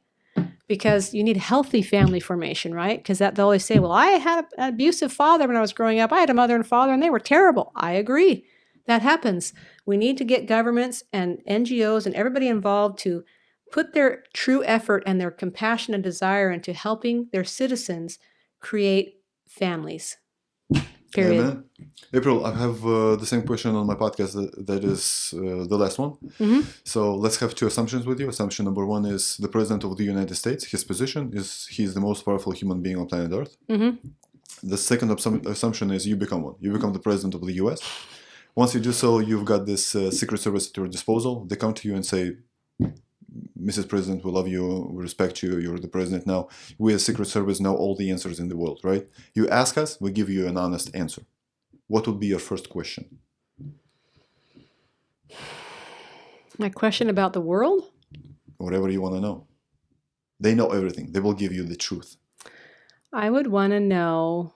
Because you need healthy family formation, right? Because they'll always say, well, I had an abusive father when I was growing up. I had a mother and father, and they were terrible. I agree. That happens. We need to get governments and NGOs and everybody involved to put their true effort and their compassion and desire into helping their citizens create families. Period. Amen. April, I have the same question on my podcast that is the last one. So let's have two assumptions with you. Assumption number one is the President of the United States, his position is he's the most powerful human being on planet Earth. The second assumption is you become one. You become the President of the US. Once you do so, you've got this Secret Service at your disposal. They come to you and say, Mrs. President, we love you, we respect you, you're the president now. We as Secret Service know all the answers in the world, right? You ask us, we give you an honest answer. What would be your first question? My question about the world? Whatever you want to know. They know everything. They will give you the truth. I would want to know,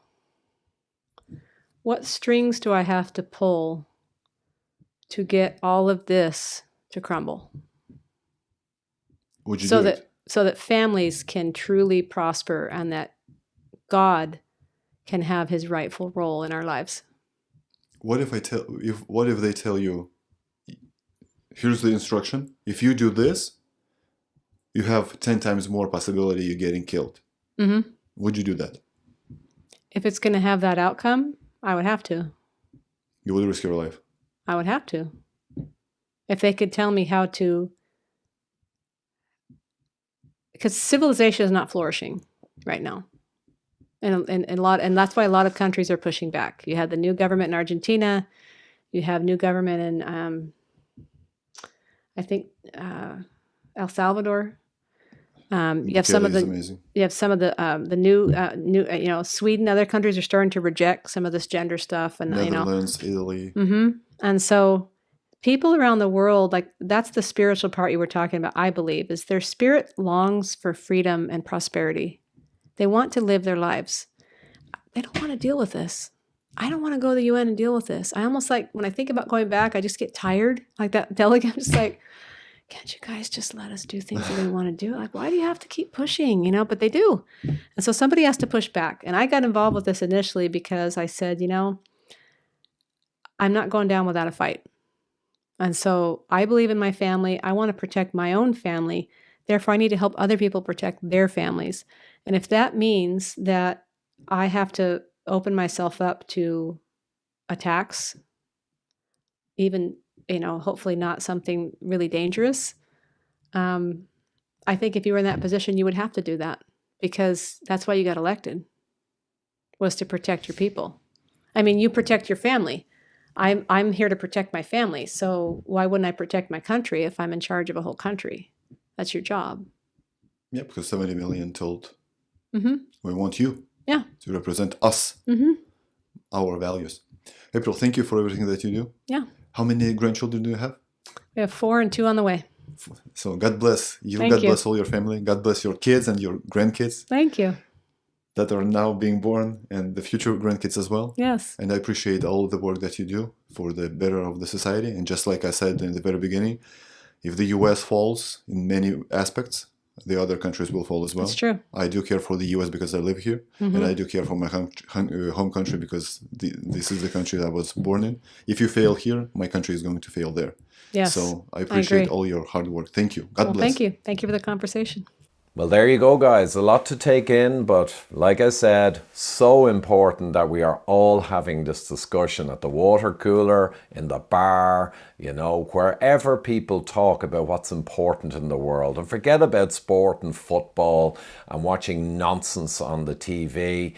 what strings do I have to pull to get all of this to crumble? Would you so do that it? so that families can truly prosper and that God can have his rightful role in our lives. What if they tell you, here's the instruction. If you do this, you have 10 times more possibility you're getting killed. Would you do that? If it's going to have that outcome, I would have to. You would risk your life. I would have to. If they could tell me how to, because civilization is not flourishing right now. And that's why a lot of countries are pushing back. You have the new government in Argentina. You have new government in, I think, El Salvador. You have some of the amazing. you have some of the new Sweden. Other countries are starting to reject some of this gender stuff, and Netherlands, Italy. And so people around the world, like, that's the spiritual part you were talking about, I believe, is their spirit longs for freedom and prosperity. They want to live their lives. They don't want to deal with this. I don't want to go to the UN and deal with this. I almost, like, when I think about going back, I just get tired. Like that delegate, I'm just like, can't you guys just let us do things that we want to do? Like, why do you have to keep pushing, But they do. And so somebody has to push back. And I got involved with this initially because I said, I'm not going down without a fight. And so I believe in my family. I want to protect my own family. Therefore, I need to help other people protect their families. And if that means that I have to open myself up to attacks, even, hopefully not something really dangerous, I think if you were in that position, you would have to do that, because that's why you got elected, was to protect your people. I mean, you protect your family. I'm here to protect my family. So why wouldn't I protect my country if I'm in charge of a whole country? That's your job. Yeah, because 70 million told, Mm-hmm. we want you Yeah. to represent us, Mm-hmm. our values. April, thank you for everything that you do. Yeah. How many grandchildren do you have? We have 4 and 2 on the way. So God bless you. Thank God you. bless all your family. God bless your kids and your grandkids Thank you. that are now being born, and the future grandkids as well. Yes. And I appreciate all the work that you do for the better of the society. And just like I said in the very beginning, if the US falls in many aspects, the other countries will fall as well. That's true. I do care for the US because I live here, and I do care for my home country because this is the country I was born in. If you fail here, my country is going to fail there. Yes. So I appreciate agree. all your hard work. Thank you. God bless. Thank you. Thank you for the conversation. Well, there you go, guys. A lot to take in, but like I said, so important that we are all having this discussion at the water cooler, in the bar, wherever people talk about what's important in the world, and forget about sport and football and watching nonsense on the TV.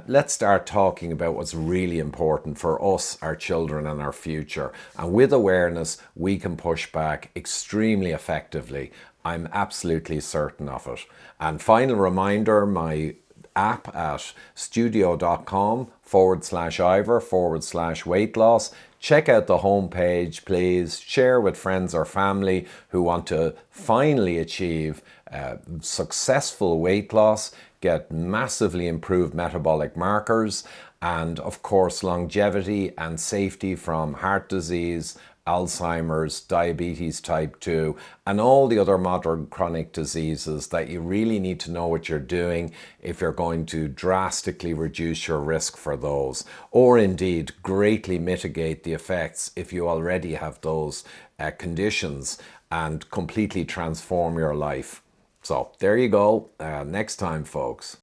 Let's start talking about what's really important for us, our children, and our future. And with awareness, we can push back extremely effectively. I'm absolutely certain of it. And final reminder, my app at studio.com/Ivor/weight loss. Check out the homepage, please. Share with friends or family who want to finally achieve successful weight loss, get massively improved metabolic markers, and of course longevity and safety from heart disease, Alzheimer's, diabetes type 2, and all the other modern chronic diseases that you really need to know what you're doing if you're going to drastically reduce your risk for those, or indeed greatly mitigate the effects if you already have those conditions and completely transform your life. So there you go. Next time, folks.